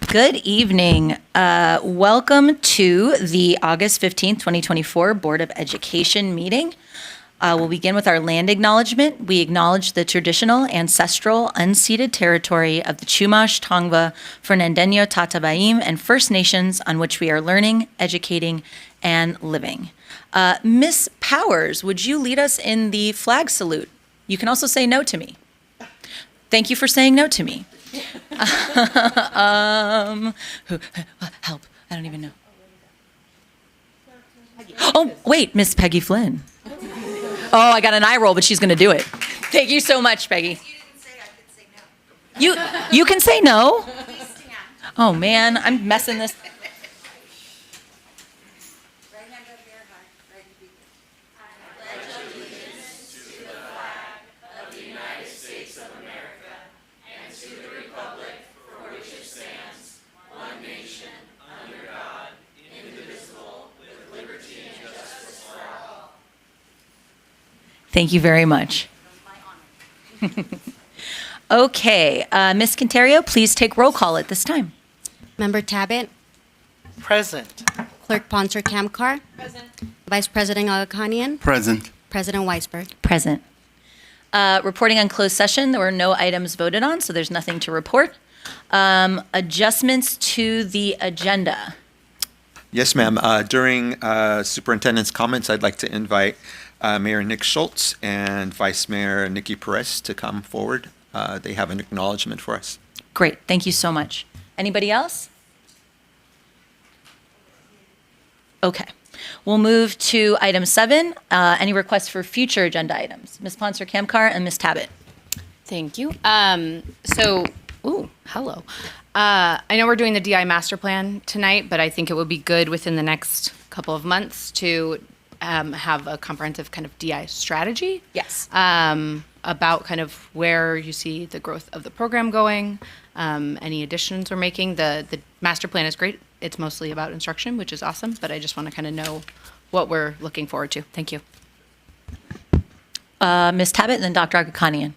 Good evening. Welcome to the August 15th, 2024 Board of Education meeting. We'll begin with our land acknowledgement. We acknowledge the traditional, ancestral, unceded territory of the Chumash, Tongva, Fernandeño, Tatabaim, and First Nations on which we are learning, educating, and living. Miss Powers, would you lead us in the flag salute? You can also say no to me. Thank you for saying no to me. Help, I don't even know. Oh, wait, Miss Peggy Flynn. Oh, I got an eye roll, but she's going to do it. Thank you so much, Peggy. You didn't say I could say no. You can say no. Please stand. Oh, man, I'm messing this. Right hand up there, high. Right to begin. I pledge allegiance to the flag of the United States of America and to the republic for which it stands, one nation, under God, indivisible, with liberty and justice for all. Thank you very much. Okay, Ms. Quinterio, please take roll call at this time. Member Tabbitt, Present. Clerk Ponser Kamkar, Present. Vice President Agakanian, Present. President Weisberg. Present. Reporting on closed session, there were no items voted on, so there's nothing to report. Adjustments to the agenda. Yes, ma'am. During superintendent's comments, I'd like to invite Mayor Nick Schultz and Vice Mayor Nikki Perez to come forward. They have an acknowledgement for us. Great, thank you so much. Anybody else? Okay, we'll move to item 7. Any requests for future agenda items? Ms. Ponser Kamkar and Ms. Tabbitt. Thank you. Hello. I know we're doing the DI master plan tonight, but I think it would be good within the next couple of months to have a comprehensive kind of DI strategy. Yes. About kind of where you see the growth of the program going, any additions we're making. The master plan is great. It's mostly about instruction, which is awesome, but I just want to kind of know what we're looking forward to. Thank you. Ms. Tabbitt and then Dr. Agakanian.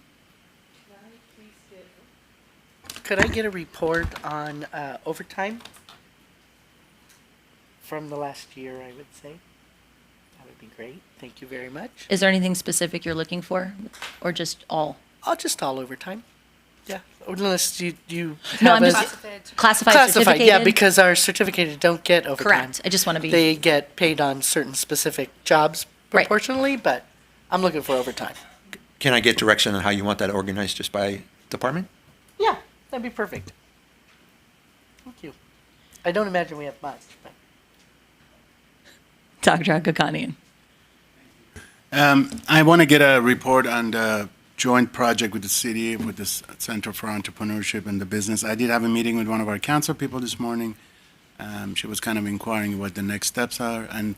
Could I get a report on overtime from the last year, I would say? That would be great. Thank you very much. Is there anything specific you're looking for, or just all? Just all overtime. Yeah, unless you No, have I'm a- just classified, classified. certificated. Yeah, because our certificated don't get overtime. Correct. I just want to be. They get paid on certain specific jobs Right. proportionally, but I'm looking for overtime. Can I get direction on how you want that organized just by department? Yeah, that'd be perfect. Thank you. I don't imagine we have much, but. Dr. Agakanian. I want to get a report on the joint project with the city, with the Center for Entrepreneurship and the business. I did have a meeting with one of our council people this morning. She was kind of inquiring what the next steps are. And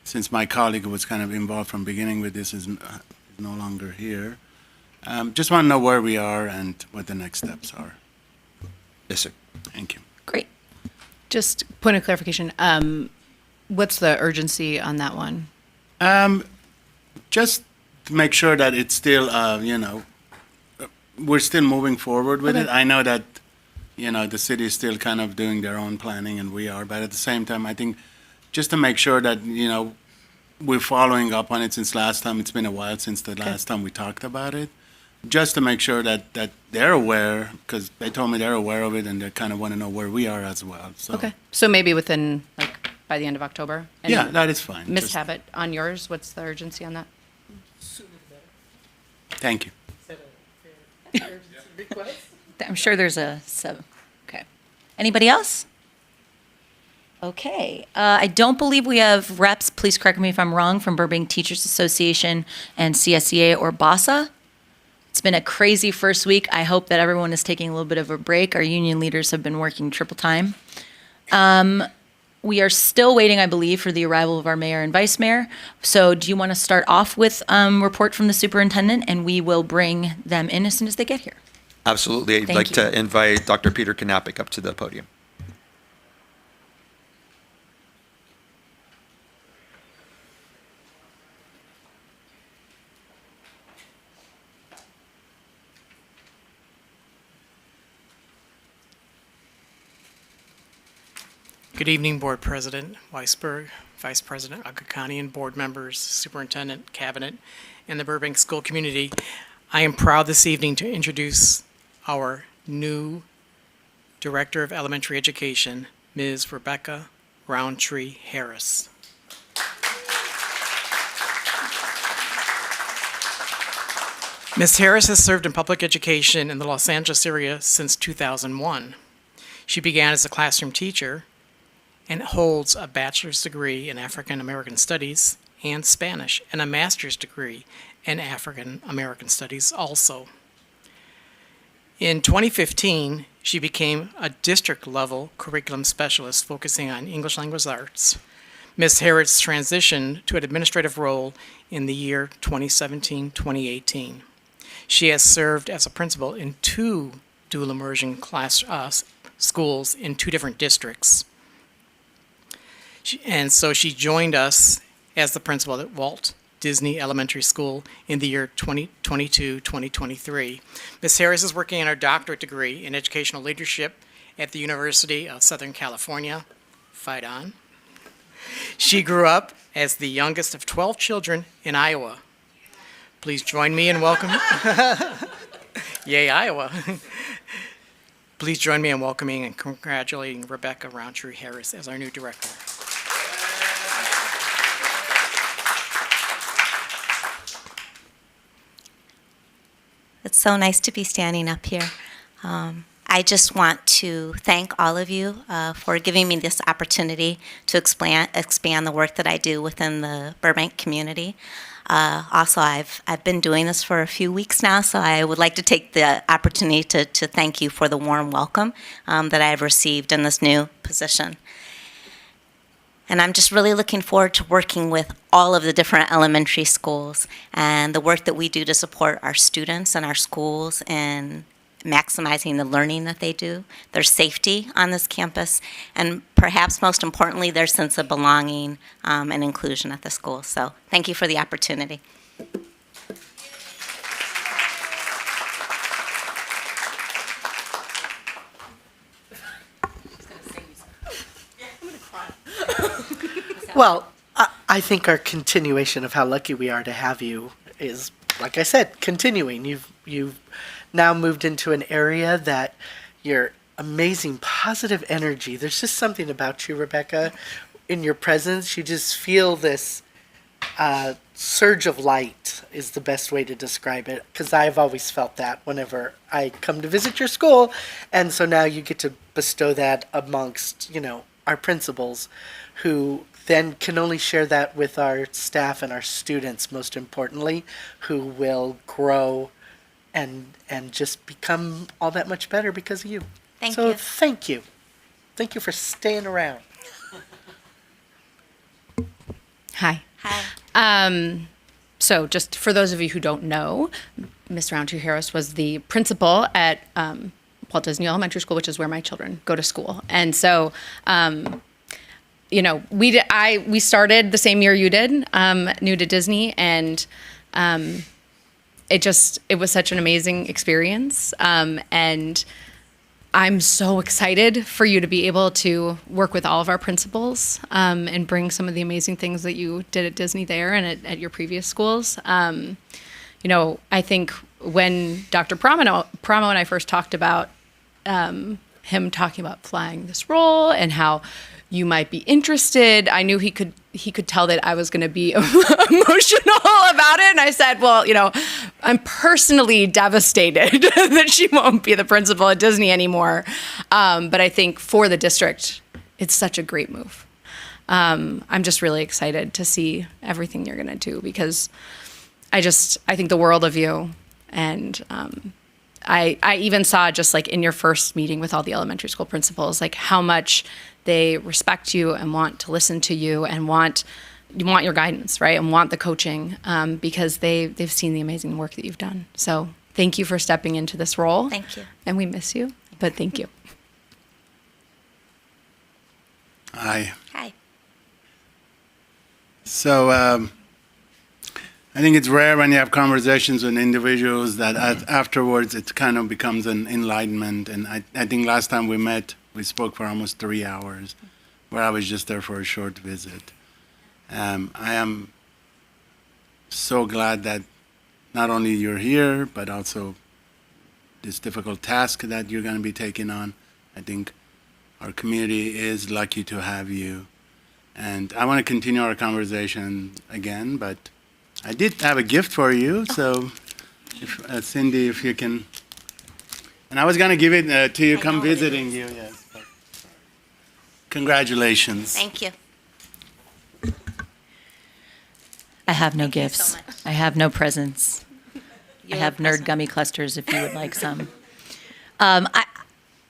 since my colleague who was kind of involved from beginning with this is no longer here, just want to know where we are and what the next steps are. Yes, sir. Thank you. Great. Just point of clarification. What's the urgency on that one? Just to make sure that it's still, we're still moving forward with it. I know that, the city is still kind of doing their own planning and we are, but at the same time, I think just to make sure that, we're following up on it since last time. It's been a while since the last time we talked about it. Just to make sure that they're aware, because they told me they're aware of it and they kind of want to know where we are as well. So. Okay. So maybe within, by the end of October? And Yeah, that is fine. Ms. Just- Tabbitt, on yours, what's the urgency on that? Thank you. I'm sure there's a 7. Okay. Anybody else? Okay. I don't believe we have reps, please correct me if I'm wrong, from Burbank Teachers Association and CSEA or BASA. It's been a crazy first week. I hope that everyone is taking a little bit of a break. Our union leaders have been working triple time. We are still waiting, I believe, for the arrival of our mayor and vice mayor. So do you want to start off with report from the superintendent, and we will bring them in as soon as they get here? Absolutely. I'd Thank like you. to invite Dr. Peter Knappich up to the podium. Good evening, Board President Weisberg, Vice President Agakanian, board members, superintendent, cabinet, and the Burbank school community. I am proud this evening to introduce our new Director of Elementary Education, Ms. Rebecca Roundtree Harris. Ms. Harris has served in public education in the Los Angeles area since 2001. She began as a classroom teacher and holds a bachelor's degree in African American Studies and Spanish and a master's degree in African American Studies also. In 2015, she became a district-level curriculum specialist focusing on English language arts. Ms. Harris transitioned to an administrative role in the year 2017-2018. She has served as a principal in 2 dual immersion schools in 2 different districts. And so she joined us as the principal at Walt Disney Elementary School in the year 2022-2023. Ms. Harris is working on her doctorate degree in educational leadership at the University of Southern California. Fight on. She grew up as the youngest of 12 children in Iowa. Please join me in welcoming. Yay, Iowa. Please join me in welcoming and congratulating Rebecca Roundtree Harris as our new director. It's so nice to be standing up here. I just want to thank all of you for giving me this opportunity to expand the work that I do within the Burbank community. Also, I've been doing this for a few weeks now, so I would like to take the opportunity to thank you for the warm welcome that I've received in this new position. And I'm just really looking forward to working with all of the different elementary schools and the work that we do to support our students and our schools and maximizing the learning that they do, their safety on this campus, and perhaps most importantly, their sense of belonging and inclusion at the school. So thank you for the opportunity. Well, I think our continuation of how lucky we are to have you is, like I said, continuing. You've now moved into an area that your amazing positive energy. There's just something about you, Rebecca. In your presence, you just feel this surge of light is the best way to describe it, because I've always felt that whenever I come to visit your school. And so now you get to bestow that amongst, our principals, who then can only share that with our staff and our students, most importantly, who will grow and just become all that much better because of you. Thank so you. Thank you. Thank you for staying around. Hi. Hi. So just for those of you who don't know, Ms. Roundtree Harris was the principal at Walt Disney Elementary School, which is where my children go to school. And so, we started the same year you did, new to Disney, and it was such an amazing experience. And I'm so excited for you to be able to work with all of our principals and bring some of the amazing things that you did at Disney there and at your previous schools. I think when Dr. Promo and I first talked about him talking about flying this role and how you might be interested, I knew he could tell that I was going to be emotional about it. And I said, well, I'm personally devastated that she won't be the principal at Disney anymore. But I think for the district, it's such a great move. I'm just really excited to see everything you're going to do, because I think the world of you. And I even saw, just like in your first meeting with all the elementary school principals, like how much they respect you and want to listen to you and want your guidance, right? And want the coaching because they've seen the amazing work that you've done. So thank you for stepping into this role. Thank you. And we miss you, but thank you. Hi. Hi. So I think it's rare when you have conversations with individuals that afterwards it kind of becomes an enlightenment. And I think last time we met, we spoke for almost 3 hours. where I was just there for a short visit. I am so glad that not only you're here, but also this difficult task that you're going to be taking on. I think our community is lucky to have you. And I want to continue our conversation again, but I did have a gift for you, so if, Cindy, if you can. And I was going to give it to you, come visiting you, yes. But congratulations. Thank you. I have no Thank you gifts. so much. I have no presents. I You're have a nerd present. gummy clusters if you would like some.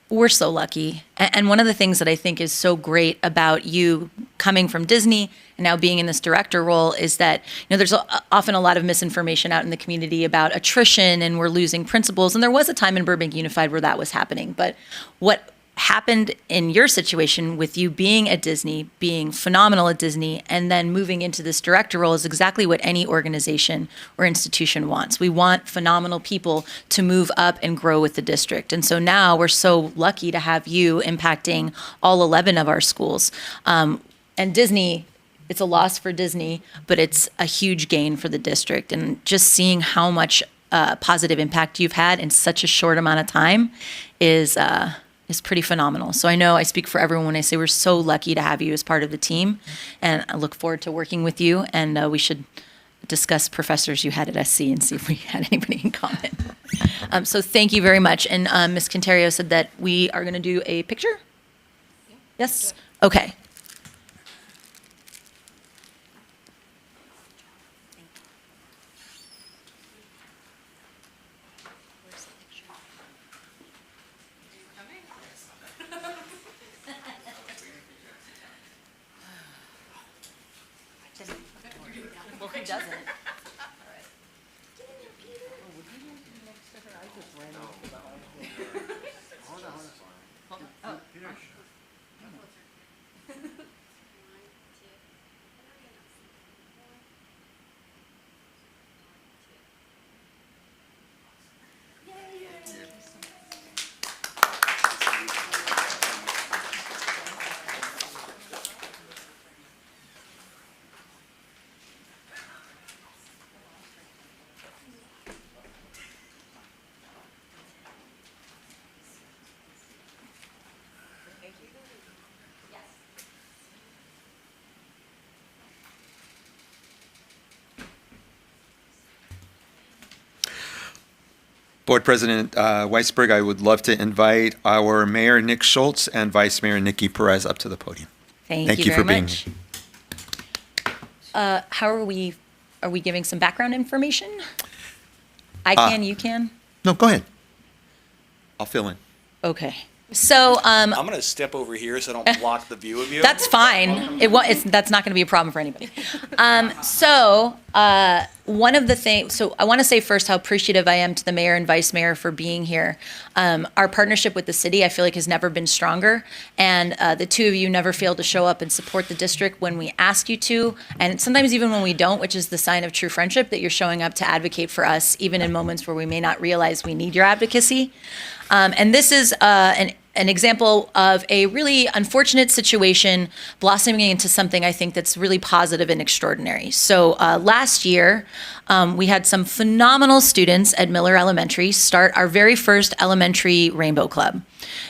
We're so lucky. And one of the things that I think is so great about you coming from Disney and now being in this director role is that, there's often a lot of misinformation out in the community about attrition and we're losing principals. And there was a time in Burbank Unified where that was happening. But what happened in your situation with you being at Disney, being phenomenal at Disney, and then moving into this director role is exactly what any organization or institution wants. We want phenomenal people to move up and grow with the district. And so now we're so lucky to have you impacting all 11 of our schools. And Disney, it's a loss for Disney, but it's a huge gain for the district. And just seeing how much positive impact you've had in such a short amount of time is pretty phenomenal. So I know I speak for everyone when I say we're so lucky to have you as part of the team, and I look forward to working with you, and we should discuss professors you had at SC and see if we had anybody in common. So thank you very much. And Ms. Quinterio said that we are going to do a picture? Yes? Okay. Well, who doesn't? Board President Weisberg, I would love to invite our Mayor Nick Schultz and Vice Mayor Nikki Perez up to the podium. Thank you for very being much. here. How are we giving some background information? I can, you can? No, go ahead. I'll fill in. Okay. So, I'm going to step over here so I don't block the view of you. that's fine. That's not going to be a problem for anybody. One of the things, so I want to say first how appreciative I am to the mayor and vice mayor for being here. Our partnership with the city, I feel like, has never been stronger. And the two of you never fail to show up and support the district when we ask you to. And sometimes even when we don't, which is the sign of true friendship, that you're showing up to advocate for us, even in moments where we may not realize we need your advocacy. And this is an example of a really unfortunate situation blossoming into something I think that's really positive and extraordinary. So last year, we had some phenomenal students at Miller Elementary start our very first elementary Rainbow Club,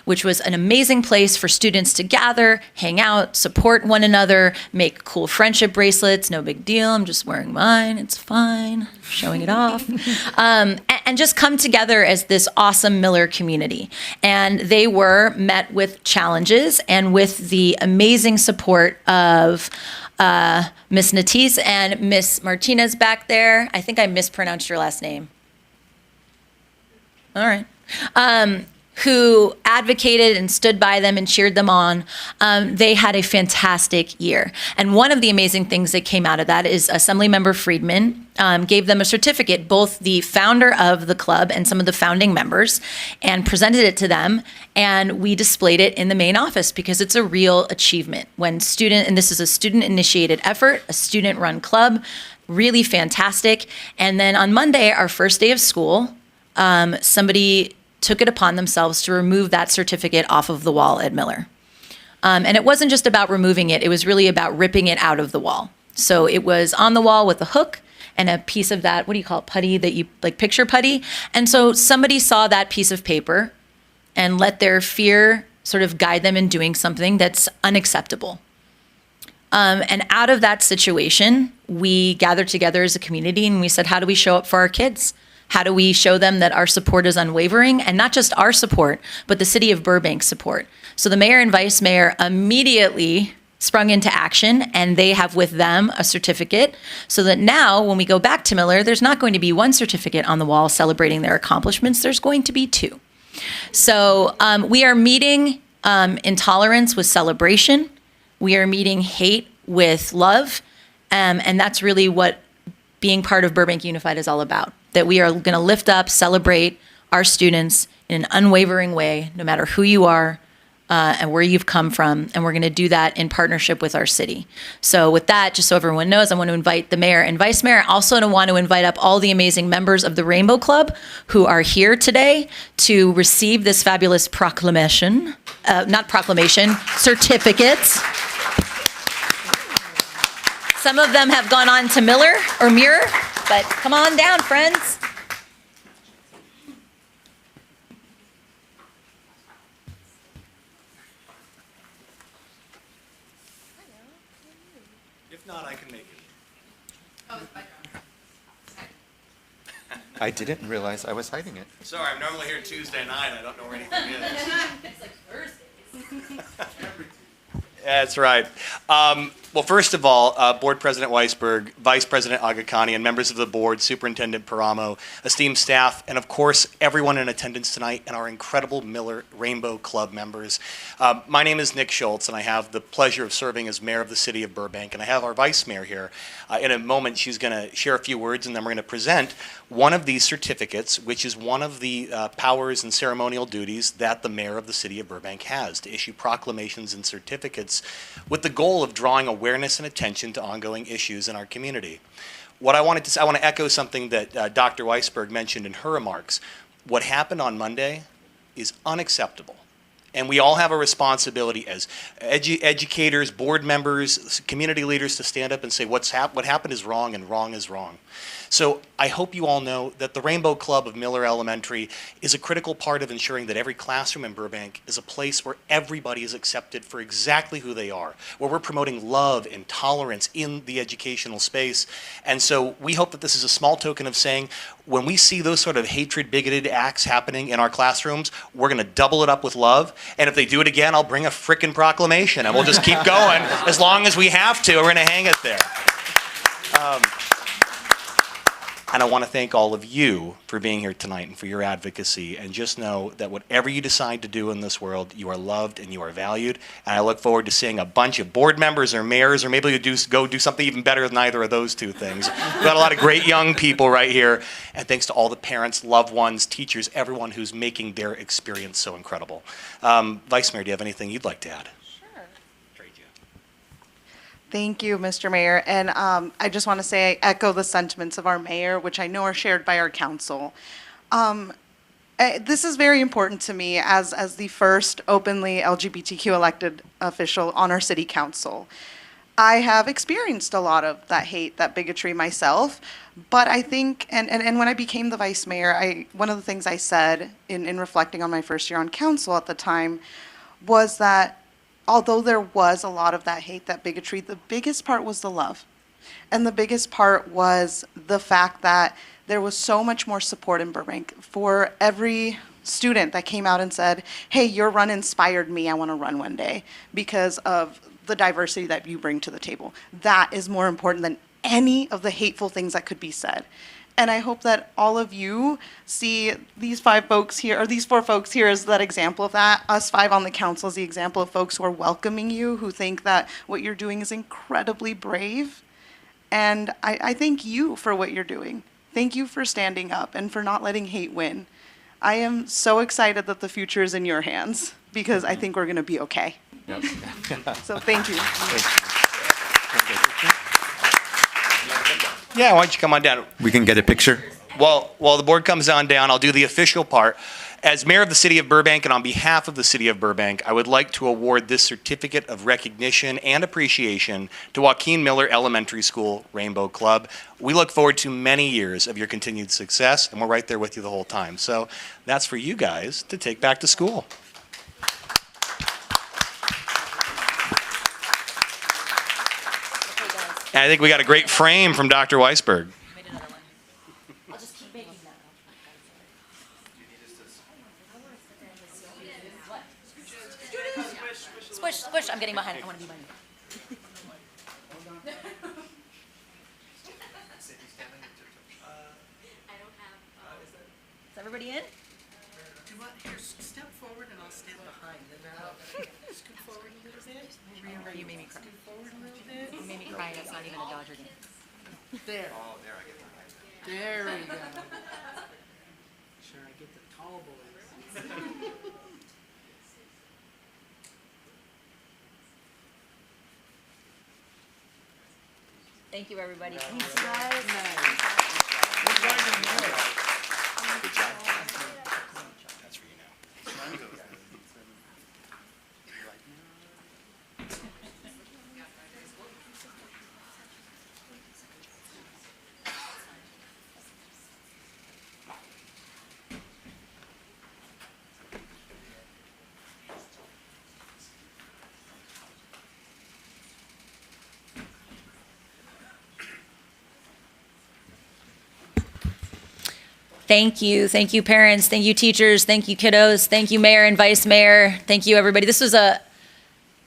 which was an amazing place for students to gather, hang out, support one another, make cool friendship bracelets. No big deal. I'm just wearing mine. It's fine. Showing it off. And just come together as this awesome Miller community. And they were met with challenges and with the amazing support of Miss Natisse and Miss Martinez back there. I think I mispronounced your last name. All right. Who advocated and stood by them and cheered them on. They had a fantastic year. And one of the amazing things that came out of that is Assemblymember Friedman gave them a certificate, both the founder of the club and some of the founding members, and presented it to them. And we displayed it in the main office because it's a real achievement. When and this is a student-initiated effort, a student-run club, really fantastic. And then on Monday, our first day of school, somebody took it upon themselves to remove that certificate off of the wall at Miller. And it wasn't just about removing it, it was really about ripping it out of the wall. So it was on the wall with a hook and a piece of that, what do you call it, putty that you, like picture putty? And so somebody saw that piece of paper and let their fear sort of guide them in doing something that's unacceptable. And out of that situation, we gathered together as a community and we said, how do we show up for our kids? How do we show them that our support is unwavering? And not just our support, but the city of Burbank's support. So the mayor and vice mayor immediately sprung into action, and they have with them a certificate so that now when we go back to Miller, there's not going to be one certificate on the wall celebrating their accomplishments, there's going to be two. So we are meeting intolerance with celebration. We are meeting hate with love. And that's really what being part of Burbank Unified is all about. That we are going to lift up, celebrate our students in an unwavering way, no matter who you are and where you've come from. And we're going to do that in partnership with our city. So with that, just so everyone knows, I want to invite the mayor and vice mayor. I also want to invite up all the amazing members of the Rainbow Club who are here today to receive this fabulous proclamation, certificates. Some of them have gone on to Miller or Muir, but come on down, friends. If not, I can make it. I didn't realize I was hiding it. Sorry, I'm normally here Tuesday night. I don't know where anything is. It's like Thursdays. That's right. Well, first of all, Board President Weisberg, Vice President Agakani, and members of the board, Superintendent Paramo, esteemed staff, and of course, everyone in attendance tonight and our incredible Miller Rainbow Club members. My name is Nick Schultz, and I have the pleasure of serving as mayor of the city of Burbank, and I have our vice mayor here. In a moment, she's going to share a few words, and then we're going to present one of these certificates, which is one of the powers and ceremonial duties that the mayor of the city of Burbank has, to issue proclamations and certificates with the goal of drawing awareness and attention to ongoing issues in our community. What I want to echo something that Dr. Weisberg mentioned in her remarks. What happened on Monday is unacceptable. And we all have a responsibility as educators, board members, community leaders to stand up and say what happened is wrong and wrong is wrong. So I hope you all know that the Rainbow Club of Miller Elementary is a critical part of ensuring that every classroom in Burbank is a place where everybody is accepted for exactly who they are, where we're promoting love and tolerance in the educational space. And so we hope that this is a small token of saying when we see those sort of hatred, bigoted acts happening in our classrooms, we're going to double it up with love. And if they do it again, I'll bring a frickin' proclamation and we'll just keep going as long as we have to. We're going to hang it there. And I want to thank all of you for being here tonight and for your advocacy. And just know that whatever you decide to do in this world, you are loved and you are valued. And I look forward to seeing a bunch of board members or mayors, or maybe you go do something even better than either of those two things. We've got a lot of great young people right here. And thanks to all the parents, loved ones, teachers, everyone who's making their experience so incredible. Vice Mayor, do you have anything you'd like to add? Thank you, Mr. Mayor. And I just want to say I echo the sentiments of our mayor, which I know are shared by our council. This is very important to me as the first openly LGBTQ elected official on our city council. I have experienced a lot of that hate, that bigotry myself, but I think, and when I became the vice mayor, one of the things I said in reflecting on my first year on council at the time was that although there was a lot of that hate, that bigotry, the biggest part was the love. And the biggest part was the fact that there was so much more support in Burbank for every student that came out and said, hey, your run inspired me, I want to run one day because of the diversity that you bring to the table. That is more important than any of the hateful things that could be said. And I hope that all of you see these 5 folks here, or these 4 folks here as that example of that. Us 5 on the council is the example of folks who are welcoming you, who think that what you're doing is incredibly brave. And I thank you for what you're doing. Thank you for standing up and for not letting hate win. I am so excited that the future is in your hands because I think we're going to be okay. Yep. So thank you. Yeah, why don't you come on down? We can get a picture. while the board comes on down, I'll do the official part. As mayor of the city of Burbank and on behalf of the city of Burbank, I would like to award this certificate of recognition and appreciation to Joaquin Miller Elementary School Rainbow Club. We look forward to many years of your continued success, and we're right there with you the whole time. So that's for you guys to take back to school. And I think we got a great frame from Dr. Weisberg. I'll just keep making that. Squish. I'm getting behind. I want to be behind. Is everybody in? Step forward and I'll stand behind. Scoot forward a little bit. You made me cry. Scoot forward a little bit. You made me cry. It's not even a Dodger game. There. Oh, there I get it. There we go. Sure, I get the tall boys. Thank you, everybody. That's for you now. Thank you. Thank you, parents. Thank you, teachers. Thank you, kiddos. Thank you, mayor and vice mayor. Thank you, everybody. This was out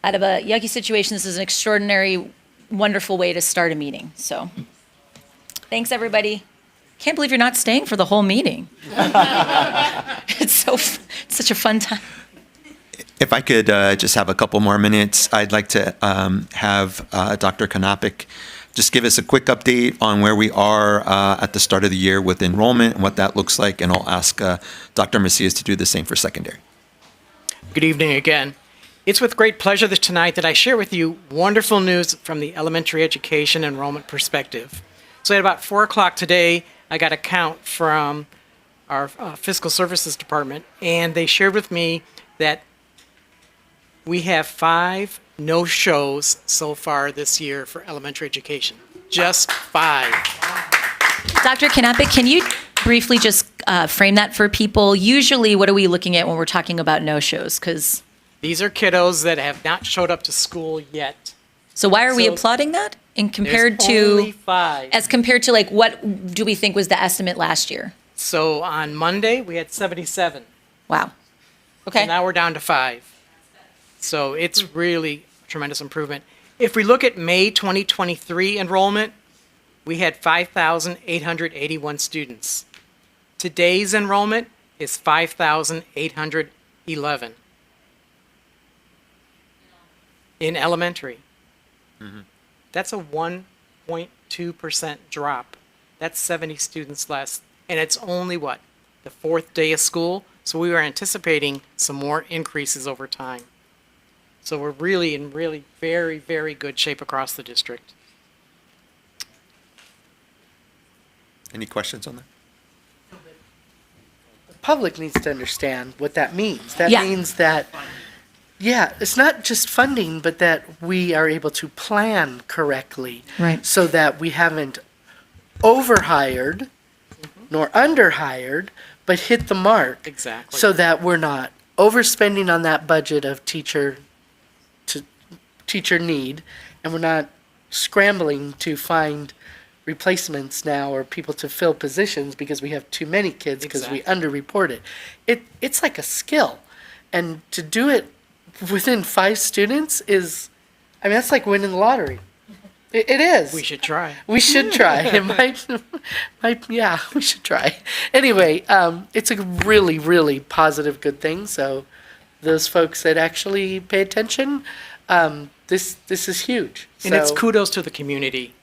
of a yucky situation, this is an extraordinary, wonderful way to start a meeting. So thanks, everybody. Can't believe you're not staying for the whole meeting. It's such a fun time. If I could just have a couple more minutes, I'd like to have Dr. Kanapik just give us a quick update on where we are at the start of the year with enrollment and what that looks like, and I'll ask Dr. Macias to do the same for secondary. Good evening again. It's with great pleasure tonight that I share with you wonderful news from the elementary education enrollment perspective. So at about 4 o'clock today, I got a count from our fiscal services department, and they shared with me that we have 5 no-shows so far this year for elementary education. Just 5. Dr. Kanapik, can you briefly just frame that for people? Usually, what are we looking at when we're talking about no-shows? Because These are kiddos that have not showed up to school yet. so why are we So- applauding that? And compared There's to, only 5. as compared to like, what do we think was the estimate last year? So on Monday, we had 77. Wow. So Okay. now we're down to 5. So it's really a tremendous improvement. If we look at May 2023 enrollment, we had 5,881 students. Today's enrollment is 5,811 in elementary. That's a 1.2% drop. That's 70 students less. And it's only what? The 4th day of school? So we were anticipating some more increases over time. So we're really in very, very good shape across the district. Any questions on that? The public needs to understand what that means. That Yeah. means that, it's not just funding, but that we are able to plan correctly. Right. So that we haven't overhired nor underhired, but hit the mark. Exactly. So that we're not overspending on that budget of teacher need, and we're not scrambling to find replacements now or people to fill positions because we have too many kids because we underreport it. It's like a skill, and to do it within 5 students is, that's like winning the lottery. It is. We should try. We should try. It might, we should try. Anyway, it's a really, really positive, good thing. So those folks that actually pay attention, this is huge. And it's So- kudos to the community,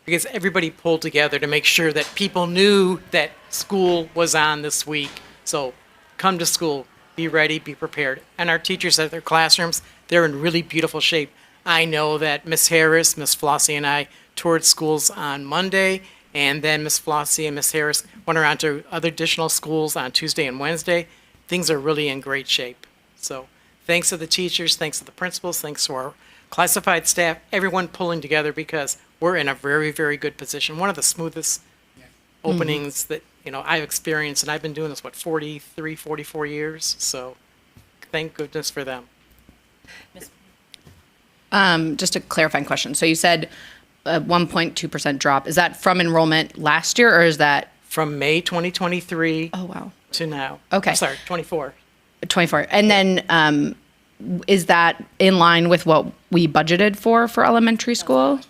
because everybody pulled together to make sure that people knew that school was on this week. So come to school, be ready, be prepared. And our teachers at their classrooms, they're in really beautiful shape. I know that Miss Harris, Miss Flossie, and I toured schools on Monday, And then Miss Flossie and Miss Harris went around to other additional schools on Tuesday and Wednesday. Things are really in great shape. So thanks to the teachers, thanks to the principals, thanks to our classified staff, everyone pulling together because we're in a very, very good position. One of the smoothest openings that, I've experienced, and I've been doing this, 43, 44 years. So thank goodness for them. Just a clarifying question. So you said a 1.2% drop. Is that from enrollment last year, or is that? From May 2023 Oh, wow. to now. Okay. I'm sorry, 24. 24. And then is that in line with what we budgeted for elementary school?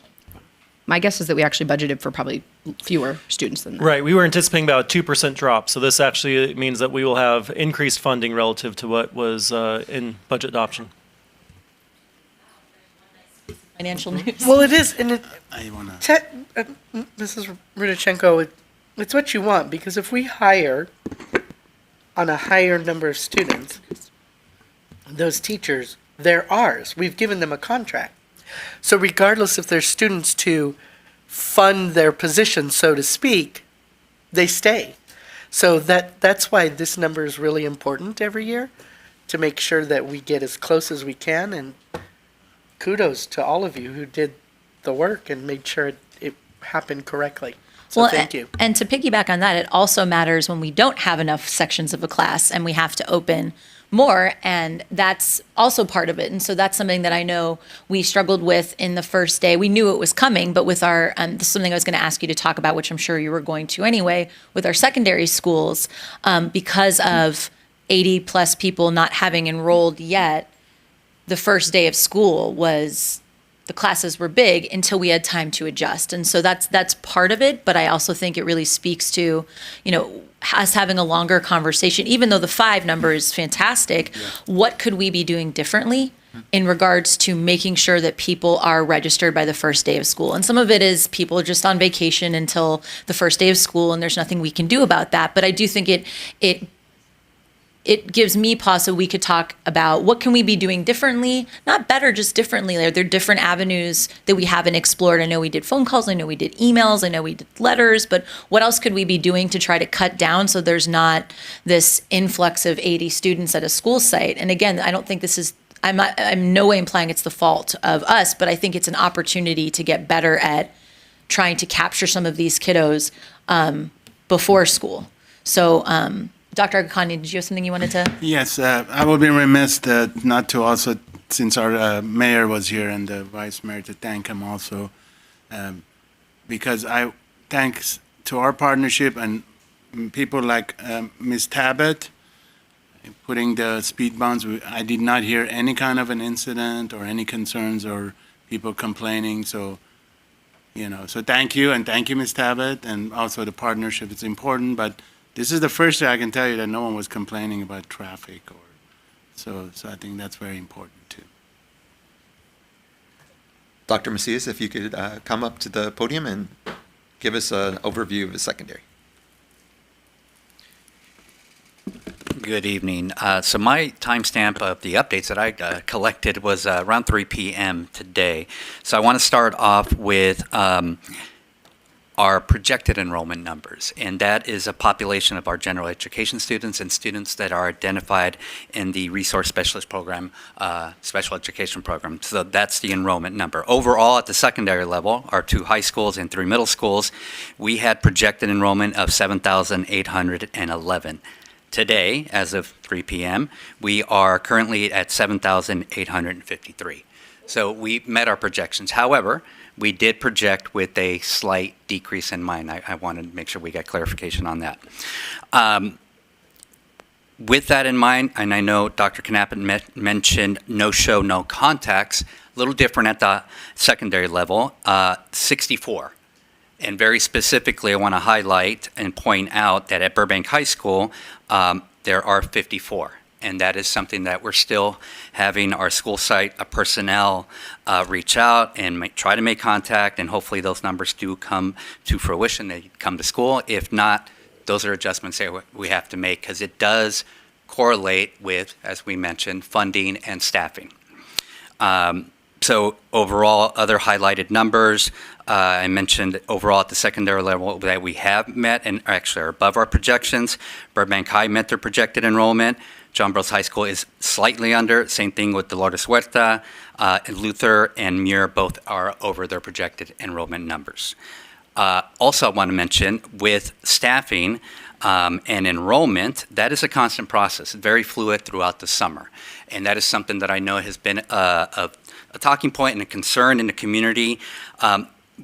My guess is that we actually budgeted for probably fewer students than that. Right. We were anticipating about a 2% drop. So this actually means that we will have increased funding relative to what was in budget adoption. Financial news. Well, it is, and I wanna. Mrs. Rudichenko, it's what you want, because if we hire on a higher number of students, those teachers, they're ours. We've given them a contract. So regardless if they're students to fund their position, so to speak, they stay. So that's why this number is really important every year, to make sure that we get as close as we can, and kudos to all of you who did the work and made sure it happened correctly. So thank you. And to piggyback on that, it also matters when we don't have enough sections of a class and we have to open more, and that's also part of it. And so that's something that I know we struggled with in the first day. We knew it was coming, but with our, this is something I was going to ask you to talk about, which I'm sure you were going to anyway, with our secondary schools, because of 80 plus people not having enrolled yet, the first day of school was, the classes were big until we had time to adjust. And so that's part of it, but I also think it really speaks to, us having a longer conversation, even though the 5 number is fantastic, what could we be doing differently in regards to making sure that people are registered by the first day of school? And some of it is people are just on vacation until the first day of school, and there's nothing we can do about that. But I do think it gives me pause so we could talk about what can we be doing differently, not better, just differently. There are different avenues that we haven't explored. I know we did phone calls, I know we did emails, I know we did letters, but what else could we be doing to try to cut down so there's not this influx of 80 students at a school site? And again, I don't think this is, I'm no way implying it's the fault of us, but I think it's an opportunity to get better at trying to capture some of these kiddos before school. So, Dr. Agakani, did you have something you wanted to? Yes, I will be remiss not to also, since our mayor was here and the vice mayor, to thank him also, because thanks to our partnership and people like Ms. Tabet putting the speed bumps. I did not hear any kind of an incident or any concerns or people complaining. So, so thank you, and thank you, Ms. Tabet, and also the partnership. It's important, but this is the first day I can tell you that no one was complaining about traffic, so I think that's very important too. Dr. Macias, if you could come up to the podium and give us an overview of the secondary. Good evening. So my timestamp of the updates that I collected was around 3 p.m. today. So I want to start off with our projected enrollment numbers, and that is a population of our general education students and students that are identified in the resource specialist program, special education program. So that's the enrollment number. Overall, at the secondary level, our 2 high schools and 3 middle schools, we had projected enrollment of 7,811. Today, as of 3 p.m., we are currently at 7,853. So we met our projections. However, we did project with a slight decrease in mind. I wanted to make sure we got clarification on that. With that in mind, and I know Dr. Knappen mentioned no show, no contacts, a little different at the secondary level, 64. And very specifically, I want to highlight and point out that at Burbank High School, there are 54. And that is something that we're still having our school site personnel reach out and try to make contact, and hopefully those numbers do come to fruition. They come to school. If not, those are adjustments that we have to make, because it does correlate with, as we mentioned, funding and staffing. So overall, other highlighted numbers, I mentioned overall at the secondary level that we have met and actually are above our projections. Burbank High met their projected enrollment. John Burroughs High School is slightly under. Same thing with Dolores Huerta. Luther and Muir both are over their projected enrollment numbers. Also, I want to mention with staffing and enrollment, that is a constant process, very fluid throughout the summer. And that is something that I know has been a talking point and a concern in the community.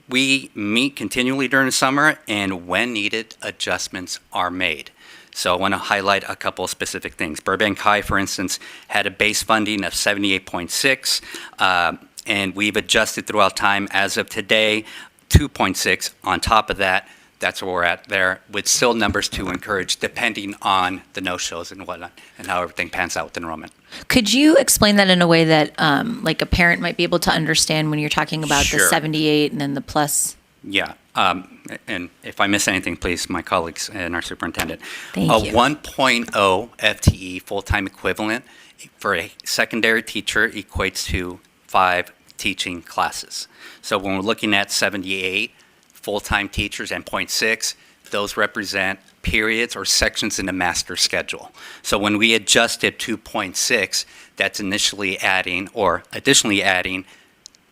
We meet continually during the summer, and when needed, adjustments are made. So I want to highlight a couple of specific things. Burbank High, for instance, had a base funding of 78.6, and we've adjusted throughout time. As of today, 2.6 on top of that. That's where we're at there, with still numbers to encourage, depending on the no-shows and whatnot, and how everything pans out with enrollment. Could you explain that in a way that, like, a parent might be able to understand when you're talking about the Sure. 78 and then the plus? Yeah, and if I miss anything, please, my colleagues and our superintendent. Thank A you. 1.0 FTE full-time equivalent for a secondary teacher equates to 5 teaching classes. So when we're looking at 78 full-time teachers and 0.6, those represent periods or sections in the master schedule. So when we adjusted 2.6, that's initially adding or additionally adding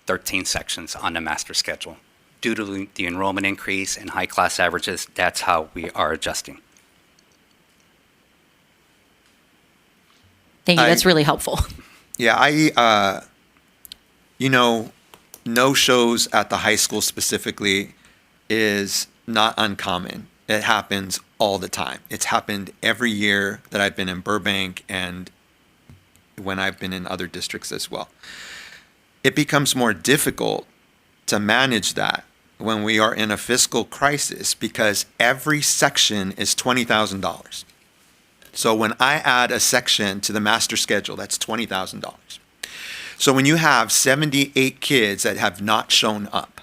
13 sections on the master schedule. Due to the enrollment increase and high class averages, that's how we are adjusting. Thank you. That's really helpful. Yeah, no shows at the high school specifically is not uncommon. It happens all the time. It's happened every year that I've been in Burbank and when I've been in other districts as well. It becomes more difficult to manage that when we are in a fiscal crisis because every section is $20,000. So when I add a section to the master schedule, that's $20,000. So when you have 78 kids that have not shown up,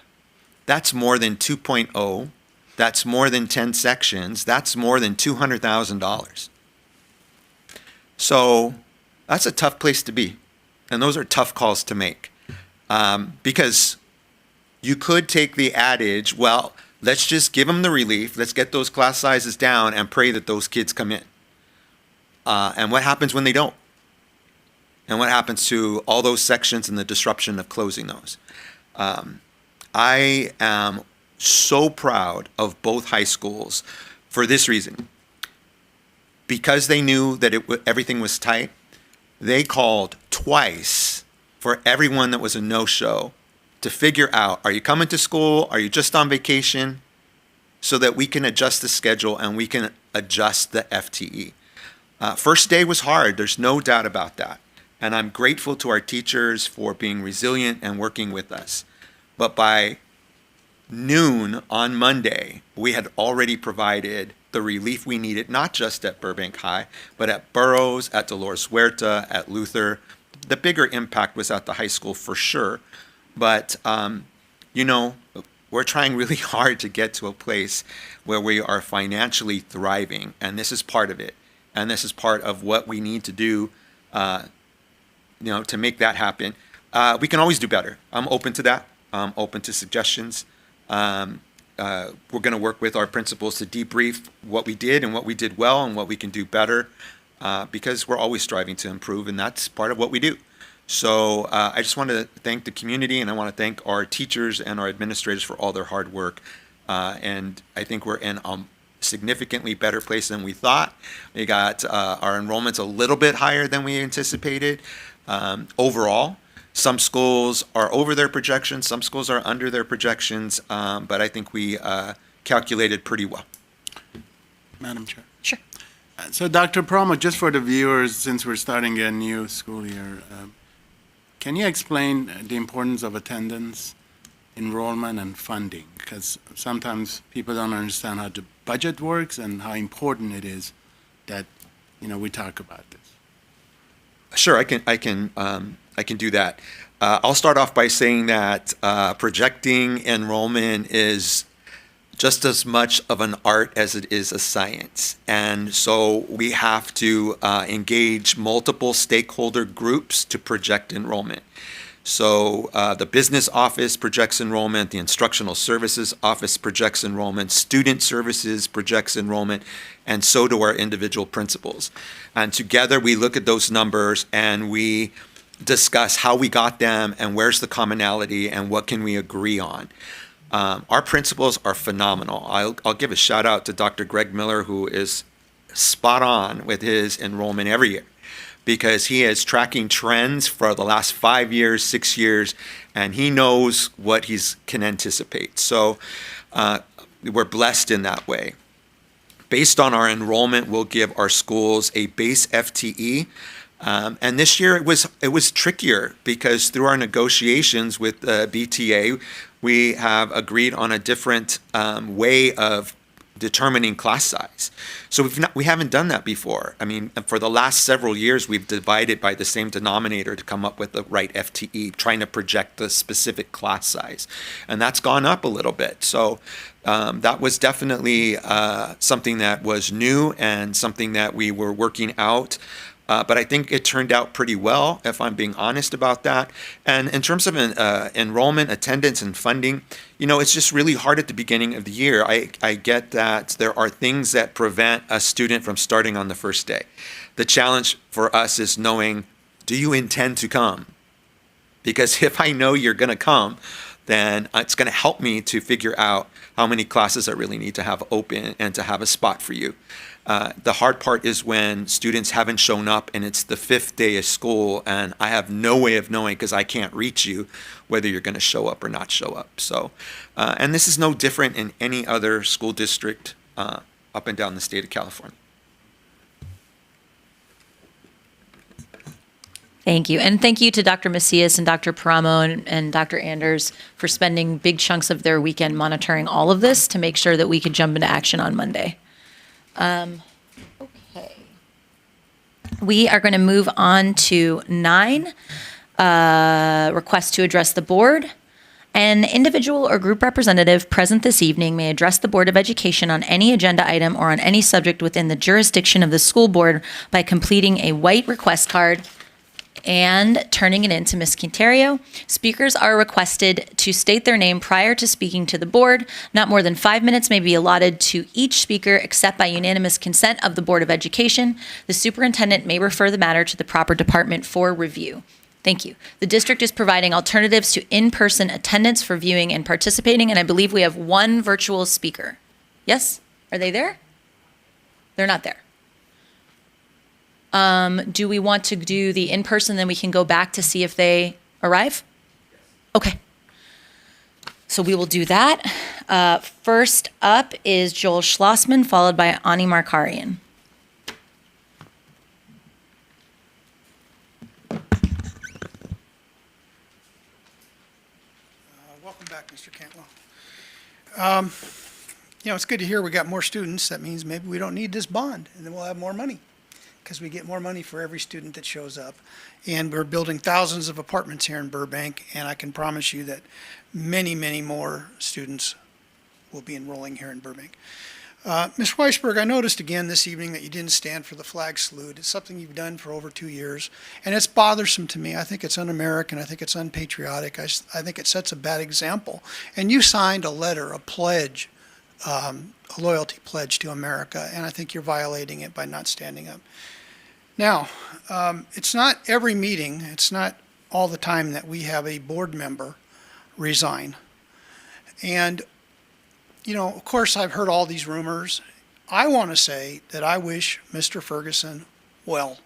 that's more than 2.0. That's more than 10 sections. That's more than $200,000. So that's a tough place to be. And those are tough calls to make. Because you could take the adage, well, let's just give them the relief. Let's get those class sizes down and pray that those kids come in. And what happens when they don't? And what happens to all those sections and the disruption of closing those? I am so proud of both high schools for this reason. Because they knew that everything was tight, they called twice for everyone that was a no-show to figure out, are you coming to school? Are you just on vacation? So that we can adjust the schedule and we can adjust the FTE. First day was hard. There's no doubt about that. And I'm grateful to our teachers for being resilient and working with us. But by noon on Monday, we had already provided the relief we needed, not just at Burbank High, but at Burroughs, at Dolores Huerta, at Luther. The bigger impact was at the high school for sure. But, we're trying really hard to get to a place where we are financially thriving. And this is part of it. And this is part of what we need to do, to make that happen. We can always do better. I'm open to that. I'm open to suggestions. We're going to work with our principals to debrief what we did and what we did well and what we can do better, because we're always striving to improve, and that's part of what we do. So I just want to thank the community, and I want to thank our teachers and our administrators for all their hard work. And I think we're in a significantly better place than we thought. We got our enrollment's a little bit higher than we anticipated overall. Some schools are over their projections, some schools are under their projections, but I think we calculated pretty well. Madam Chair. Sure. So Dr. Promo, just for the viewers, since we're starting a new school year, can you explain the importance of attendance, enrollment, and funding? Because sometimes people don't understand how the budget works and how important it is that, we talk about this. Sure, I can do that. I'll start off by saying that projecting enrollment is just as much of an art as it is a science. And so we have to engage multiple stakeholder groups to project enrollment. So the business office projects enrollment, the instructional services office projects enrollment, student services projects enrollment, and so do our individual principals. And together we look at those numbers and we discuss how we got them and where's the commonality and what can we agree on. Our principals are phenomenal. I'll give a shout out to Dr. Greg Miller, who is spot on with his enrollment every year, because he is tracking trends for the last 5 years, 6 years, and he knows what he can anticipate. So we're blessed in that way. Based on our enrollment, we'll give our schools a base FTE. And this year it was trickier because through our negotiations with the BTA, we have agreed on a different way of determining class size. So we haven't done that before. I mean, for the last several years, we've divided by the same denominator to come up with the right FTE, trying to project the specific class size. And that's gone up a little bit. So that was definitely something that was new and something that we were working out. But I think it turned out pretty well, if I'm being honest about that. And in terms of enrollment, attendance, and funding, it's just really hard at the beginning of the year. I get that there are things that prevent a student from starting on the first day. The challenge for us is knowing, do you intend to come? Because if I know you're going to come, then it's going to help me to figure out how many classes I really need to have open and to have a spot for you. The hard part is when students haven't shown up and it's the 5th day of school and I have no way of knowing, because I can't reach you, whether you're going to show up or not show up. So, and this is no different in any other school district up and down the state of California. Thank you. And thank you to Dr. Macias and Dr. Paramo and Dr. Anders for spending big chunks of their weekend monitoring all of this to make sure that we could jump into action on Monday. Okay. We are going to move on to 9, request to address the board. An individual or group representative present this evening may address the Board of Education on any agenda item or on any subject within the jurisdiction of the school board by completing a white request card and turning it in to Ms. Quinterio. Speakers are requested to state their name prior to speaking to the board. Not more than 5 minutes may be allotted to each speaker except by unanimous consent of the Board of Education. The superintendent may refer the matter to the proper department for review. Thank you. The district is providing alternatives to in-person attendance for viewing and participating, and I believe we have one virtual speaker. Yes? Are they there? They're not there. Do we want to do the in-person, then we can go back to see if they arrive? Okay. So we will do that. First up is Joel Schlossman, followed by Ani Markarian. Welcome back, Mr. Cantwell. It's good to hear we got more students. That means maybe we don't need this bond, and then we'll have more money, because we get more money for every student that shows up. And we're building thousands of apartments here in Burbank, and I can promise you that many, many more students will be enrolling here in Burbank. Ms. Weisberg, I noticed again this evening that you didn't stand for the flag salute. It's something you've done for over 2 years, and it's bothersome to me. I think it's un-American. I think it's unpatriotic. I think it sets a bad example. And you signed a letter, a pledge, a loyalty pledge to America, and I think you're violating it by not standing up. Now, it's not every meeting, it's not all the time that we have a board member resign. And, of course, I've heard all these rumors. I want to say that I wish Mr. Ferguson well.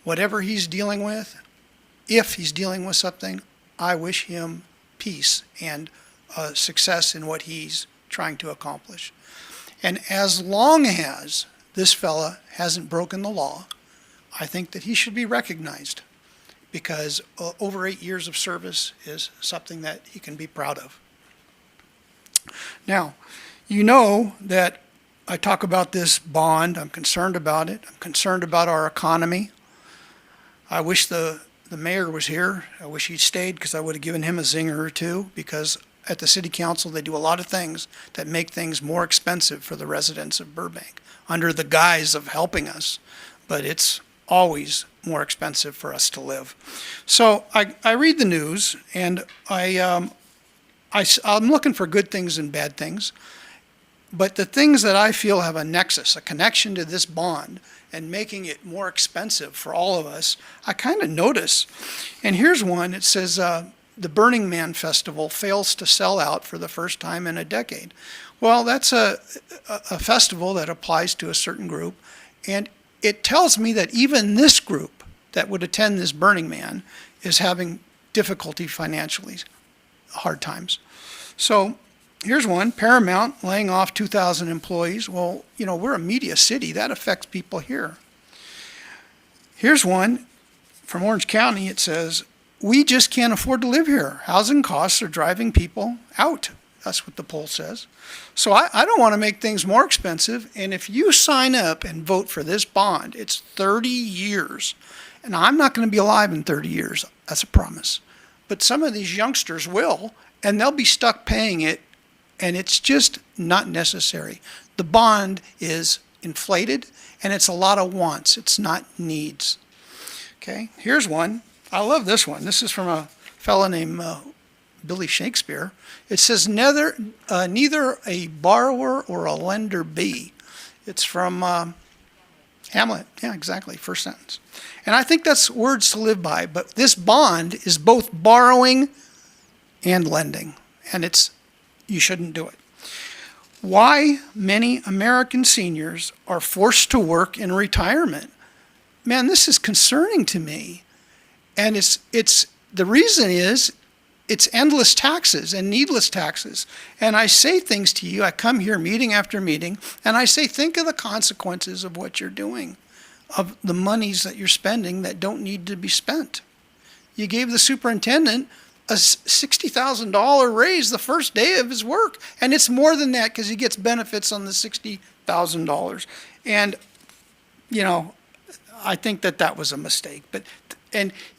Whatever he's dealing with, if he's dealing with something, I wish him peace and success in what he's trying to accomplish. And as long as this fella hasn't broken the law, I think that he should be recognized, because over 8 years of service is something that he can be proud of. Now, you know that I talk about this bond. I'm concerned about it. I'm concerned about our economy. I wish the mayor was here. I wish he'd stayed, because I would have given him a zinger or two, because at the city council they do a lot of things that make things more expensive for the residents of Burbank under the guise of helping us. But it's always more expensive for us to live. So I read the news, and I'm looking for good things and bad things. But the things that I feel have a nexus, a connection to this bond, and making it more expensive for all of us, I kind of notice. And here's one. It says, the Burning Man Festival fails to sell out for the first time in a decade. Well, that's a festival that applies to a certain group. And it tells me that even this group that would attend this Burning Man is having difficulty financially, hard times. So here's one, Paramount laying off 2,000 employees. Well, we're a media city. That affects people here. Here's one from Orange County. It says, we just can't afford to live here. Housing costs are driving people out. That's what the poll says. So I don't want to make things more expensive. And if you sign up and vote for this bond, it's 30 years. And I'm not going to be alive in 30 years. That's a promise. But some of these youngsters will, and they'll be stuck paying it. And it's just not necessary. The bond is inflated, and it's a lot of wants. It's not needs. Okay, here's one. I love this one. This is from a fellow named Billy Shakespeare. It says, neither a borrower or a lender be. It's from Hamlet. Yeah, exactly, first sentence. And I think that's words to live by. But this bond is both borrowing and lending. And you shouldn't do it. Why many American seniors are forced to work in retirement. Man, this is concerning to me. And the reason is it's endless taxes and needless taxes. And I say things to you, I come here meeting after meeting, and I say, think of the consequences of what you're doing, of the monies that you're spending that don't need to be spent. You gave the superintendent a $60,000 raise the first day of his work. And it's more than that because he gets benefits on the $60,000. And, I think that was a mistake.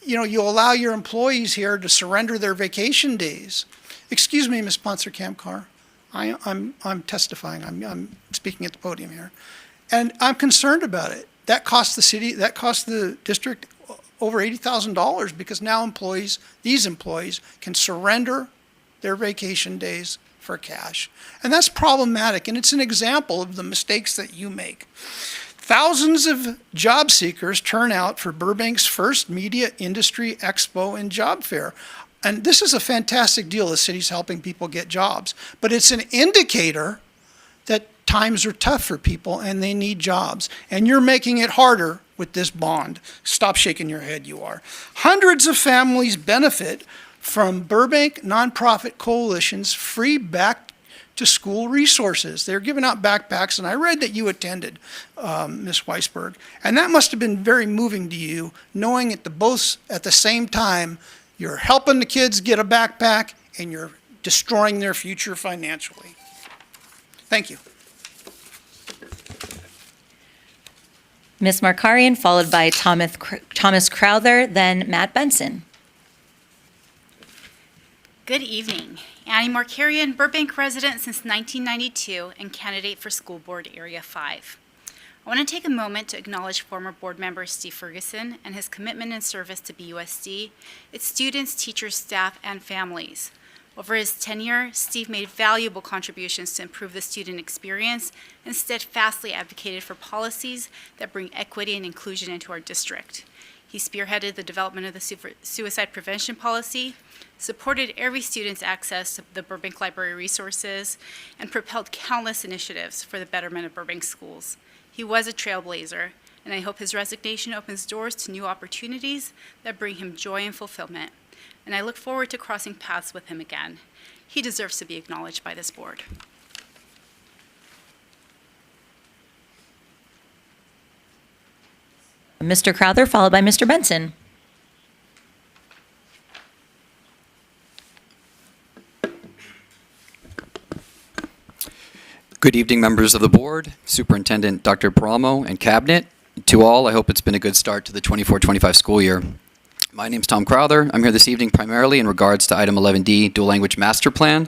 You allow your employees here to surrender their vacation days. Excuse me, Ms. Sponsor Kamkar. I'm testifying. I'm speaking at the podium here. And I'm concerned about it. That cost the district over $80,000 because now these employees can surrender their vacation days for cash. And that's problematic, and it's an example of the mistakes that you make. Thousands of job seekers turn out for Burbank's first media industry expo and job fair. And this is a fantastic deal. The city's helping people get jobs. But it's an indicator that times are tough for people and they need jobs. And you're making it harder with this bond. Stop shaking your head, you are. Hundreds of families benefit from Burbank Nonprofit Coalition's free back-to-school resources. They're giving out backpacks, and I read that you attended, Ms. Weisberg. And that must have been very moving to you, knowing at the same time you're helping the kids get a backpack and you're destroying their future financially. Thank you. Ms. Markarian, followed by Thomas Crowther, then Matt Benson. Good evening. Annie Markarian, Burbank resident since 1992 and candidate for School Board Area 5. I want to take a moment to acknowledge former board member Steve Ferguson and his commitment and service to BUSD, its students, teachers, staff, and families. Over his tenure, Steve made valuable contributions to improve the student experience and steadfastly advocated for policies that bring equity and inclusion into our district. He spearheaded the development of the suicide prevention policy, supported every student's access to the Burbank Library resources, and propelled countless initiatives for the betterment of Burbank schools. He was a trailblazer, and I hope his resignation opens doors to new opportunities that bring him joy and fulfillment. And I look forward to crossing paths with him again. He deserves to be acknowledged by this board. Mr. Crowther, followed by Mr. Benson. Good evening, members of the board, Superintendent Dr. Paramo, and Cabinet. To all, I hope it's been a good start to the 24-25 school year. My name's Tom Crowther. I'm here this evening primarily in regards to item 11D, dual language master plan.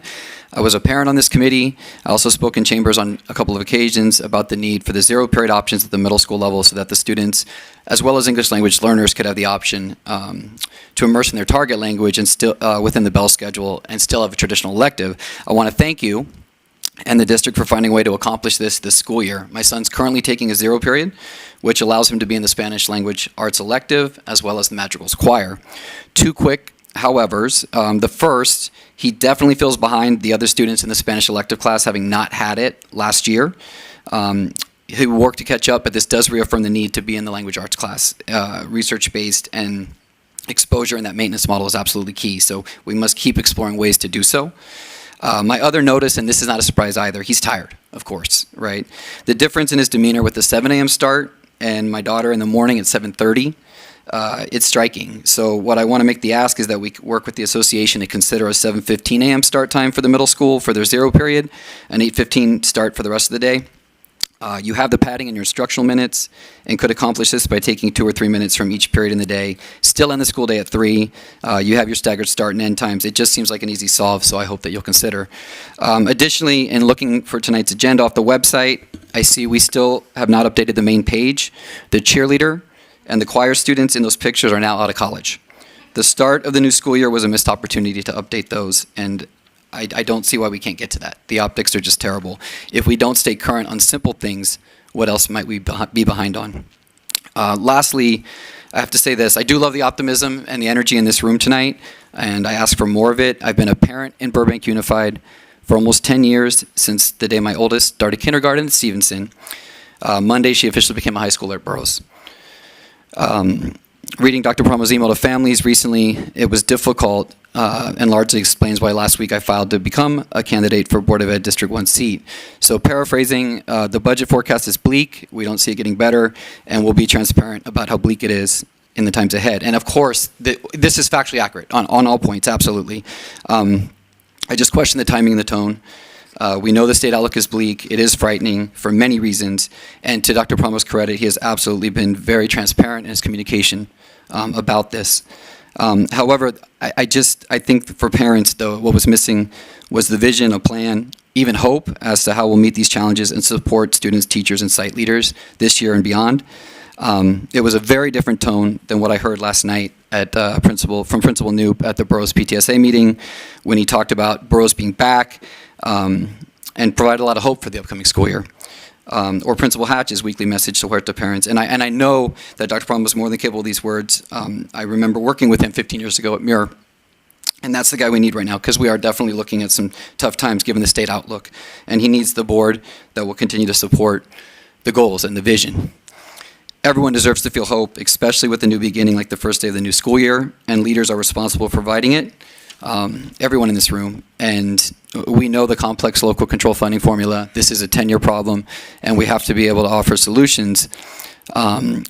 I was a parent on this committee. I also spoke in chambers on a couple of occasions about the need for the zero period options at the middle school level so that the students, as well as English language learners, could have the option to immerse in their target language and still within the Bell schedule and still have a traditional elective. I want to thank you and the district for finding a way to accomplish this school year. My son's currently taking a zero period, which allows him to be in the Spanish language arts elective as well as the Madrigals choir. Two quick howevers. The first, he definitely feels behind the other students in the Spanish elective class, having not had it last year. He will work to catch up, but this does reaffirm the need to be in the language arts class. Research-based and exposure in that maintenance model is absolutely key, so we must keep exploring ways to do so. My other notice, and this is not a surprise either, he's tired, of course, right? The difference in his demeanor with the 7 a.m. start and my daughter in the morning at 7:30, it's striking. So what I want to make the ask is that we work with the association to consider a 7:15 a.m. start time for the middle school for their zero period, an 8:15 start for the rest of the day. You have the padding in your instructional minutes and could accomplish this by taking 2 or 3 minutes from each period in the day. Still end the school day at 3. You have your staggered start and end times. It just seems like an easy solve, so I hope that you'll consider. Additionally, in looking for tonight's agenda off the website, I see we still have not updated the main page. The cheerleader and the choir students in those pictures are now out of college. The start of the new school year was a missed opportunity to update those, and I don't see why we can't get to that. The optics are just terrible. If we don't stay current on simple things, what else might we be behind on? Lastly, I have to say this. I do love the optimism and the energy in this room tonight, and I ask for more of it. I've been a parent in Burbank Unified for almost 10 years, since the day my oldest started kindergarten at Stevenson. Monday, she officially became a high schooler at Burroughs. Reading Dr. Promo's email to families recently, it was difficult and largely explains why last week I filed to become a candidate for Board of Ed District 1 seat. So paraphrasing, the budget forecast is bleak, we don't see it getting better, and we'll be transparent about how bleak it is in the times ahead. And of course, this is factually accurate on all points, absolutely. I just question the timing and the tone. We know the state outlook is bleak. It is frightening for many reasons. And to Dr. Promo's credit, he has absolutely been very transparent in his communication about this. However, I think for parents, though, what was missing was the vision, a plan, even hope as to how we'll meet these challenges and support students, teachers, and site leaders this year and beyond. It was a very different tone than what I heard last night at Principal Knoop at the Burroughs PTSA meeting when he talked about Burroughs being back and provided a lot of hope for the upcoming school year. Or Principal Hatch's weekly message to Huerta parents. And I know that Dr. Promo was more than capable of these words. I remember working with him 15 years ago at Muir. And that's the guy we need right now, because we are definitely looking at some tough times given the state outlook. And he needs the board that will continue to support the goals and the vision. Everyone deserves to feel hope, especially with the new beginning like the first day of the new school year, and leaders are responsible for providing it. Everyone in this room, and we know the complex local control funding formula. This is a 10-year problem, and we have to be able to offer solutions,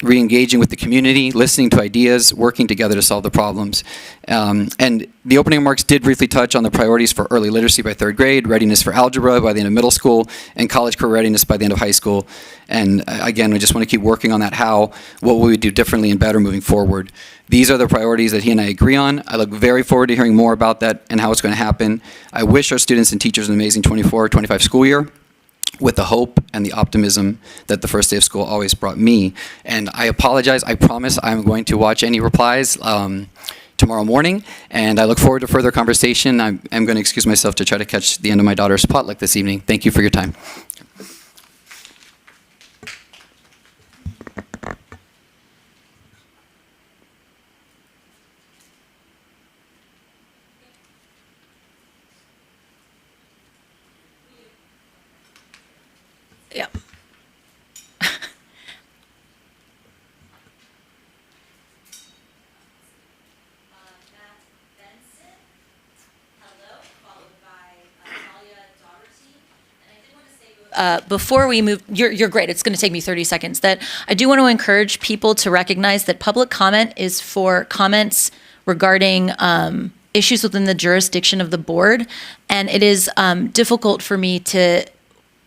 re-engaging with the community, listening to ideas, working together to solve the problems. And the opening remarks did briefly touch on the priorities for early literacy by 3rd grade, readiness for algebra by the end of middle school, and college career readiness by the end of high school. And again, we just want to keep working on that, what will we do differently and better moving forward. These are the priorities that he and I agree on. I look very forward to hearing more about that and how it's going to happen. I wish our students and teachers an amazing 24-25 school year with the hope and the optimism that the first day of school always brought me. And I apologize. I promise I'm going to watch any replies tomorrow morning, and I look forward to further conversation. I'm going to excuse myself to try to catch the end of my daughter's potluck this evening. Thank you for your time. Yeah. Before we move, you're great. It's going to take me 30 seconds. That I do want to encourage people to recognize that public comment is for comments regarding issues within the jurisdiction of the board, and it is difficult for me to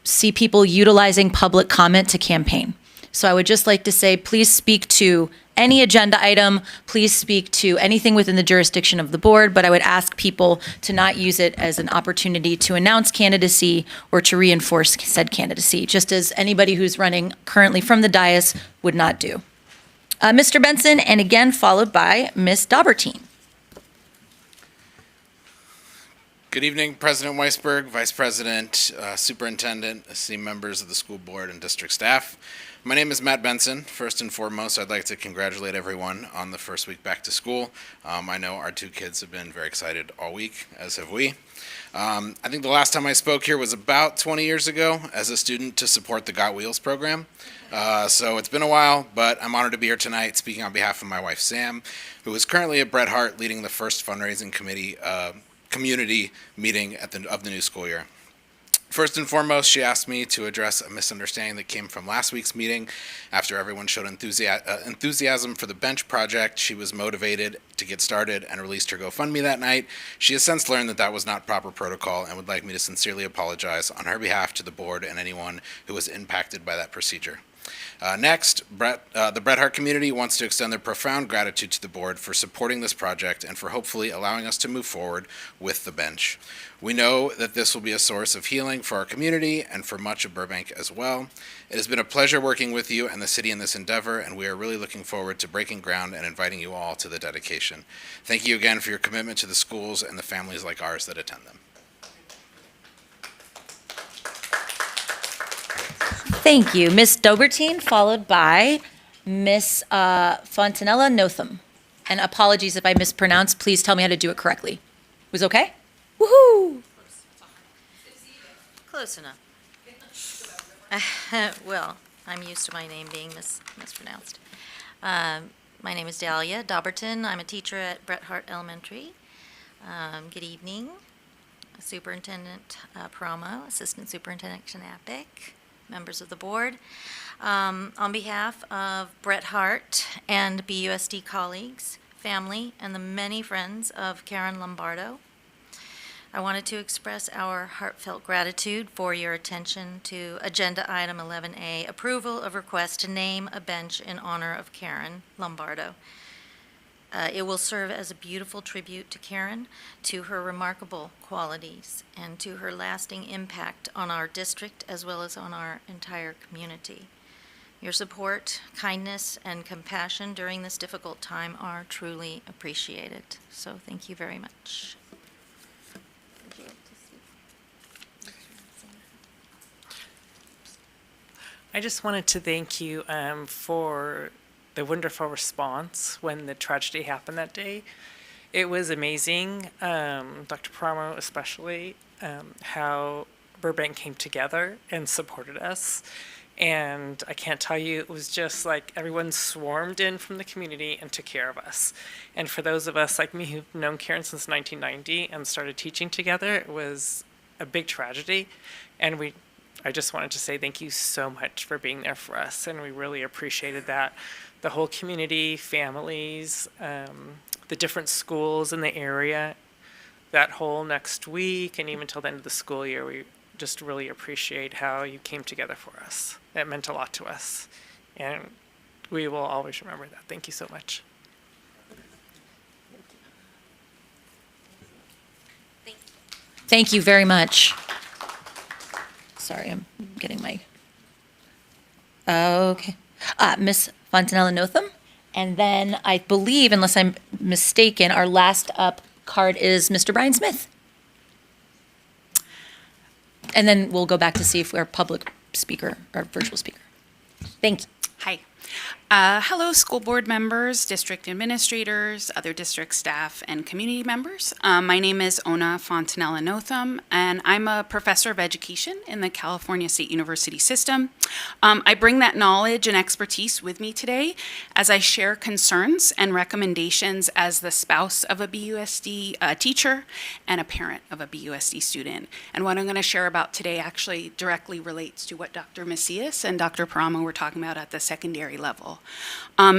see people utilizing public comment to campaign, So I would just like to say, please speak to any agenda item, please speak to anything within the jurisdiction of the board, but I would ask people to not use it as an opportunity to announce candidacy or to reinforce said candidacy, just as anybody who's running currently from the dais would not do. Mr. Benson, and again followed by Ms. Daubertine. Good evening, President Weisberg, Vice President, Superintendent, esteemed members of the school board and district staff. My name is Matt Benson. First and foremost, I'd like to congratulate everyone on the first week back to school. I know our two kids have been very excited all week, as have we. I think the last time I spoke here was about 20 years ago as a student to support the Got Wheels program. So it's been a while, but I'm honored to be here tonight speaking on behalf of my wife, Sam, who is currently at Bret Harte leading the first fundraising community meeting of the new school year. First and foremost, she asked me to address a misunderstanding that came from last week's meeting. After everyone showed enthusiasm for the bench project, she was motivated to get started and released her GoFundMe that night. She has since learned that that was not proper protocol and would like me to sincerely apologize on her behalf to the board and anyone who was impacted by that procedure. Next, the Bret Harte community wants to extend their profound gratitude to the board for supporting this project and for hopefully allowing us to move forward with the bench. We know that this will be a source of healing for our community and for much of Burbank as well. It has been a pleasure working with you and the city in this endeavor, and we are really looking forward to breaking ground and inviting you all to the dedication. Thank you again for your commitment to the schools and the families like ours that attend them. Thank you. Ms. Daubertine, followed by Ms. Fontanella Notham. And apologies if I mispronounce. Please tell me how to do it correctly. Was okay? Woohoo! Close enough. Well, I'm used to my name being mispronounced. My name is Dahlia Daubertine. I'm a teacher at Bret Harte Elementary. Good evening. Superintendent Promo, Assistant Superintendent Knapik, members of the board. On behalf of Bret Harte and BUSD colleagues, family, and the many friends of Karen Lombardo, I wanted to express our heartfelt gratitude for your attention to Agenda Item 11A, approval of request to name a bench in honor of Karen Lombardo. It will serve as a beautiful tribute to Karen, to her remarkable qualities, and to her lasting impact on our district as well as on our entire community. Your support, kindness, and compassion during this difficult time are truly appreciated. So thank you very much. I just wanted to thank you for the wonderful response when the tragedy happened that day. It was amazing, Dr. Promo especially, how Burbank came together and supported us. And I can't tell you, it was just like everyone swarmed in from the community and took care of us. And for those of us like me who've known Karen since 1990 and started teaching together, it was a big tragedy. And I just wanted to say thank you so much for being there for us, and we really appreciated that. The whole community, families, the different schools in the area, that whole next week, and even till the end of the school year, we just really appreciate how you came together for us. It meant a lot to us, and we will always remember that. Thank you so much. Thank you very much. Sorry, I'm getting my, okay. Ms. Fontanella Notham. And then I believe, unless I'm mistaken, our last up card is Mr. Brian Smith. And then we'll go back to see if we're public speaker or virtual speaker. Thank you. Hi. Hello, school board members, district administrators, other district staff, and community members. My name is Ona Fontanella Notham, and I'm a professor of education in the California State University system. I bring that knowledge and expertise with me today as I share concerns and recommendations as the spouse of a BUSD teacher and a parent of a BUSD student. And what I'm going to share about today actually directly relates to what Dr. Macias and Dr. Paramo were talking about at the secondary level.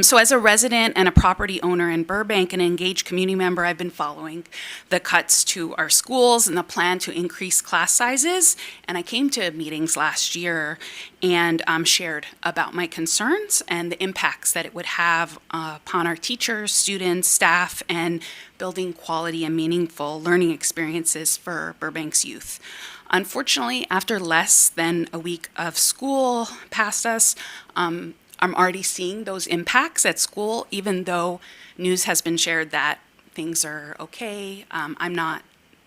So as a resident and a property owner in Burbank and an engaged community member, I've been following the cuts to our schools and the plan to increase class sizes. And I came to meetings last year and shared about my concerns and the impacts that it would have upon our teachers, students, staff, and building quality and meaningful learning experiences for Burbank's youth. Unfortunately, after less than a week of school past us, I'm already seeing those impacts at school, even though news has been shared that things are okay. I'm not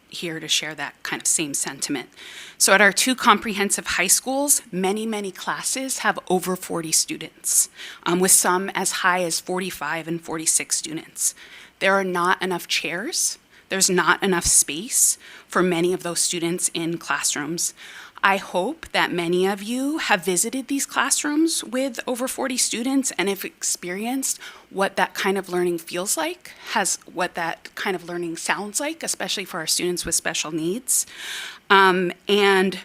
here to share that kind of same sentiment. So at our two comprehensive high schools, many classes have over 40 students, with some as high as 45 and 46 students. There are not enough chairs. There's not enough space for many of those students in classrooms. I hope that many of you have visited these classrooms with over 40 students and have experienced what that kind of learning feels like, what that kind of learning sounds like, especially for our students with special needs, and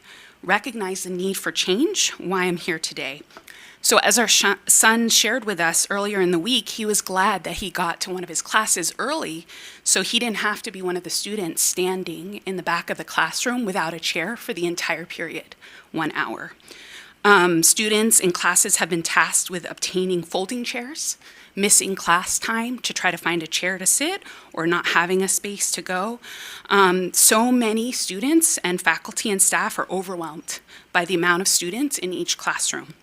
recognize the need for change, why I'm here today. So as our son shared with us earlier in the week, he was glad that he got to one of his classes early, so he didn't have to be one of the students standing in the back of the classroom without a chair for the entire period, 1 hour. Students in classes have been tasked with obtaining folding chairs, missing class time to try to find a chair to sit, or not having a space to go. So many students and faculty and staff are overwhelmed by the amount of students in each classroom.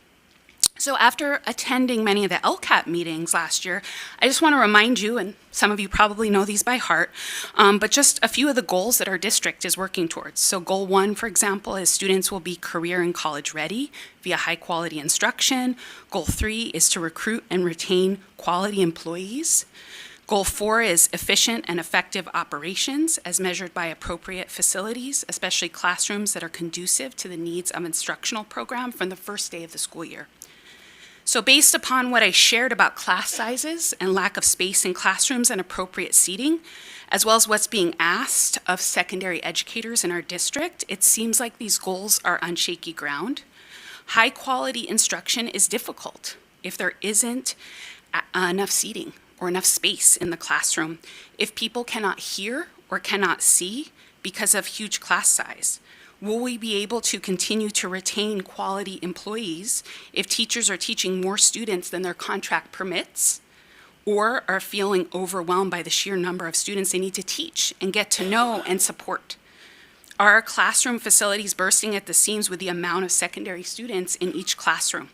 So after attending many of the LCAP meetings last year, I just want to remind you, and some of you probably know these by heart, but just a few of the goals that our district is working towards. So goal 1, for example, is students will be career and college ready via high quality instruction. Goal 3 is to recruit and retain quality employees. Goal 4 is efficient and effective operations as measured by appropriate facilities, especially classrooms that are conducive to the needs of instructional program from the first day of the school year. So based upon what I shared about class sizes and lack of space in classrooms and appropriate seating, as well as what's being asked of secondary educators in our district, it seems like these goals are on shaky ground. High quality instruction is difficult if there isn't enough seating or enough space in the classroom, if people cannot hear or cannot see because of huge class size. Will we be able to continue to retain quality employees if teachers are teaching more students than their contract permits, or are feeling overwhelmed by the sheer number of students they need to teach and get to know and support? Are our classroom facilities bursting at the seams with the amount of secondary students in each classroom?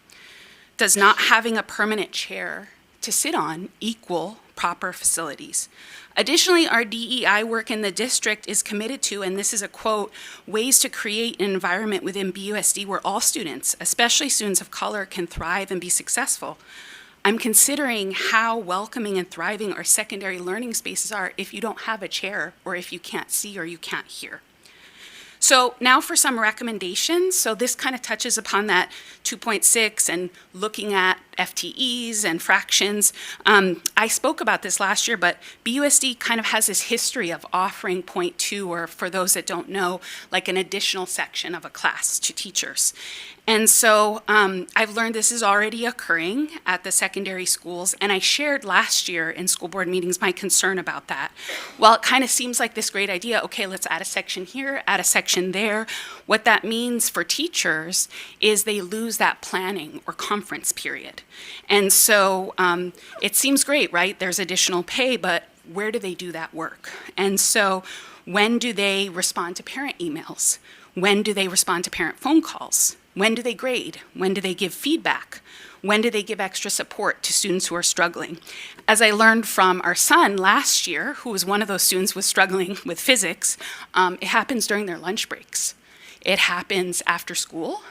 Does not having a permanent chair to sit on equal proper facilities? Additionally, our DEI work in the district is committed to, and this is a quote, ways to create an environment within BUSD where all students, especially students of color, can thrive and be successful. I'm considering how welcoming and thriving our secondary learning spaces are if you don't have a chair or if you can't see or you can't hear. So now for some recommendations. So this kind of touches upon that 2.6 and looking at FTEs and fractions. I spoke about this last year, but BUSD kind of has this history of offering 0.2, or for those that don't know, like an additional section of a class to teachers. And so I've learned this is already occurring at the secondary schools, and I shared last year in school board meetings my concern about that. While it kind of seems like this great idea, okay, let's add a section here, add a section there, what that means for teachers is they lose that planning or conference period. And so it seems great, right? There's additional pay, but where do they do that work? And so when do they respond to parent emails? When do they respond to parent phone calls? When do they grade? When do they give feedback? When do they give extra support to students who are struggling? As I learned from our son last year, who was one of those students who was struggling with physics, it happens during their lunch breaks. It happens after school.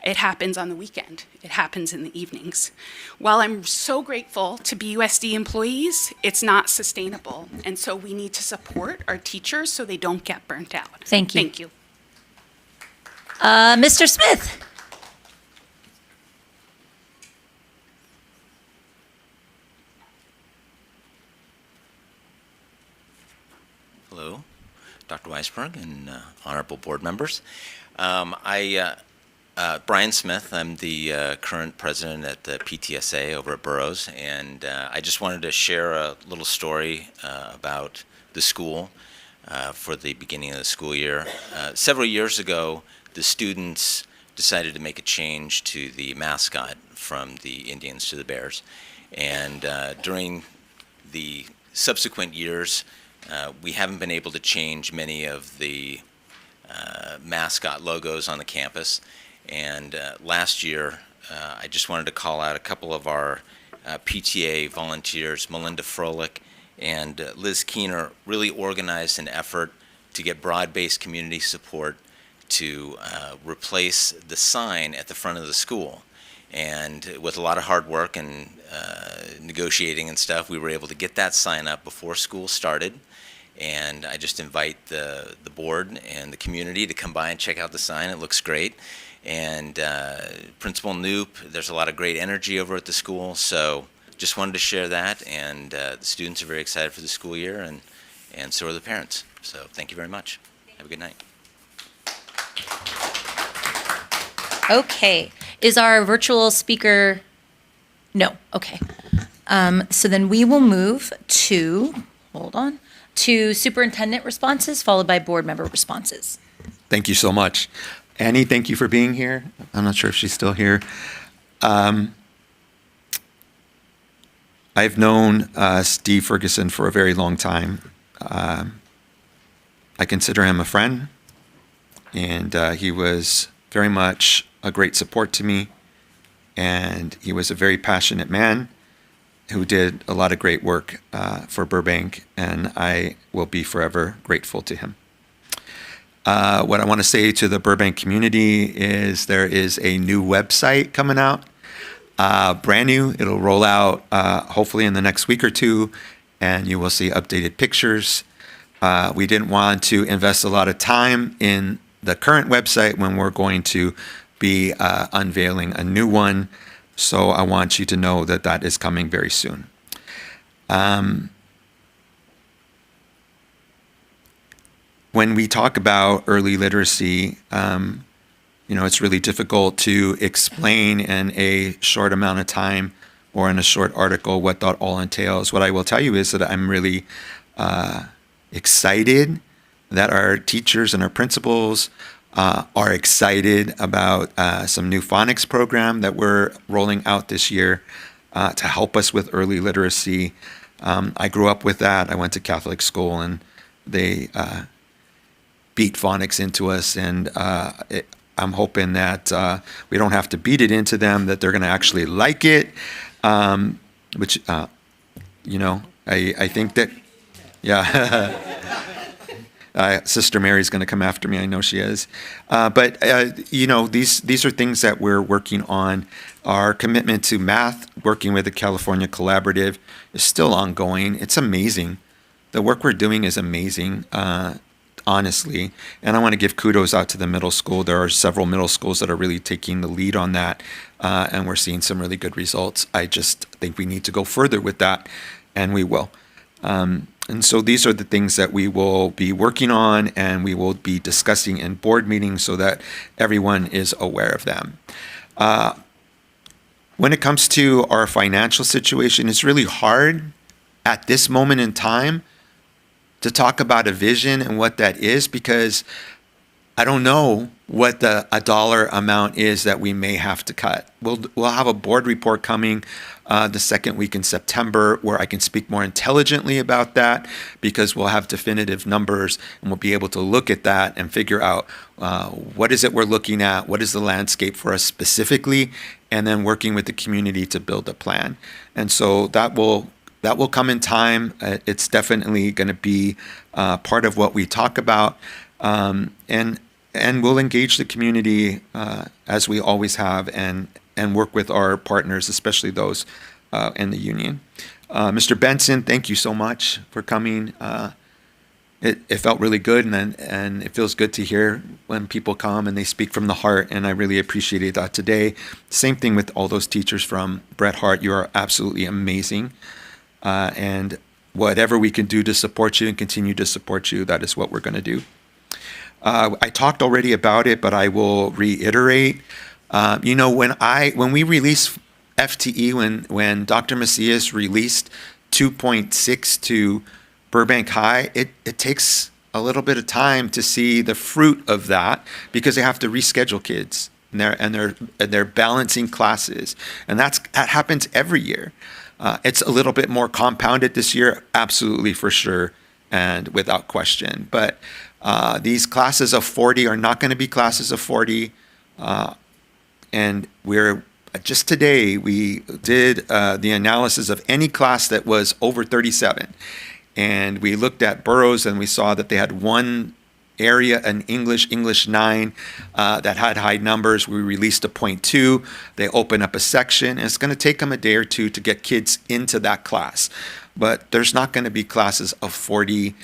It happens on the weekend. It happens in the evenings. While I'm so grateful to BUSD employees, it's not sustainable. And so we need to support our teachers so they don't get burnt out. Thank you. Thank you. Mr. Smith. Hello, Dr. Weisberg and honorable board members. I Brian Smith. I'm the current president at the PTSA over at Burroughs, and I just wanted to share a little story about the school for the beginning of the school year. Several years ago, the students decided to make a change to the mascot from the Indians to the Bears, and during the subsequent years, we haven't been able to change many of the mascot logos on the campus. And last year, I just wanted to call out a couple of our PTA volunteers, Melinda Froelich and Liz Keener, really organized an effort to get broad-based community support to replace the sign at the front of the school. And with a lot of hard work and negotiating and stuff, we were able to get that sign up before school started. And I just invite the board and the community to come by and check out the sign. It looks great. And Principal Knoop, there's a lot of great energy over at the school. So just wanted to share that. And the students are very excited for the school year, and so are the parents. So thank you very much. Have a good night. Okay. Is our virtual speaker? No. Okay. So then we will move to, to superintendent responses, followed by board member responses. Thank you so much. Annie, thank you for being here. I'm not sure if she's still here. I've known Steve Ferguson for a very long time. I consider him a friend, and he was very much a great support to me, and he was a very passionate man who did a lot of great work for Burbank, and I will be forever grateful to him. What I want to say to the Burbank community is there is a new website coming out, brand new. It'll roll out hopefully in the next week or two, and you will see updated pictures. We didn't want to invest a lot of time in the current website when we're going to be unveiling a new one, so I want you to know that that is coming very soon. When we talk about early literacy, it's really difficult to explain in a short amount of time or in a short article what that all entails. What I will tell you is that I'm really excited that our teachers and our principals are excited about some new phonics program that we're rolling out this year to help us with early literacy. I grew up with that. I went to Catholic school, and they beat phonics into us, and I'm hoping that we don't have to beat it into them, that they're going to actually like it, which, I think that, yeah. Sister Mary's going to come after me. I know she is. But these are things that we're working on. Our commitment to math, working with the California Collaborative, is still ongoing. It's amazing. The work we're doing is amazing, honestly. And I want to give kudos out to the middle school. There are several middle schools that are really taking the lead on that, and we're seeing some really good results. I just think we need to go further with that, and we will. And so these are the things that we will be working on, and we will be discussing in board meetings so that everyone is aware of them. When it comes to our financial situation, it's really hard at this moment in time to talk about a vision and what that is, because I don't know what a dollar amount is that we may have to cut. We'll have a board report coming the second week in September where I can speak more intelligently about that, because we'll have definitive numbers and we'll be able to look at that and figure out what is it we're looking at, what is the landscape for us specifically, and then working with the community to build a plan. And so that will come in time. It's definitely going to be part of what we talk about, and we'll engage the community as we always have, and work with our partners, especially those in the union. Mr. Benson, thank you so much for coming. It felt really good, and it feels good to hear when people come and they speak from the heart, and I really appreciated that today. Same thing with all those teachers from Bret Harte. You are absolutely amazing. And whatever we can do to support you and continue to support you, that is what we're going to do. I talked already about it, but I will reiterate. When we released FTE, when Dr. Macias released 2.6 to Burbank High, it takes a little bit of time to see the fruit of that because they have to reschedule kids and they're balancing classes, and that happens every year. It's a little bit more compounded this year, absolutely, for sure, and without question. But these classes of 40 are not going to be classes of 40, and just today we did the analysis of any class that was over 37. And we looked at boroughs and we saw that they had one area in English 9, that had high numbers. We released a 0.2. They open up a section. And it's going to take them a day or two to get kids into that class. But there's not going to be classes of 40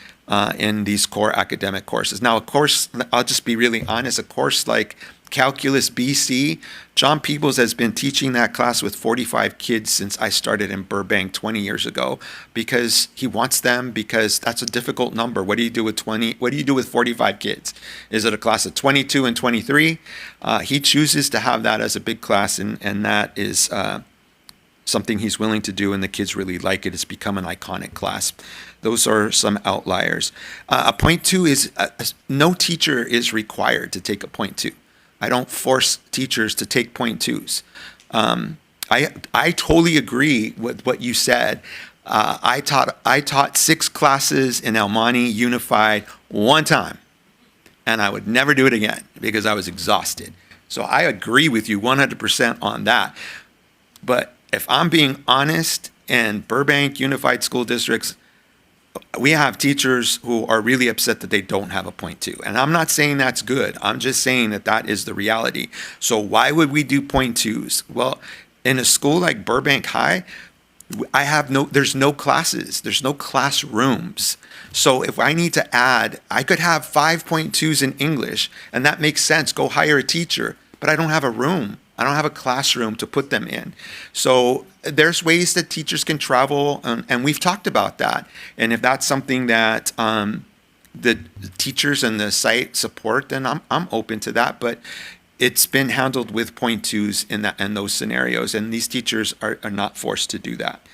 in these core academic courses. Now, of course, I'll just be really honest, a course like Calculus BC, John Peebles has been teaching that class with 45 kids since I started in Burbank 20 years ago because he wants them, because that's a difficult number. What do you do with 20? What do you do with 45 kids? Is it a class of 22 and 23? He chooses to have that as a big class, and that is something he's willing to do, and the kids really like it. It's become an iconic class. Those are some outliers. A 0.2 is, no teacher is required to take a 0.2. I don't force teachers to take 0.2s. I totally agree with what you said. I taught 6 classes in El Monte Unified one time, and I would never do it again because I was exhausted. So I agree with you 100% on that. But if I'm being honest, in Burbank Unified School Districts, we have teachers who are really upset that they don't have a 0.2. And I'm not saying that's good. I'm just saying that that is the reality. So why would we do 0.2s? Well, in a school like Burbank High, there's no classes. There's no classrooms. So if I need to add, I could have 5.2s in English, and that makes sense. Go hire a teacher. But I don't have a room. I don't have a classroom to put them in. So there's ways that teachers can travel, and we've talked about that. And if that's something that the teachers and the site support, then I'm open to that. But it's been handled with 0.2s in those scenarios, and these teachers are not forced to do that.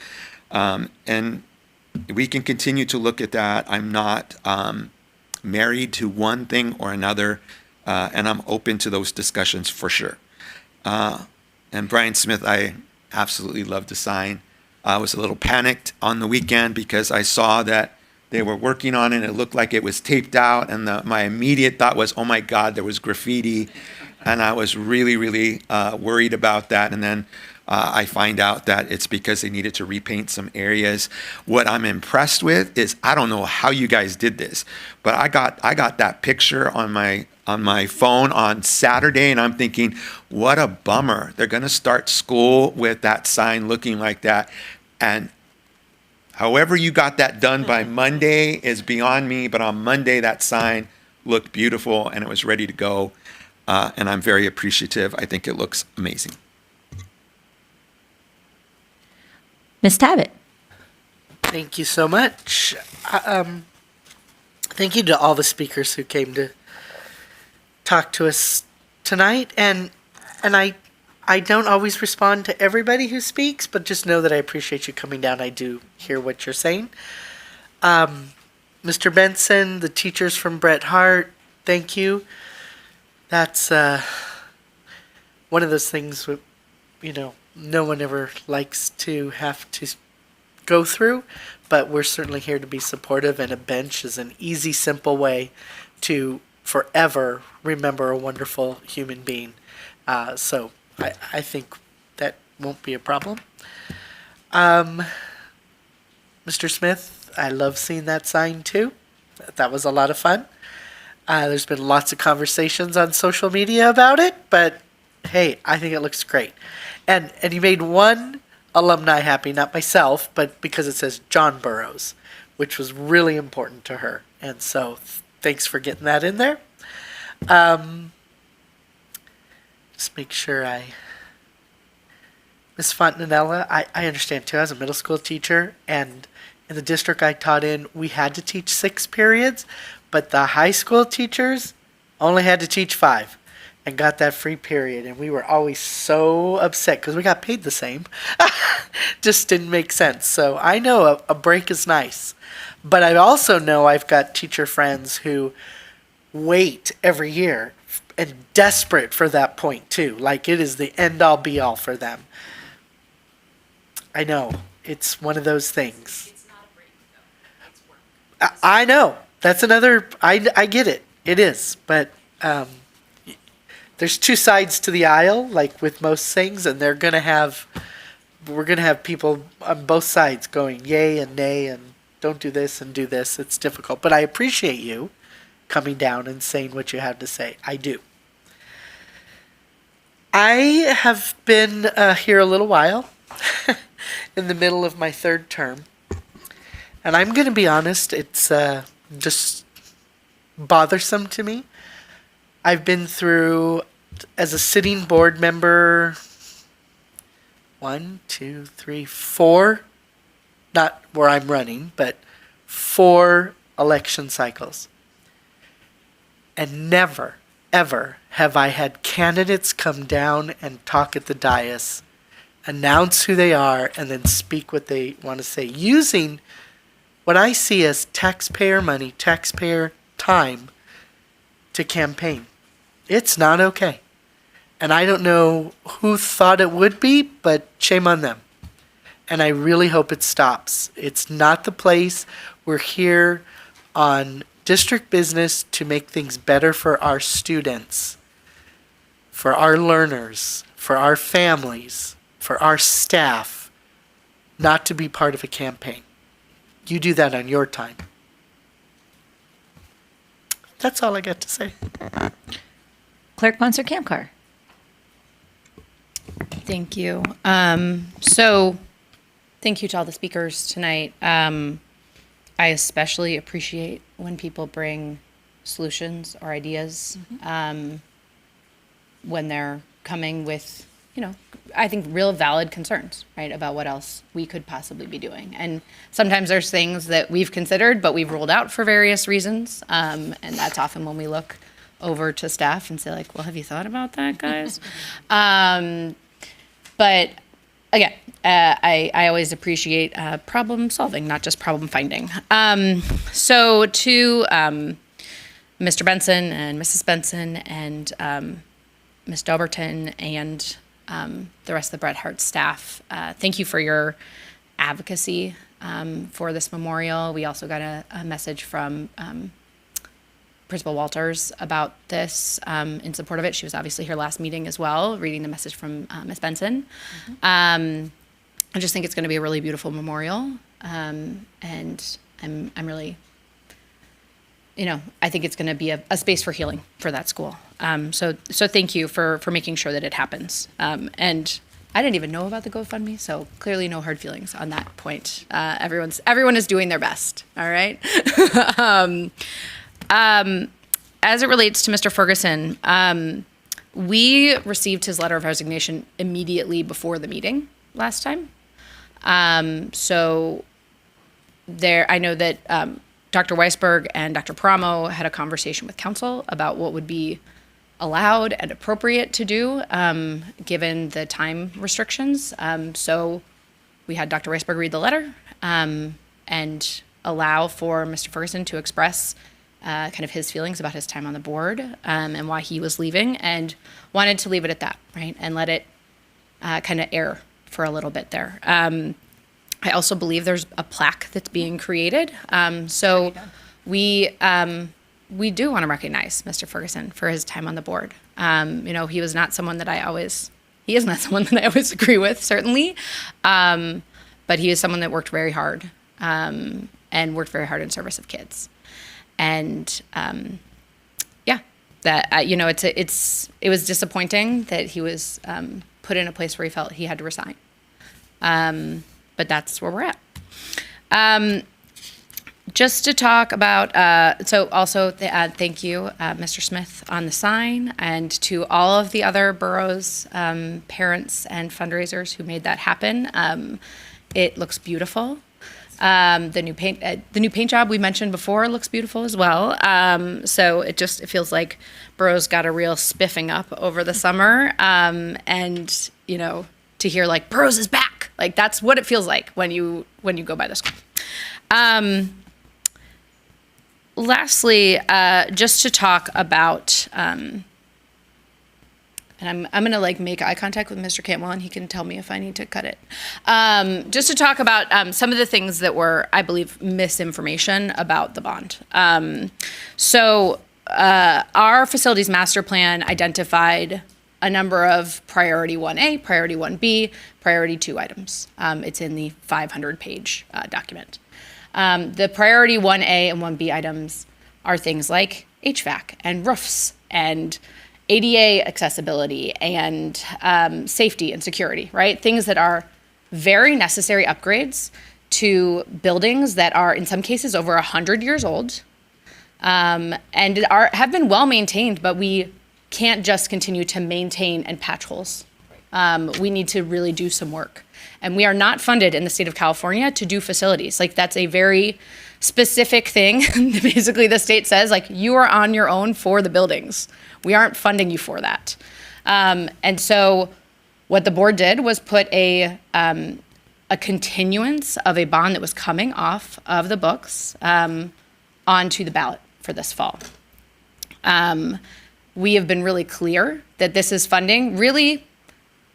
And we can continue to look at that. I'm not married to one thing or another, and I'm open to those discussions for sure. And Brian Smith, I absolutely love the sign. I was a little panicked on the weekend because I saw that they were working on it. It looked like it was taped out, and my immediate thought was, oh my God, there was graffiti. And I was really, really worried about that. And then I find out that it's because they needed to repaint some areas. What I'm impressed with is, I don't know how you guys did this, but I got that picture on my phone on Saturday, and I'm thinking, what a bummer. They're going to start school with that sign looking like that. And however you got that done by Monday is beyond me, but on Monday that sign looked beautiful and it was ready to go. And I'm very appreciative. I think it looks amazing. Ms. Tabbitt. Thank you so much. Thank you to all the speakers who came to talk to us tonight. And I don't always respond to everybody who speaks, but just know that I appreciate you coming down. I do hear what you're saying. Mr. Benson, the teachers from Bret Harte, thank you. That's one of those things, no one ever likes to have to go through, but we're certainly here to be supportive, and a bench is an easy, simple way to forever remember a wonderful human being. So I think that won't be a problem. Mr. Smith, I love seeing that sign too. That was a lot of fun. There's been lots of conversations on social media about it, but hey, I think it looks great. And you made one alumni happy, not myself, but because it says John Burroughs, which was really important to her. And so thanks for getting that in there. Just make sure Miss Fontanella, I understand too, as a middle school teacher, and in the district I taught in, we had to teach 6 periods, but the high school teachers only had to teach 5 and got that free period. And we were always so upset because we got paid the same. Just didn't make sense. So I know a break is nice. But I also know I've got teacher friends who wait every year and desperate for that point too. Like it is the end all be all for them. I know. It's one of those things. It's not a break, though. It's work. I know. That's another, I get it. It is. But there's two sides to the aisle, like with most things, and we're going to have people on both sides going yay and nay and don't do this and do this. It's difficult. But I appreciate you coming down and saying what you have to say. I do. I have been here a little while, in the middle of my 3rd term. And I'm going to be honest, it's just bothersome to me. I've been through, as a sitting board member, 1, 2, 3, 4, not where I'm running, but 4 election cycles. And never, ever have I had candidates come down and talk at the dais, announce who they are, and then speak what they want to say, using what I see as taxpayer money, taxpayer time to campaign. It's not okay. And I don't know who thought it would be, but shame on them. And I really hope it stops. It's not the place. We're here on district business to make things better for our students, for our learners, for our families, for our staff, not to be part of a campaign. You do that on your time. That's all I got to say. Clerk Ponser Kamkar. Thank you. So thank you to all the speakers tonight. I especially appreciate when people bring solutions or ideas when they're coming with, I think real valid concerns, right, about what else we could possibly be doing. And sometimes there's things that we've considered, but we've ruled out for various reasons. And that's often when we look over to staff and say, like, well, have you thought about that, guys? But again, I always appreciate problem solving, not just problem finding. So to Mr. Benson and Mrs. Benson and Ms. Dauberton and the rest of the Bret Hart staff, thank you for your advocacy for this memorial. We also got a message from Principal Walters about this in support of it. She was obviously here last meeting as well, reading the message from Ms. Benson. I just think it's going to be a really beautiful memorial, and I'm really, I think it's going to be a space for healing for that school. So thank you for making sure that it happens. And I didn't even know about the GoFundMe, so clearly no hard feelings on that point. Everyone is doing their best. All right. As it relates to Mr. Ferguson, we received his letter of resignation immediately before the meeting last time. So I know that Dr. Weisberg and Dr. Paramo had a conversation with council about what would be allowed and appropriate to do given the time restrictions. So we had Dr. Weisberg read the letter and allow for Mr. Ferguson to express kind of his feelings about his time on the board and why he was leaving, and wanted to leave it at that, right? And let it kind of air for a little bit there. I also believe there's a plaque that's being created. So we do want to recognize Mr. Ferguson for his time on the board. He was not someone that he is not someone that I always agree with, certainly. But he is someone that worked very hard and worked very hard in service of kids. And it was disappointing that he was put in a place where he felt he had to resign. But that's where we're at. Just to talk about, thank you, Mr. Smith, on the sign, and to all of the other boroughs, parents and fundraisers who made that happen. It looks beautiful. The new paint job we mentioned before looks beautiful as well. So it feels like Burroughs got a real spiffing up over the summer. And to hear like Burroughs is back, like that's what it feels like when you go by the school. Lastly, just to talk about, and I'm gonna like make eye contact with Mr. Cantwell, and he can tell me if I need to cut it. Just to talk about some of the things that were, I believe, misinformation about the bond. Our facilities master plan identified a number of priority 1A, priority 1B, priority 2 items. It's in the 500-page document. The priority 1A and 1B items are things like HVAC and roofs and ADA accessibility and safety and security, right? Things that are very necessary upgrades to buildings that are, in some cases, over 100 years old and have been well maintained, but we can't just continue to maintain and patch holes. We need to really do some work. And we are not funded in the state of California to do facilities. Like, that's a very specific thing. Basically, the state says, like, you are on your own for the buildings. We aren't funding you for that. And so what the board did was put a continuance of a bond that was coming off of the books onto the ballot for this fall. We have been really clear that this is funding. Really,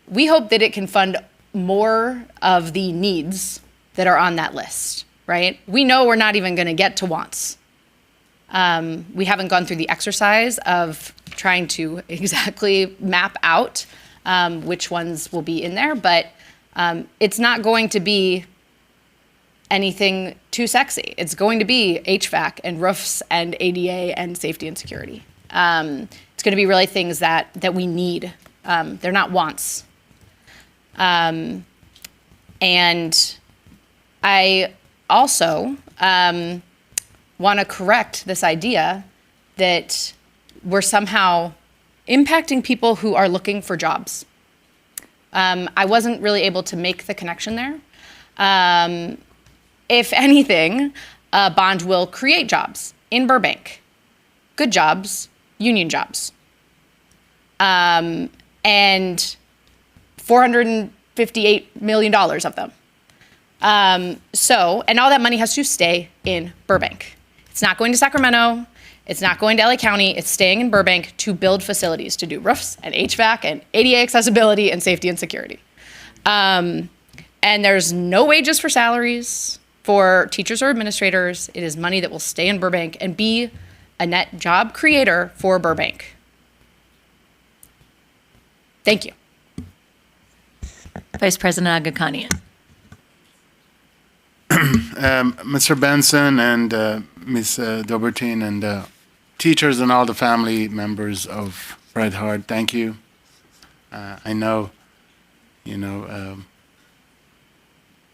we hope that it can fund more of the needs that are on that list, right? We know we're not even going to get to wants. We haven't gone through the exercise of trying to exactly map out which ones will be in there, but it's not going to be anything too sexy. It's going to be HVAC and roofs and ADA and safety and security. It's going to be really things that we need. They're not wants. And I also want to correct this idea that we're somehow impacting people who are looking for jobs. I wasn't really able to make the connection there. If anything, a bond will create jobs in Burbank, good jobs, union jobs, and $458 million of them. And all that money has to stay in Burbank. It's not going to Sacramento. It's not going to LA County. It's staying in Burbank to build facilities, to do roofs and HVAC and ADA accessibility and safety and security. And there's no wages for salaries for teachers or administrators. It is money that will stay in Burbank and be a net job creator for Burbank. Thank you. Vice President Agakanian. Mr. Benson and Ms. Dobertine and teachers and all the family members of Bret Harte, thank you. I know,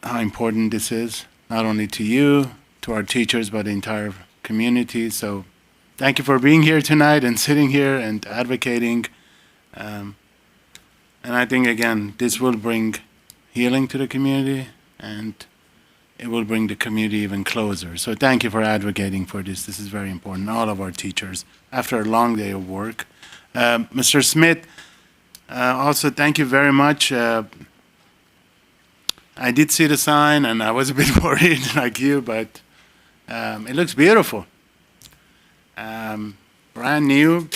how important this is, not only to you, to our teachers, but the entire community. So thank you for being here tonight and sitting here and advocating. And I think, again, this will bring healing to the community, and it will bring the community even closer. So thank you for advocating for this. This is very important. All of our teachers, after a long day of work. Mr. Smith, also thank you very much. I did see the sign, and I was a bit worried like you, but it looks beautiful. Brand new.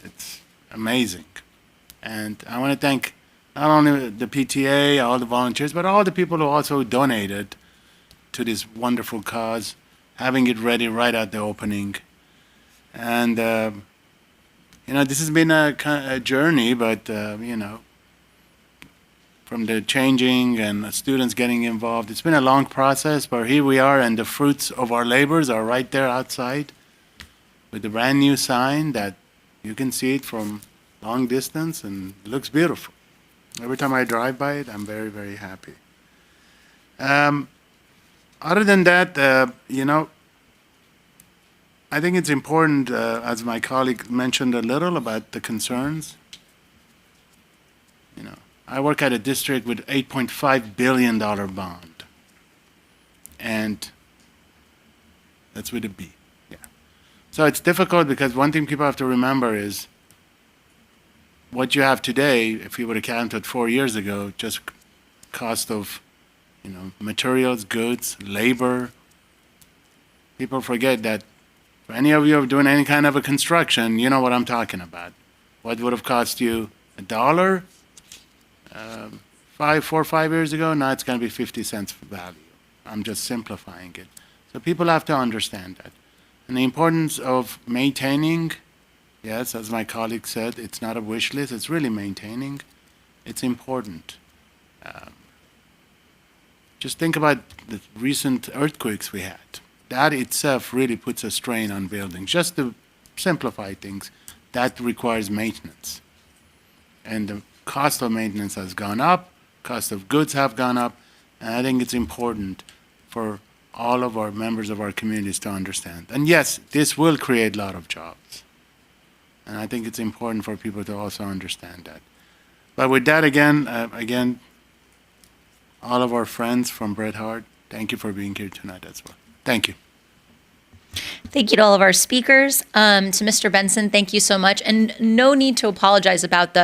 It's amazing. And I want to thank not only the PTA, all the volunteers, but all the people who also donated to this wonderful cause, having it ready right at the opening. And, this has been a journey, but, from the changing and students getting involved, it's been a long process, but here we are, and the fruits of our labors are right there outside with the brand new sign that you can see it from long distance, and it looks beautiful. Every time I drive by it, I'm very, very happy. Other than that, I think it's important, as my colleague mentioned a little about the concerns. I work at a district with $8.5 billion bond. and that's with a B. Yeah. So it's difficult because one thing people have to remember is what you have today, if you would have counted 4 years ago, just cost of, materials, goods, labor. People forget that for any of you who are doing any kind of a construction, you know what I'm talking about. What would have cost you $1 4 or 5 years ago? Now it's going to be 50 cents for value. I'm just simplifying it. So people have to understand that. And the importance of maintaining, yes, as my colleague said, it's not a wish list, it's really maintaining. It's important. Just think about the recent earthquakes we had. That itself really puts a strain on buildings. Just to simplify things, that requires maintenance. And the cost of maintenance has gone up, cost of goods have gone up, and I think it's important for all of our members of our communities to understand. And yes, this will create a lot of jobs. And I think it's important for people to also understand that. But with that, again, all of our friends from Bret Harte, thank you for being here tonight as well. Thank you. Thank you to all of our speakers. To Mr. Benson, thank you so much. And no need to apologize about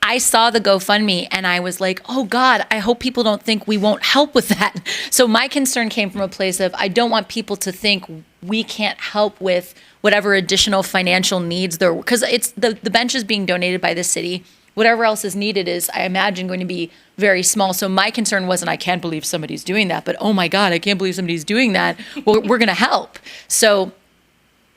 I saw the GoFundMe and I was like, oh God, I hope people don't think we won't help with that. So my concern came from a place of, I don't want people to think we can't help with whatever additional financial needs there, because it's the bench is being donated by the city. Whatever else is needed is, I imagine, going to be very small. So my concern wasn't, I can't believe somebody's doing that, but oh my God, I can't believe somebody's doing that. Well, we're going to help. So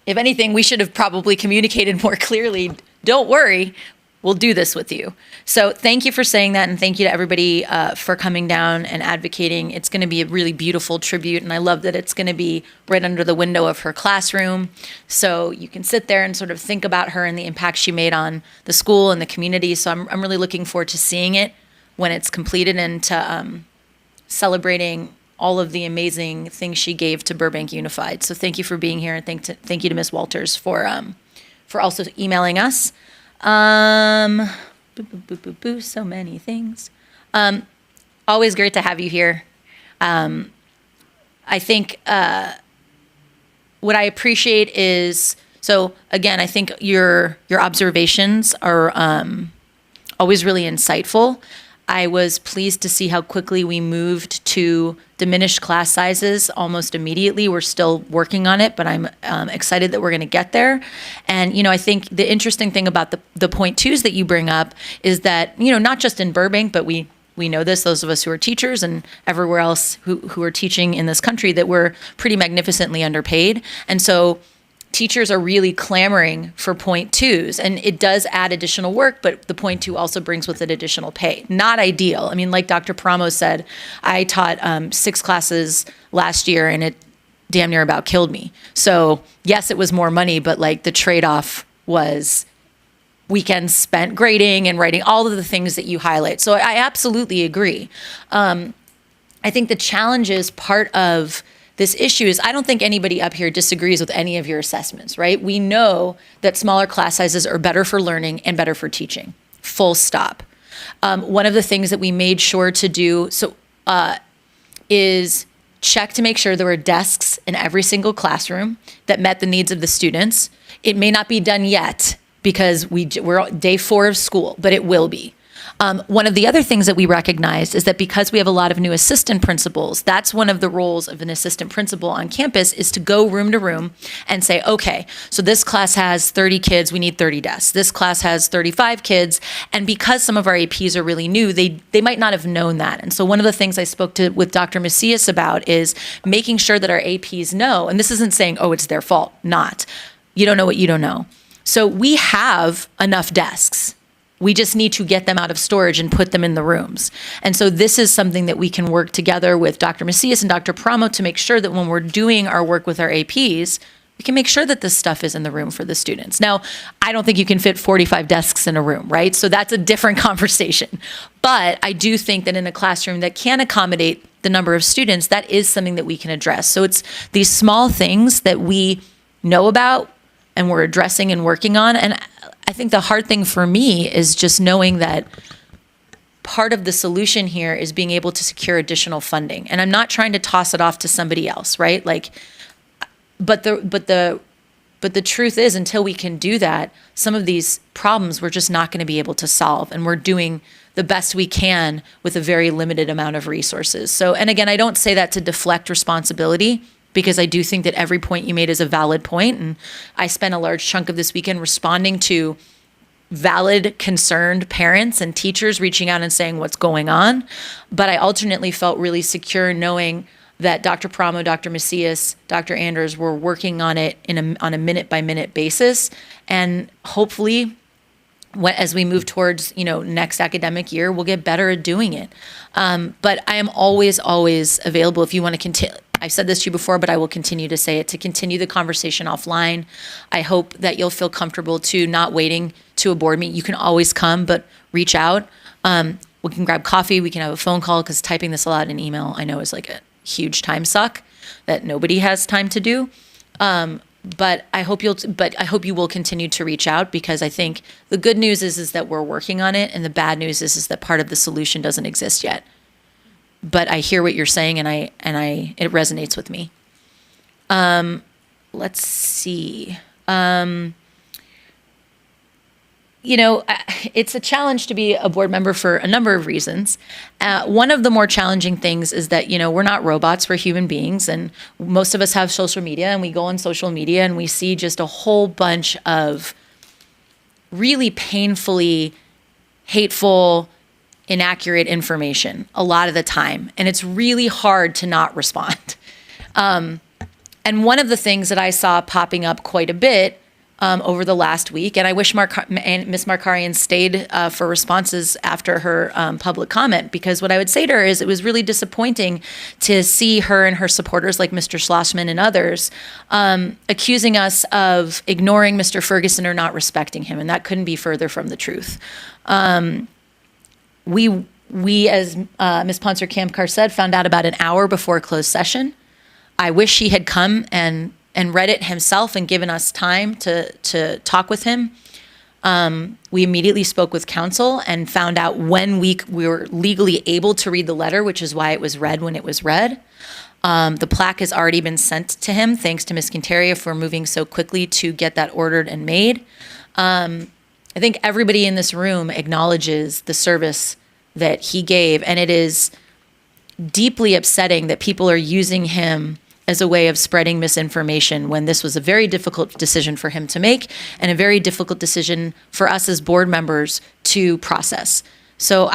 if anything, we should have probably communicated more clearly. Don't worry, we'll do this with you. So thank you for saying that, and thank you to everybody for coming down and advocating. It's going to be a really beautiful tribute, and I love that it's going to be right under the window of her classroom. So you can sit there and sort of think about her and the impact she made on the school and the community. So I'm really looking forward to seeing it when it's completed and to celebrating all of the amazing things she gave to Burbank Unified. So thank you for being here, and thank you to Ms. Walters for also emailing us. So many things. Always great to have you here. I think what I appreciate is, so again, I think your observations are always really insightful. I was pleased to see how quickly we moved to diminished class sizes almost immediately. We're still working on it, but I'm excited that we're going to get there. And, I think the interesting thing about the point twos that you bring up is that, not just in Burbank, but we know this, those of us who are teachers and everywhere else who are teaching in this country, that we're pretty magnificently underpaid. And so teachers are really clamoring for point twos, and it does add additional work, but the point two also brings with it additional pay. Not ideal. I mean, like Dr. Paramo said, I taught 6 classes last year, and it damn near about killed me. So yes, it was more money, but like the trade-off was weekends spent grading and writing, all of the things that you highlight. So I absolutely agree. I think the challenge is part of this issue is, I don't think anybody up here disagrees with any of your assessments, right? We know that smaller class sizes are better for learning and better for teaching, full stop. One of the things that we made sure to do is check to make sure there were desks in every single classroom that met the needs of the students. It may not be done yet because we're day 4 of school, but it will be. One of the other things that we recognized is that because we have a lot of new assistant principals, that's one of the roles of an assistant principal on campus, is to go room to room and say, okay, so this class has 30 kids, we need 30 desks. This class has 35 kids. And because some of our APs are really new, they might not have known that. And so one of the things I spoke with Dr. Macias about is making sure that our APs know, and this isn't saying, oh, it's their fault, not. You don't know what you don't know. So we have enough desks. We just need to get them out of storage and put them in the rooms. And so this is something that we can work together with Dr. Macias and Dr. Paramo to make sure that when we're doing our work with our APs, we can make sure that this stuff is in the room for the students. Now, I don't think you can fit 45 desks in a room, right? So that's a different conversation. But I do think that in a classroom that can accommodate the number of students, that is something that we can address. So it's these small things that we know about and we're addressing and working on. And I think the hard thing for me is just knowing that part of the solution here is being able to secure additional funding. And I'm not trying to toss it off to somebody else, right? Like, but the truth is, until we can do that, some of these problems we're just not going to be able to solve. And we're doing the best we can with a very limited amount of resources. So, and again, I don't say that to deflect responsibility, because I do think that every point you made is a valid point. And I spent a large chunk of this weekend responding to valid, concerned parents and teachers reaching out and saying what's going on. But I alternately felt really secure knowing that Dr. Paramo, Dr. Macias, Dr. Anders were working on it on a minute-by-minute basis. And hopefully, as we move towards, next academic year, we'll get better at doing it. But I am always available if you want to continue. I've said this to you before, but I will continue to say it, to continue the conversation offline. I hope that you'll feel comfortable to not waiting to a board meeting. You can always come, but reach out. We can grab coffee. We can have a phone call, because typing this a lot in email, I know, is like a huge time suck that nobody has time to do. But I hope you will continue to reach out, because I think the good news is that we're working on it, and the bad news is that part of the solution doesn't exist yet. But I hear what you're saying, and it resonates with me. Let's see. It's a challenge to be a board member for a number of reasons. One of the more challenging things is that, we're not robots, we're human beings, and most of us have social media, and we go on social media and we see just a whole bunch of really painfully hateful, inaccurate information a lot of the time. And it's really hard to not respond. And one of the things that I saw popping up quite a bit over the last week, and I wish Ms. Markarian stayed for responses after her public comment, because what I would say to her is it was really disappointing to see her and her supporters like Mr. Schlossman and others accusing us of ignoring Mr. Ferguson or not respecting him, and that couldn't be further from the truth. We, as Ms. Ponser-Kamkar said, found out about an hour before closed session. I wish he had come and read it himself and given us time to talk with him. We immediately spoke with counsel and found out when we were legally able to read the letter, which is why it was read when it was read. The plaque has already been sent to him, thanks to Ms. Quinteria for moving so quickly to get that ordered and made. I think everybody in this room acknowledges the service that he gave, and it is deeply upsetting that people are using him as a way of spreading misinformation when this was a very difficult decision for him to make and a very difficult decision for us as board members to process. So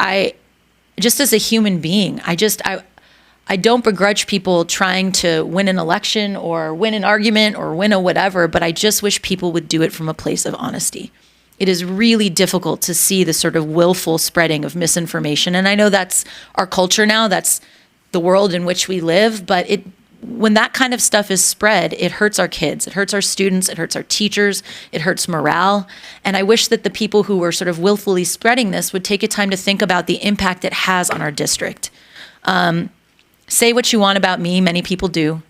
just as a human being, I don't begrudge people trying to win an election or win an argument or win a whatever, but I just wish people would do it from a place of honesty. It is really difficult to see the sort of willful spreading of misinformation. And I know that's our culture now, that's the world in which we live, but when that kind of stuff is spread, it hurts our kids, it hurts our students, it hurts our teachers, it hurts morale. And I wish that the people who were sort of willfully spreading this would take a time to think about the impact it has on our district. Say what you want about me, many people do.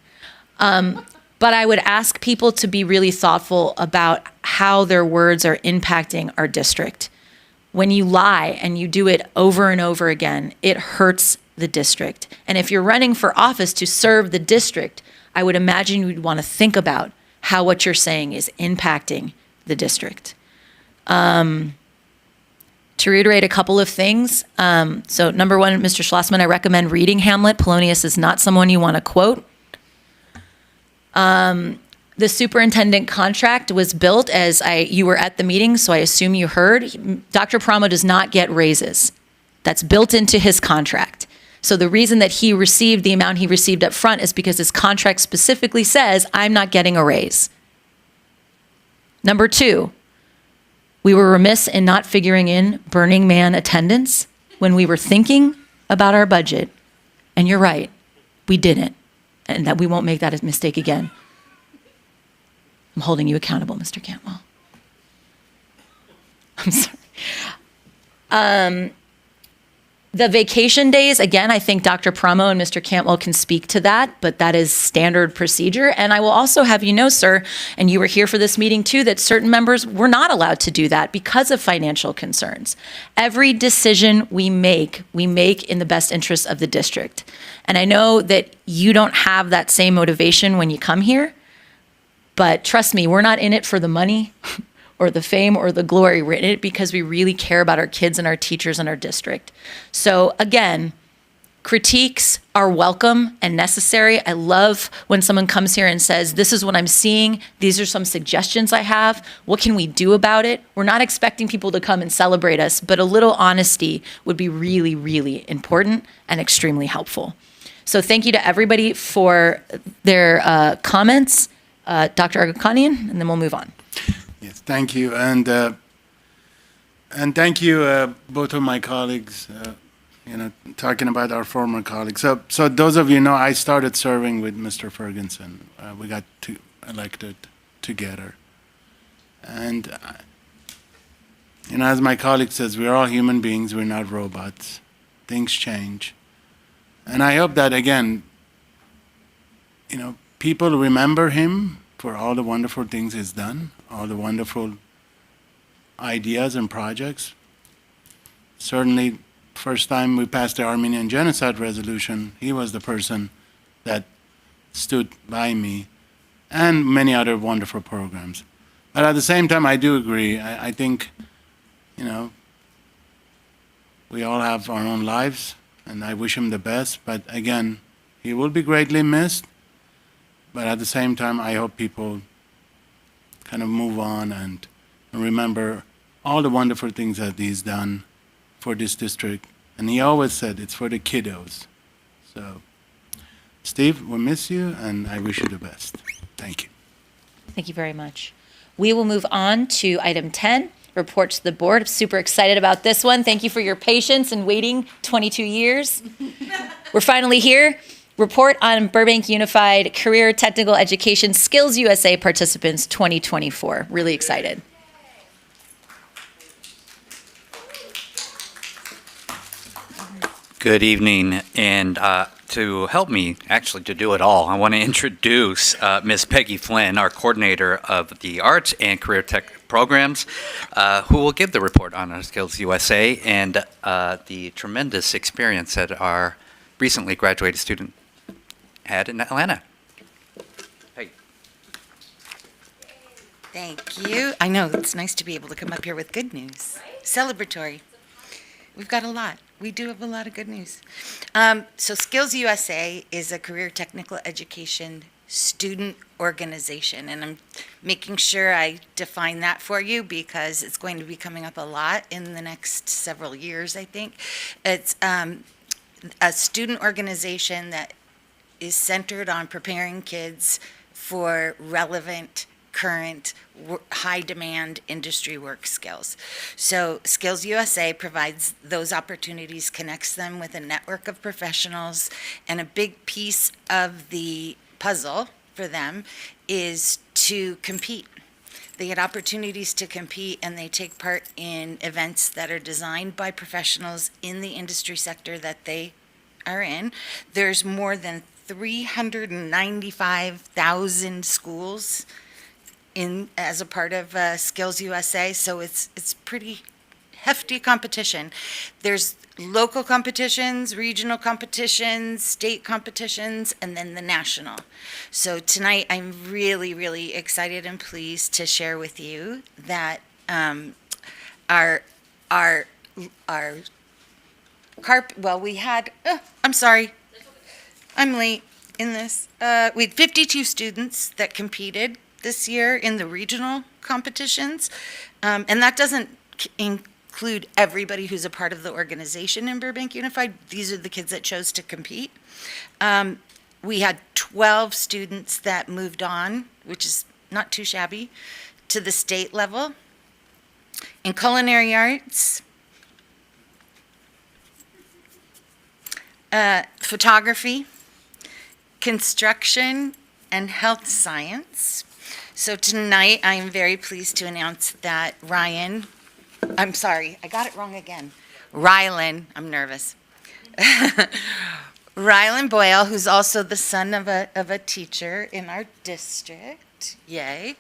But I would ask people to be really thoughtful about how their words are impacting our district. When you lie and you do it over and over again, it hurts the district. And if you're running for office to serve the district, I would imagine you'd want to think about how what you're saying is impacting the district. To reiterate a couple of things, so number one, Mr. Schlossman, I recommend reading Hamlet. Polonius is not someone you want to quote. The superintendent contract was built as you were at the meeting, so I assume you heard. Dr. Paramo does not get raises. That's built into his contract. So the reason that he received the amount he received up front is because his contract specifically says, I'm not getting a raise. Number two, we were remiss in not figuring in Burning Man attendance when we were thinking about our budget. And you're right, we didn't. And that we won't make that mistake again. I'm holding you accountable, Mr. Cantwell. I'm sorry. The vacation days, again, I think Dr. Promo and Mr. Cantwell can speak to that, but that is standard procedure. And I will also have you know, sir, and you were here for this meeting too, that certain members were not allowed to do that because of financial concerns. Every decision we make in the best interest of the district. And I know that you don't have that same motivation when you come here, but trust me, we're not in it for the money or the fame or the glory. We're in it because we really care about our kids and our teachers and our district. So again, critiques are welcome and necessary. I love when someone comes here and says, this is what I'm seeing. These are some suggestions I have. What can we do about it? We're not expecting people to come and celebrate us, but a little honesty would be really, really important and extremely helpful. So thank you to everybody for their comments. Dr. Agakanian, and then we'll move on. Yes, thank you, and thank you, both of my colleagues. Talking about our former colleagues. So those of you know, I started serving with Mr. Ferguson. We got elected together, and as my colleague says, we're all human beings. We're not robots. Things change, and I hope that again, people remember him for all the wonderful things he's done, all the wonderful ideas and projects. Certainly, first time we passed the Armenian Genocide Resolution, he was the person that stood by me, and many other wonderful programs. But at the same time, I do agree. I think, we all have our own lives, and I wish him the best. But again, he will be greatly missed. But at the same time, I hope people kind of move on and remember all the wonderful things that he's done for this district. And he always said it's for the kiddos. So, Steve, we miss you, and I wish you the best. Thank you. Thank you very much. We will move on to item 10, report to the board. I'm super excited about this one. Thank you for your patience and waiting 22 years. We're finally here. Report on Burbank Unified Career Technical Education Skills USA Participants 2024. Really excited. Good evening, and to help me actually to do it all, I want to introduce Ms. Peggy Flynn, our coordinator of the Arts and Career Tech programs, who will give the report on our Skills USA and the tremendous experience that our recently graduated student had in Atlanta. Hey. Thank you. I know, it's nice to be able to come up here with good news. Celebratory. We've got a lot. We do have a lot of good news. So Skills USA is a career technical education student organization, and I'm making sure I define that for you because it's going to be coming up a lot in the next several years, I think. It's a student organization that is centered on preparing kids for relevant, current, high-demand industry work skills. So Skills USA provides those opportunities, connects them with a network of professionals, and a big piece of the puzzle for them is to compete. They get opportunities to compete, and they take part in events that are designed by professionals in the industry sector that they are in. There's more than 395,000 schools as a part of Skills USA, so it's pretty hefty competition. There's local competitions, regional competitions, state competitions, and then the national. So tonight I'm really, really excited and pleased to share with you that we had, I'm sorry, I'm late in this. We had 52 students that competed this year in the regional competitions, and that doesn't include everybody who's a part of the organization in Burbank Unified. These are the kids that chose to compete. We had 12 students that moved on, which is not too shabby, to the state level. In culinary arts, photography, construction, and health science. So tonight, I am very pleased to announce that Rylan, I'm nervous. Rylan Boyle, who's also the son of a teacher in our district. Yay.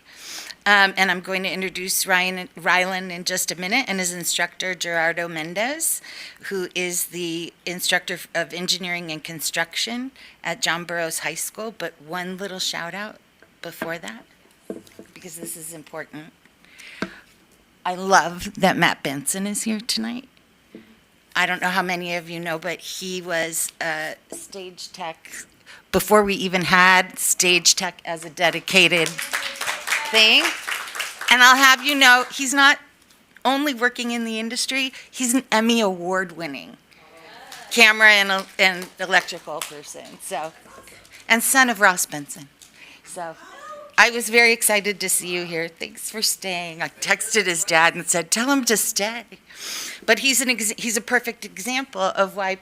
And I'm going to introduce Rylan in just a minute, and his instructor, Gerardo Mendez, who is the instructor of engineering and construction at John Burroughs High School. But one little shout out before that, because this is important. I love that Matt Benson is here tonight. I don't know how many of you know, but he was stage tech before we even had stage tech as a dedicated thing. And I'll have you know, he's not only working in the industry, he's an Emmy award-winning camera and electrical person. So, and son of Ross Benson. So I was very excited to see you here. Thanks for staying. I texted his dad and said, tell him to stay. But he's a perfect example of why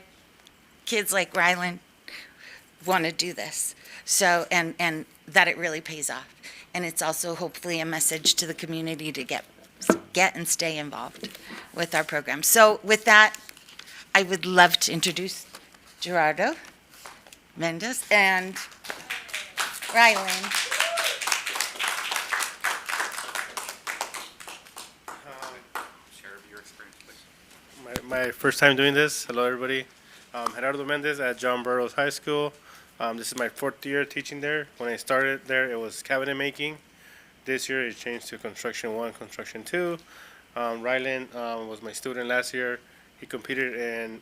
kids like Rylan want to do this. So, and that it really pays off. And it's also hopefully a message to the community to get and stay involved with our program. So with that, I would love to introduce Gerardo Mendez and Rylan. My first time doing this. Hello, everybody. Gerardo Mendez at John Burroughs High School. This is my 4th year teaching there. When I started there, it was cabinet making. This year, it changed to construction 1, construction 2. Rylan was my student last year. He competed in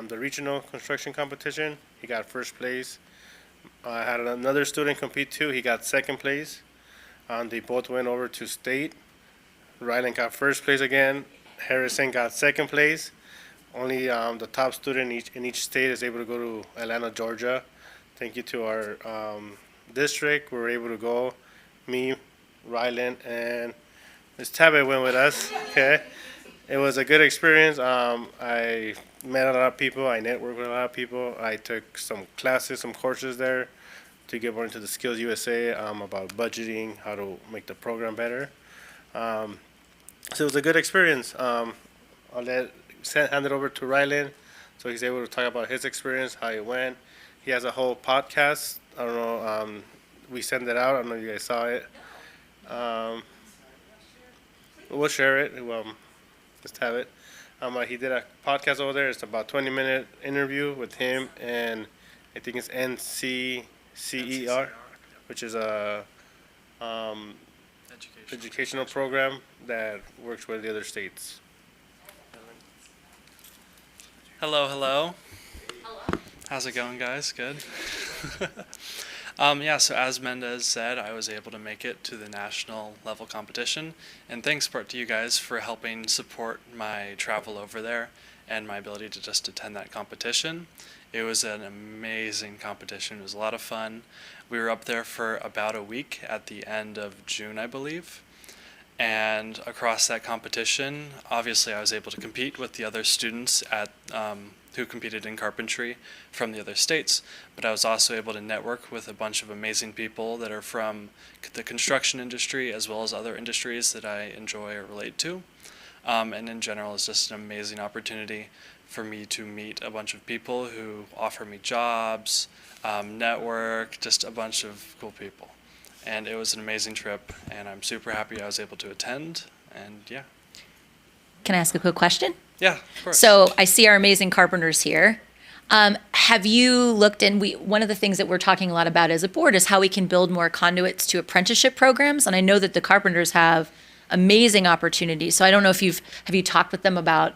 the regional construction competition. He got 1st place. I had another student compete too. He got 2nd place. They both went over to state. Rylan got 1st place again. Harrison got 2nd place. Only the top student in each state is able to go to Atlanta, Georgia. Thank you to our district. We were able to go. Me, Rylan, and Ms. Tabet went with us. Okay, it was a good experience. I met a lot of people. I networked with a lot of people. I took some classes, some courses there to get more into the Skills USA about budgeting, how to make the program better. So it was a good experience. I'll hand it over to Rylan so he's able to talk about his experience, how it went. He has a whole podcast. I don't know. We sent it out. I don't know if you guys saw it. We'll share it. Just have it. He did a podcast over there. It's about 20-minute interview with him and I think it's NCCER, which is a educational program that works with the other states. Hello, hello. How's it going, guys? Good. Yeah, so as Mendez said, I was able to make it to the national level competition, and thanks part to you guys for helping support my travel over there and my ability to just attend that competition. It was an amazing competition. It was a lot of fun. We were up there for about a week at the end of June, I believe. And across that competition, obviously I was able to compete with the other students at who competed in carpentry from the other states, but I was also able to network with a bunch of amazing people that are from the construction industry as well as other industries that I enjoy or relate to. And in general, it's just an amazing opportunity for me to meet a bunch of people who offer me jobs, network, just a bunch of cool people. And it was an amazing trip, and I'm super happy I was able to attend, and yeah. Can I ask a quick question? Yeah, of course. So I see our amazing carpenters here. Have you looked in, one of the things that we're talking a lot about as a board is how we can build more conduits to apprenticeship programs, and I know that the carpenters have amazing opportunities, so I don't know if have you talked with them about,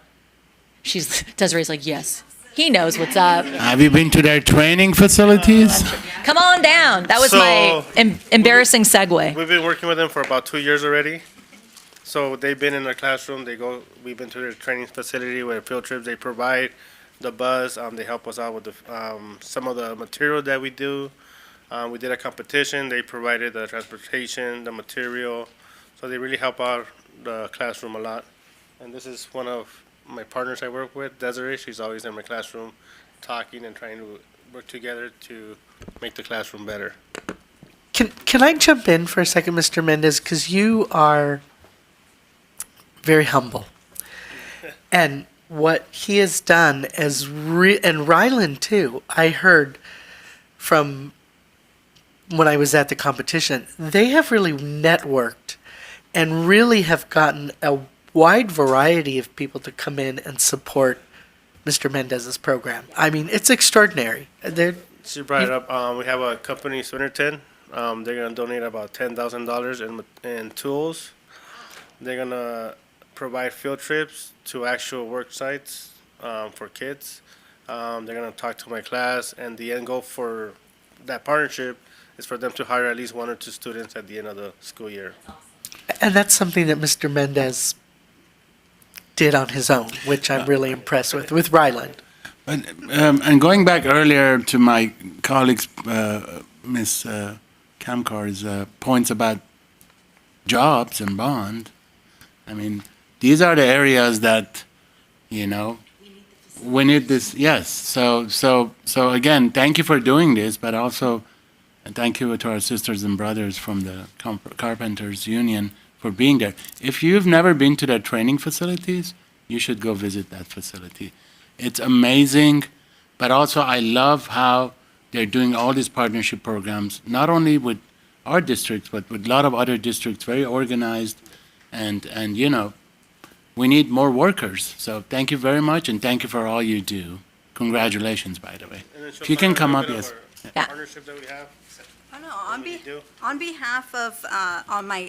Desiree's like, yes, he knows what's up. Have you been to their training facilities? Come on down. That was my embarrassing segue. We've been working with them for about 2 years already. So they've been in the classroom. We've been to their training facility with field trips. They provide the bus. They help us out with some of the material that we do. We did a competition. They provided the transportation, the material. So they really help out the classroom a lot. And this is one of my partners I work with, Desiree. She's always in my classroom talking and trying to work together to make the classroom better. Can I jump in for a second, Mr. Mendez? Because you are very humble. And what he has done and Ryland too. I heard from when I was at the competition, they have really networked and really have gotten a wide variety of people to come in and support Mr. Mendez's program. I mean, it's extraordinary. She brought it up. We have a company, Swinnerton. They're gonna donate about $10,000 in tools. They're gonna provide field trips to actual work sites for kids. They're gonna talk to my class, and the end goal for that partnership is for them to hire at least 1 or 2 students at the end of the school year. And that's something that Mr. Mendez did on his own, which I'm really impressed with Ryland. But, and going back earlier to my colleagues, Ms. Kamkar's points about jobs and bond, I mean, these are the areas that, you know, we need this. Yes. So again, thank you for doing this, but also thank you to our sisters and brothers from the Carpenters Union for being there. If you've never been to their training facilities, you should go visit that facility. It's amazing, but also I love how they're doing all these partnership programs, not only with our districts, but with a lot of other districts, very organized, and you know, we need more workers. So thank you very much, and thank you for all you do. Congratulations, by the way. If you can come up, yes. Partnership that we have. Oh, no, on behalf of,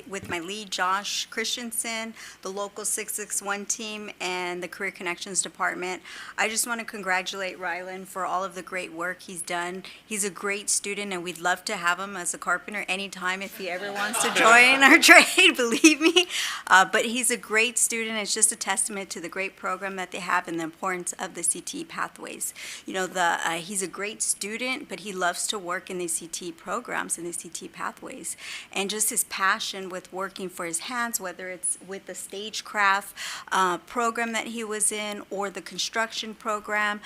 with my lead, Josh Christensen, the local 661 team, and the Career Connections Department, I just want to congratulate Ryland for all of the great work he's done. He's a great student, and we'd love to have him as a carpenter anytime if he ever wants to join our trade, believe me. But he's a great student. It's just a testament to the great program that they have and the importance of the CTE pathways. You know, he's a great student, but he loves to work in the CTE programs and the CTE pathways, and just his passion with working for his hands, whether it's with the stagecraft program that he was in or the construction program,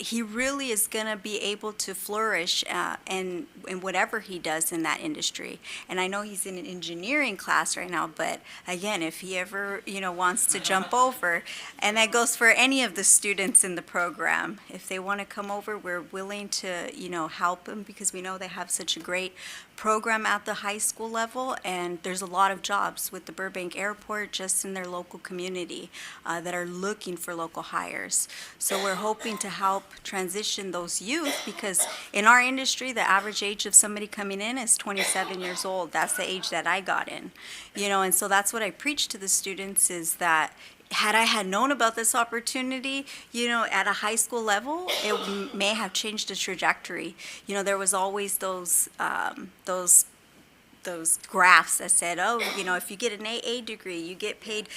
he really is going to be able to flourish in whatever he does in that industry. And I know he's in an engineering class right now, but again, if he ever, you know, wants to jump over, and that goes for any of the students in the program, if they want to come over, we're willing to, you know, help them, because we know they have such a great program at the high school level, and there's a lot of jobs with the Burbank Airport just in their local community that are looking for local hires. So we're hoping to help transition those youth, because in our industry, the average age of somebody coming in is 27 years old. That's the age that I got in, you know, and so that's what I preach to the students, is that had I had known about this opportunity, you know, at a high school level, it may have changed the trajectory. You know, there was always those graphs that said, oh, you know, if you get an AA degree, you get paid,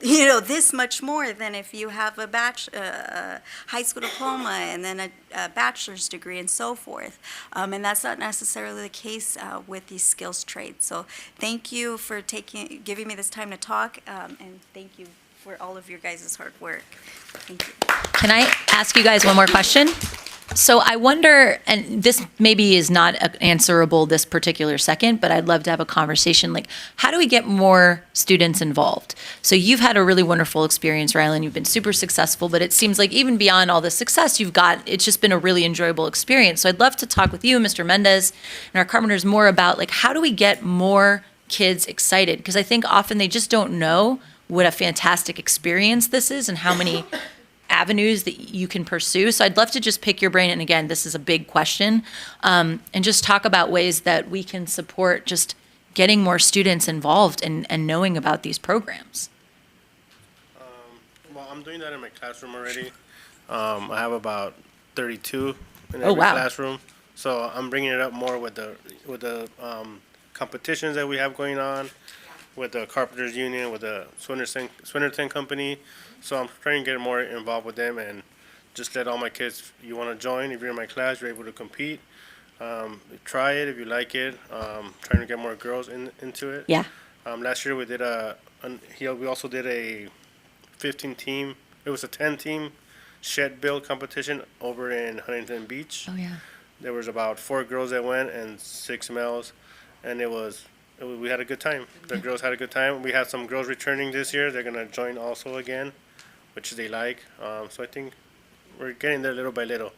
you know, this much more than if you have a high school diploma and then a bachelor's degree and so forth. And that's not necessarily the case with these skills trades. So thank you for giving me this time to talk, and thank you for all of your guys' hard work. Thank you. Can I ask you guys one more question? So I wonder, and this maybe is not answerable this particular second, but I'd love to have a conversation, like, how do we get more students involved? So you've had a really wonderful experience, Rylan. You've been super successful, but it seems like even beyond all the success you've got, it's just been a really enjoyable experience. So I'd love to talk with you, Mr. Mendez, and our carpenters more about, like, how do we get more kids excited? Because I think often they just don't know what a fantastic experience this is and how many avenues that you can pursue. So I'd love to just pick your brain, and again, this is a big question, and just talk about ways that we can support just getting more students involved and knowing about these programs. Well, I'm doing that in my classroom already. I have about 32 in Oh, every wow. classroom. So I'm bringing it up more with the competitions that we have going on, with the Carpenters Union, with the Swinnerton Company. So I'm trying to get more involved with them and just let all my kids, you want to join, if you're in my class, you're able to compete. Try it if you like it. Trying to get more girls into it. Yeah. Last year we did we also did a 15-team, it was a 10-team shed build competition over in Huntington Beach. Oh, yeah. There was about 4 girls that went and 6 males, and we had a good time. The girls had a good time. We had some girls returning this year. They're going to join also again. which they like. So I think we're getting there little by little.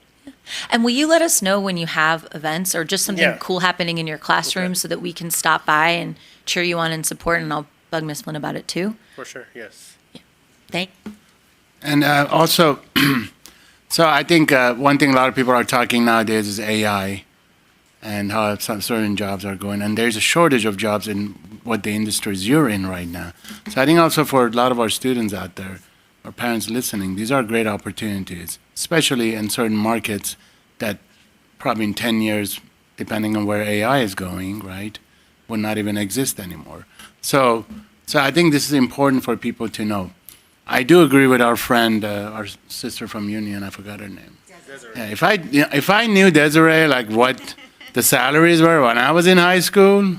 And will you let us know when you have events or just something Yeah. cool happening in your classroom so that we can stop by and cheer you on and support, and I'll bug Miss Flynn about it too? For sure, yes. Thank And also, so I think one thing a lot of people are talking nowadays is AI and how some certain jobs are going. And there's a shortage of jobs in what the industries you're in right now. So I think also for a lot of our students out there, our parents listening, these are great opportunities, especially in certain markets that probably in 10 years, depending on where AI is going, right, will not even exist anymore. So I think this is important for people to know. I do agree with our friend, our sister from Union, I forgot her name. Yeah, if I knew Desiree, like what the salaries were when I was in high school,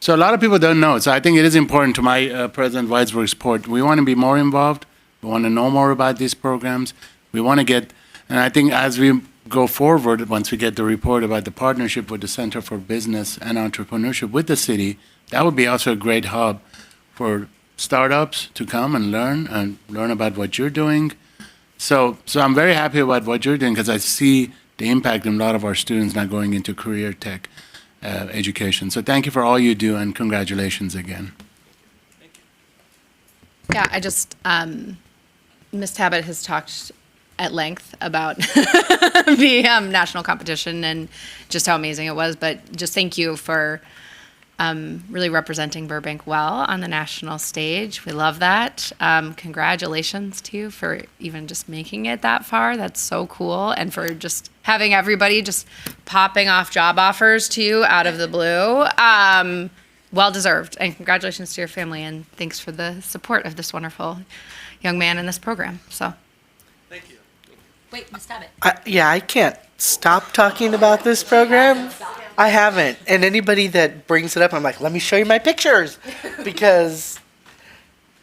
so a lot of people don't know. So I think it is important to my President Weisberg's point. We want to be more involved. We want to know more about these programs. We want to get, and I think as we go forward, once we get the report about the partnership with the Center for Business and Entrepreneurship with the city, that would be also a great hub for startups to come and learn about what you're doing. So I'm very happy about what you're doing because I see the impact in a lot of our students now going into career tech education. So thank you for all you do and congratulations again. Yeah, I just, Ms. Tabbitt has talked at length about the national competition and just how amazing it was, but just thank you for really representing Burbank well on the national stage. We love that. Congratulations to you for even just making it that far. That's so cool. And for just having everybody just popping off job offers to you out of the blue. Well deserved. And congratulations to your family. And thanks for the support of this wonderful young man in this program. So. Wait, Ms. Tabbitt. I can't stop talking about this program. I haven't. And anybody that brings it up, I'm like, let me show you my pictures. Because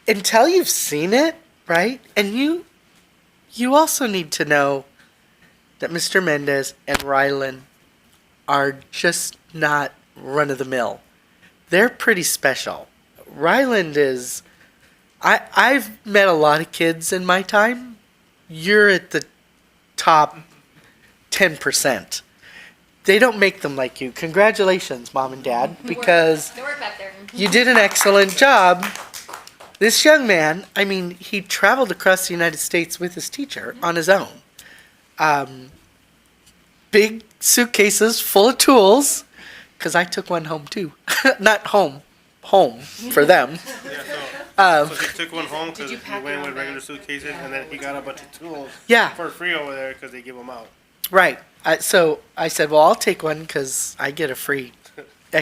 until you've seen it, right? And you also need to know that Mr. Mendez and Rylan are just not run-of-the-mill. They're pretty special. Ryland is... I've met a lot of kids in my time. You're at the top 10%. They don't make them like you. Congratulations, Mom and Dad, because you did an excellent job. This young man, I mean, he traveled across the United States with his teacher on his own. Big suitcases full of tools, because I took one home too. Not home for them. So he took one home because he went with regular suitcases, and then he got a bunch of tools for free over there because they give them out. Right. So I said, well, I'll take one because I get a free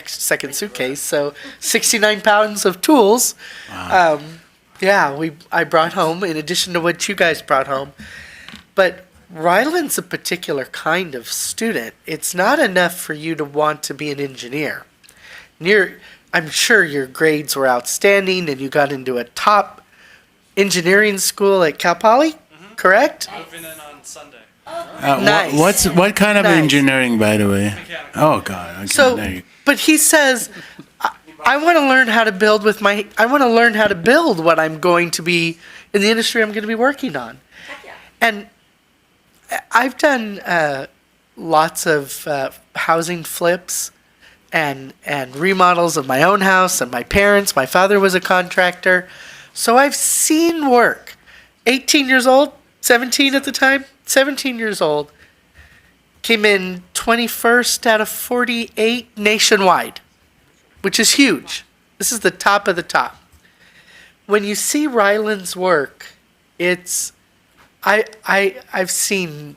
second suitcase. So 69 pounds of tools. Wow. I brought home in addition to what you guys brought home. But Ryland's a particular kind of student. It's not enough for you to want to be an engineer. I'm sure your grades were outstanding and you got into a top engineering school at Cal Poly, correct? Moving in on Sunday. Nice. What kind of Nice. engineering, by the way? Oh God. Okay, So, there you go. but he says, I want to learn how to build I want to learn how to build what I'm going to be in the industry I'm going to be working on. And I've done lots of housing flips and remodels of my own house and my parents. My father was a contractor. So I've seen work. 18 years old, 17 at the time, 17 years old, came in 21st out of 48 nationwide, which is huge. This is the top of the top. When you see Ryland's work, I've seen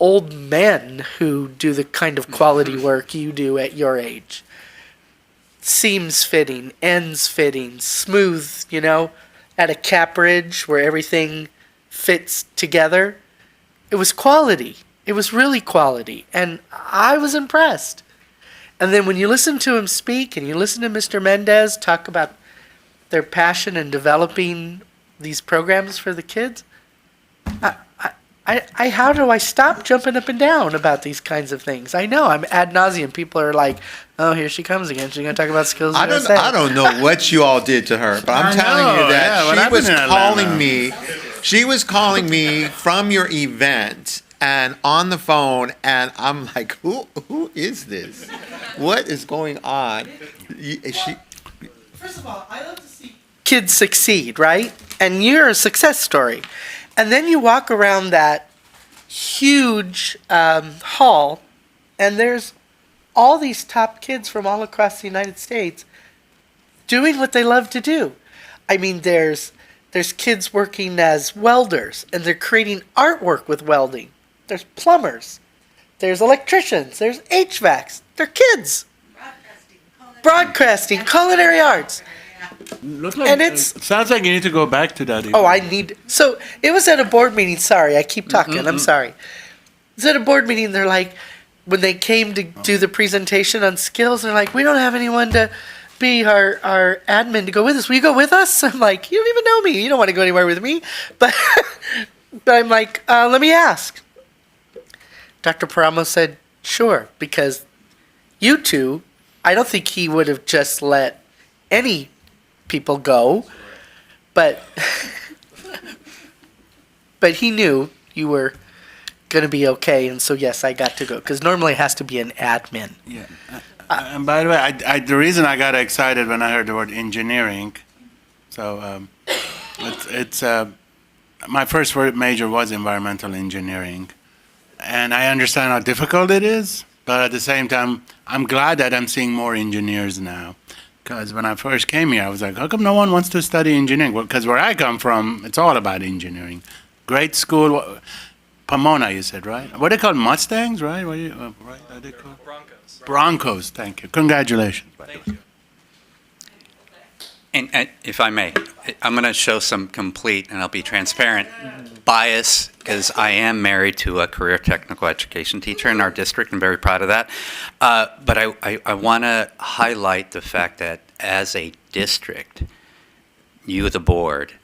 old men who do the kind of quality work you do at your age. Seams fitting, ends fitting, smooth, at a cap ridge where everything fits together. It was quality. It was really quality. And I was impressed. And then when you listen to him speak and you listen to Mr. Mendez talk about their passion in developing these programs for the kids, how do I stop jumping up and down about these kinds of things? I know I'm ad nauseum. People are like, "Oh, here she comes again. She's going to talk about skills." I don't know what you all did to her, but I'm telling you that she was calling me She was calling me from your event and on the phone, and I'm like, who is this? What is going on? Is she? First of all, I love to see kids succeed, right? And you're a success story. And then you walk around that huge hall, and there's all these top kids from all across the United States doing what they love to do. I mean, there's kids working as welders, and they're creating artwork with welding. There's plumbers. There's electricians. There's HVACs. They're kids. Broadcasting, culinary arts. Looks like, And it's- sounds like you need to go back to that. Oh, I need. So it was at a board meeting. Sorry, I keep talking. I'm sorry. It was at a board meeting. They're like, when they came to do the presentation on skills, they're like, we don't have anyone to be our admin to go with us. Will you go with us? I'm like, you don't even know me. You don't want to go anywhere with me. But I'm like, let me ask. Dr. Paramo said, sure, because you two, I don't think he would have just let any people go, but he knew you were going to be okay, and so yes, I got to go, because normally it has to be an admin. Yeah. And by the way, the reason I got excited when I heard the word engineering, so it's my first major was environmental engineering, and I understand how difficult it is, but at the same time, I'm glad that I'm seeing more engineers now. Because when I first came here, I was like, how come no one wants to study engineering? Well, because where I come from, it's all about engineering. Great school. Pomona, you said, right? What are they called? Mustangs, right? What are you, right? Are they called? Broncos. Broncos, thank you. Congratulations. Thank you. And if I may, I'm going to show some complete, and I'll be transparent, bias, because I am married to a career technical education teacher in our district. I'm very proud of that. But I want to highlight the fact that as a district, you, the board,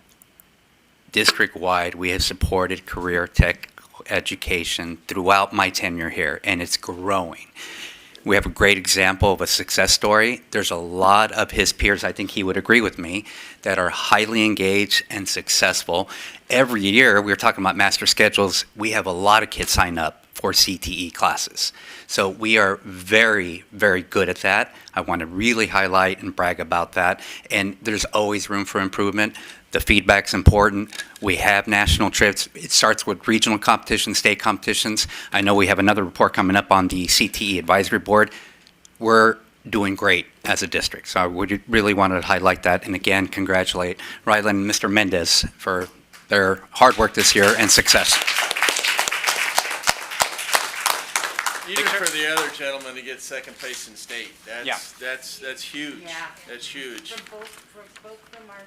district-wide, we have supported career tech education throughout my tenure here, and it's growing. We have a great example of a success story. There's a lot of his peers, I think he would agree with me, that are highly engaged and successful. Every year, we were talking about master schedules, we have a lot of kids sign up for CTE classes. So we are very, very good at that. I want to really highlight and brag about that. And there's always room for improvement. The feedback's important. We have national trips. It starts with regional competitions, state competitions. I know we have another report coming up on the CTE advisory board. We're doing great as a district. So I would really want to highlight that. And again, congratulate Rylan and Mr. Mendez for their hard work this year and success. Even for the other gentleman to get second place in state, that's huge. Yeah. That's huge. For both of them are.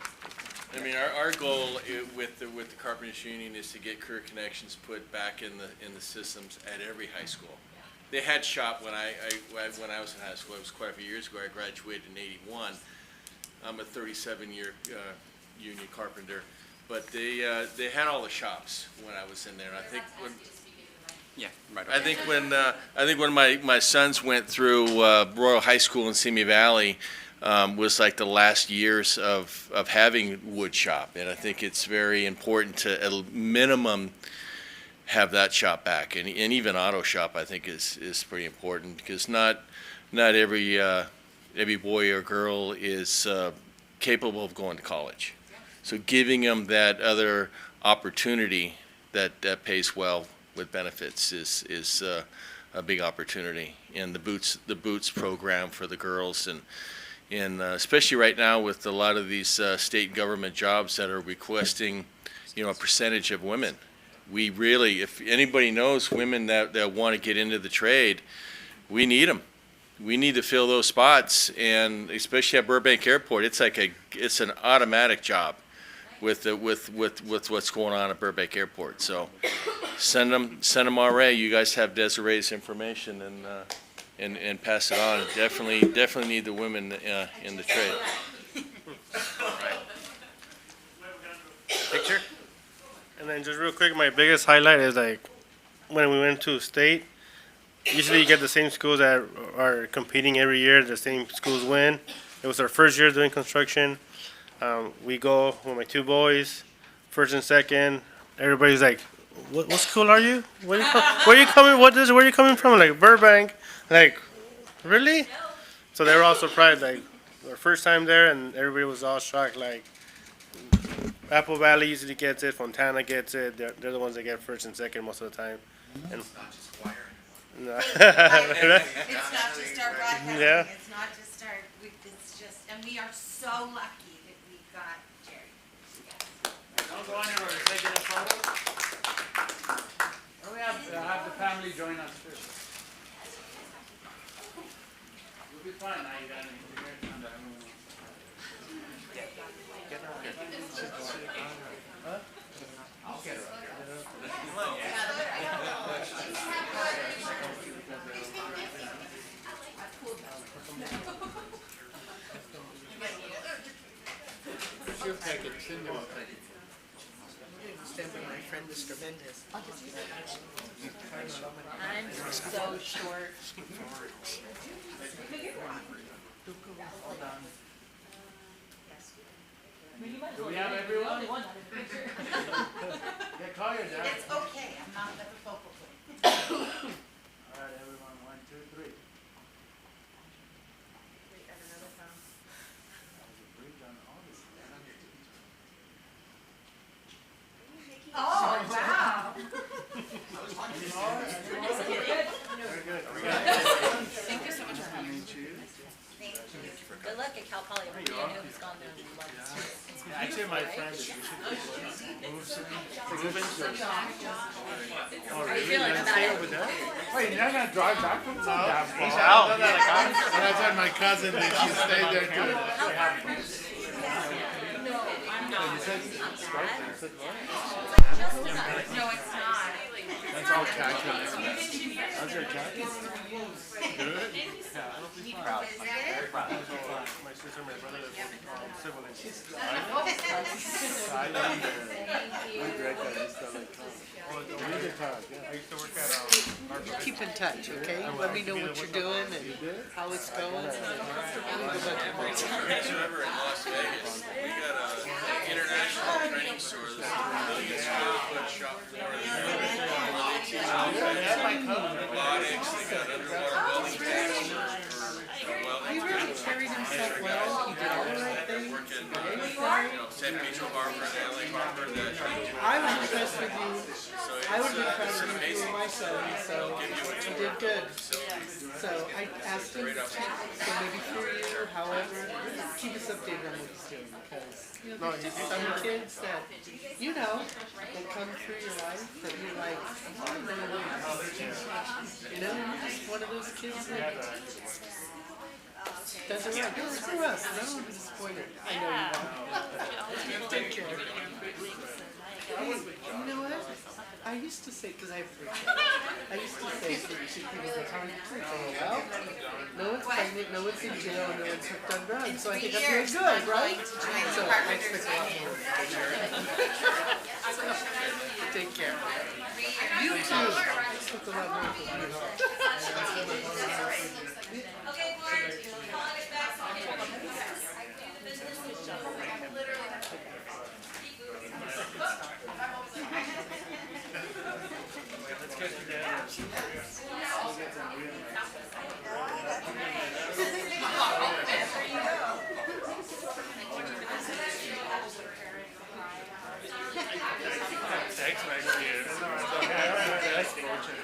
I mean, our goal with the Carpenters Union is to get Career Connections put back in the systems at every high school. They had shop when I was in high school. It was quite a few years ago. I graduated in '81. I'm a 37-year union carpenter, but they had all the shops when I was in there. And I think when. Yeah, right. I think when my sons went through Royal High School in Simi Valley, was like the last years of having wood shop, and I think it's very important to at a minimum have that shop back, and even auto shop I think is pretty important, because not every boy or girl is capable of going to college, so giving them that other opportunity that pays well with benefits is a big opportunity. And the boots program for the girls, and especially right now with a lot of these state government jobs that are requesting, a percentage of women. We really, if anybody knows women that want to get into the trade, we need them. We need to fill those spots, and especially at Burbank Airport, it's an automatic job with what's going on at Burbank Airport. So send them our way. You guys have Desiree's information, and pass it on. Definitely need the women in the trade. Picture. And then just real quick, my biggest highlight is like when we went to state. Usually you get the same schools that are competing every year. The same schools win. It was our first year doing construction. We go with my two boys, first and second. Everybody's like, what school are you? Where you coming? Where are you coming from? Like Burbank. Like, really? So they were all surprised. Like, their first time there, and everybody was all shocked. Like, Apple Valley usually gets it. Fontana gets it. They're the ones that get first and second most of the time. And It's not just choir. No. It's not just our broadcasting. Yeah. It's not just our, it's just, and we are so lucky that we've got Jerry. Don't go anywhere, taking a photo. We have the family join us too. You'll be fine now, you got an integration on that. I'll get her up here. She'll take it, Cindy will take it. Stand by my friend, Mr. Mendez. I'm so short. Do we have everyone? Yeah, call your dad. It's okay, I'm not the focal point. All right, everyone, 1, 2, 3. Oh, wow. Thank you so much for coming. Good luck at Cal Poly. Everybody I know who's gone there loves it. Actually, my friend is How you feeling about it? Wait, you're not gonna drive back from that far? He's out. And I told my cousin that she stayed there too. No, it's not. That's all khaki. How's your khaki? Good? Proud. Very proud. My sister and my brother live civil engineers. I love it. I used to work at Harvard. Keep in touch, okay? Let me know what you're doing and how it's going. Just remember in Las Vegas, we got an international training store that's a million square foot shop floor. They teach robotics, they got underwater welding tables for welding. He really carried himself well. He did all the right things. San Pedro Harbor and LA Harbor. I was impressed with you. I would be proud of you if you were my son, so you did good. So I asked him, so maybe through you, however, keep us updated on what he's doing, because there's some kids that, you know, that come through your life that you're like, oh, no, you know, you're just one of those kids that does it right. Do it for us, and I don't want to be disappointed. I know you won't. Take care. You know what? I used to say, because I have 3 kids, I used to say to people that how are your kids? I go, well, no one's pregnant, no one's in jail, no one's hooked on drugs, so I think I'm doing good, right? So I expect a lot more. Take care. You too. I expect a lot more from you. Okay, Mark, calling it back on you. Thanks, next year. That's fortunate.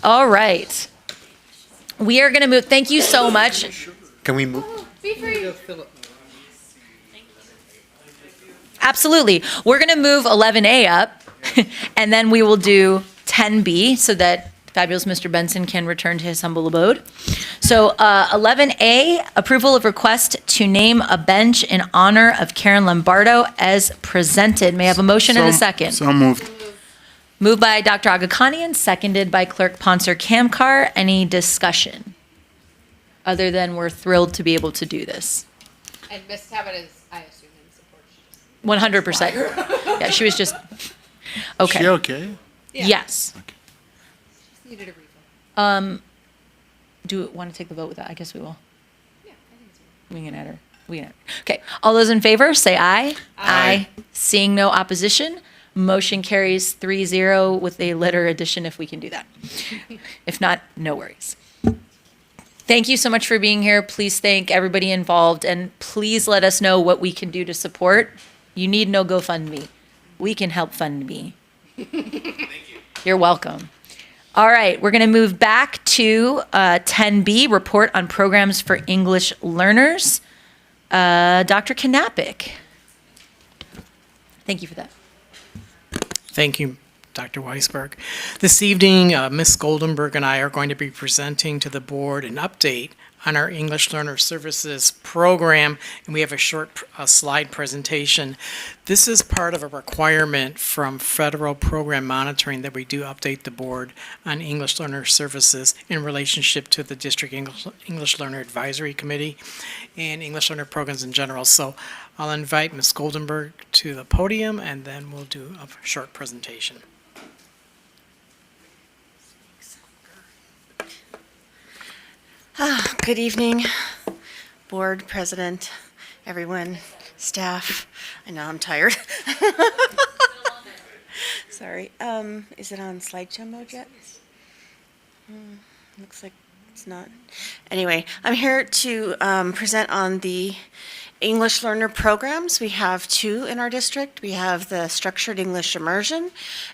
All right. We are going to move. Thank you so much. Can we move? Absolutely. We're going to move 11A up, and then we will do 10B so that fabulous Mr. Benson can return to his humble abode. So 11A, approval of request to name a bench in honor of Karen Lombardo as presented. May I have a motion and a second? So moved. Moved by Dr. Agakanian, seconded by Clerk Ponser Kamkar. Any discussion? Other than we're thrilled to be able to do this. And Miss Tabit is, I assume, in support. 100%. Yeah, she was just, okay. She okay? Yes. Needed a refill. Do you want to take the vote with that? I guess we will. We can add her. We can add her. Okay. All those in favor, say aye. Aye. Seeing no opposition, motion carries 3-0 with a letter addition if we can do that. If not, no worries. Thank you so much for being here. Please thank everybody involved, and please let us know what we can do to support. You need no GoFundMe. We can help fund me. Thank you. You're welcome. All right, we're going to move back to 10B, report on programs for English learners. Dr. Knapik. Thank you for that. Thank you, Dr. Weisberg. This evening, Ms. Goldenberg and I are going to be presenting to the board an update on our English Learner Services program, and we have a short slide presentation. This is part of a requirement from federal program monitoring that we do update the board on English Learner Services in relationship to the District English Learner Advisory Committee and English Learner programs in general. So I'll invite Ms. Goldenberg to the podium, and then we'll do a short presentation. Good evening, board, president, everyone, staff. I know I'm tired. Sorry. Is it on slideshow mode yet? Looks like it's not. Anyway, I'm here to present on the English learner programs. We have two in our district. We have the structured English immersion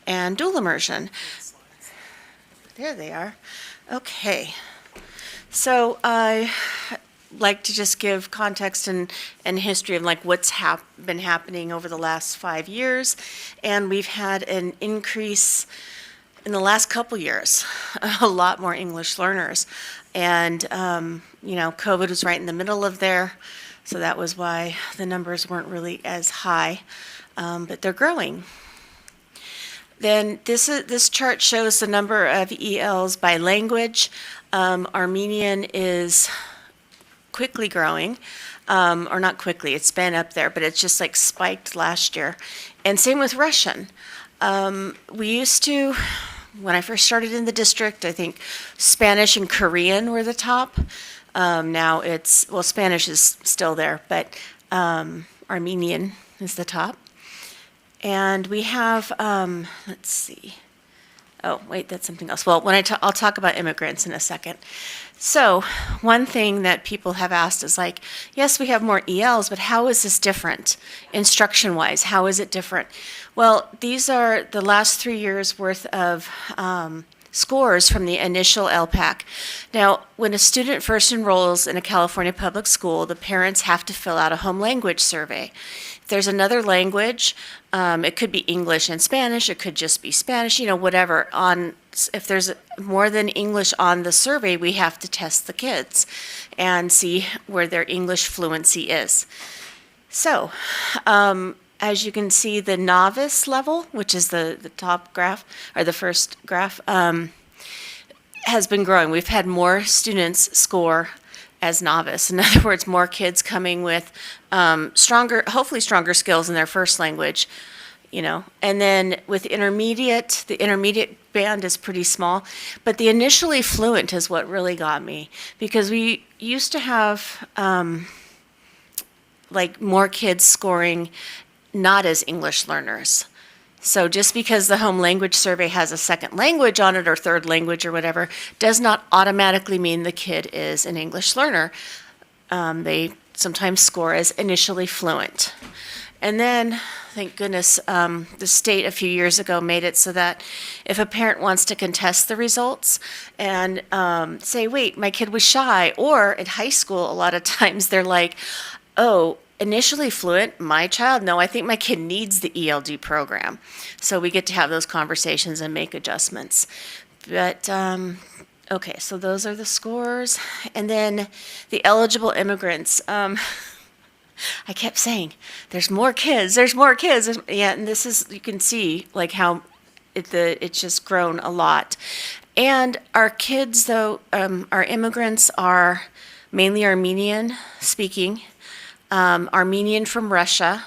and dual immersion. There they are. Okay. So I like to just give context and history of like what's been happening over the last 5 years. And we've had an increase in the last couple years, a lot more English learners. And, you know, COVID was right in the middle of there. So that was why the numbers weren't really as high, but they're growing. Then this chart shows the number of ELs by language. Armenian is quickly growing, or not quickly, it's been up there, but it's just like spiked last year. And same with Russian. We used to, when I first started in the district, I think Spanish and Korean were the top. Now it's, well, Spanish is still there, but Armenian is the top. And we have, let's see. Oh, wait, that's something else. Well, when I'll talk about immigrants in a second. So one thing that people have asked is like, yes, we have more ELs, but how is this different instruction-wise? How is it different? Well, these are the last 3 years worth of scores from the initial LPAC. Now, when a student first enrolls in a California public school, the parents have to fill out a home language survey. If there's another language, it could be English and Spanish, it could just be Spanish, you know, whatever. If there's more than English on the survey, we have to test the kids and see where their English fluency is. So, as you can see, the novice level, which is the top graph, or the first graph, has been growing. We've had more students score as novice. In other words, more kids coming with hopefully stronger skills in their first language, you know. And then with intermediate, the intermediate band is pretty small, but the initially fluent is what really got me, because we used to have like more kids scoring not as English learners. So just because the home language survey has a second language on it or third language or whatever, does not automatically mean the kid is an English learner. They sometimes score as initially fluent. And then, thank goodness, the state a few years ago made it so that if a parent wants to contest the results and say, wait, my kid was shy, or in high school, a lot of times they're like, oh, initially fluent, my child, no, I think my kid needs the ELD program. So we get to have those conversations and make adjustments. But, okay, so those are the scores. And then the eligible immigrants. I kept saying, there's more kids. Yeah, and this is, you can see like how it's just grown a lot. And our kids, though, our immigrants are mainly Armenian speaking. Armenian from Russia,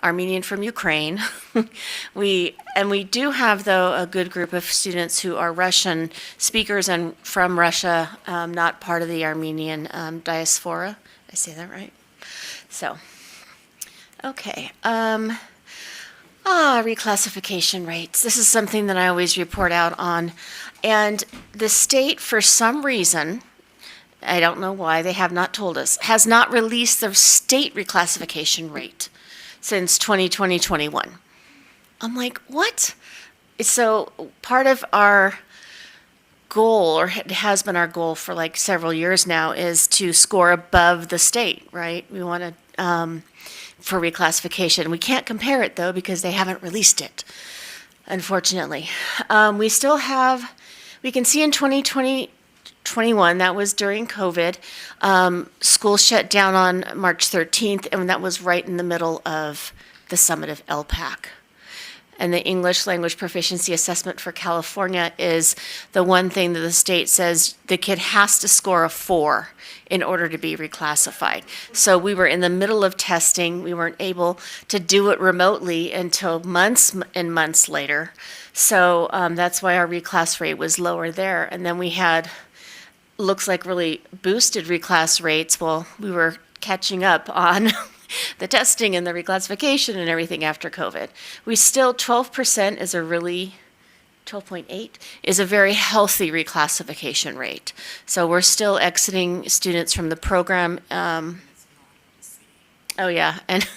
Armenian from Ukraine. we do have, though, a good group of students who are Russian speakers and from Russia, not part of the Armenian diaspora. Did I say that right? So, okay. Reclassification rates. This is something that I always report out on. And the state, for some reason, I don't know why, they have not told us, has not released the state reclassification rate since 2020-21. I'm like, what? So part of our goal, or it has been our goal for like several years now, is to score above the state, right? We want to, for reclassification. We can't compare it, though, because they haven't released it, unfortunately. We still have, we can see in 2020-21, that was during COVID, school shut down on March 13th, and that was right in the middle of the summit of LPAC. And the English Language Proficiency Assessment for California is the one thing that the state says the kid has to score a 4 in order to be reclassified. So we were in the middle of testing. We weren't able to do it remotely until months and months later. So that's why our reclass rate was lower there. And then we had, looks like, really boosted reclass rates. Well, we were catching up on the testing and the reclassification and everything after COVID. We still, 12% is a really, 12.8 is a very healthy reclassification rate. So we're still exiting students from the program. Oh yeah, and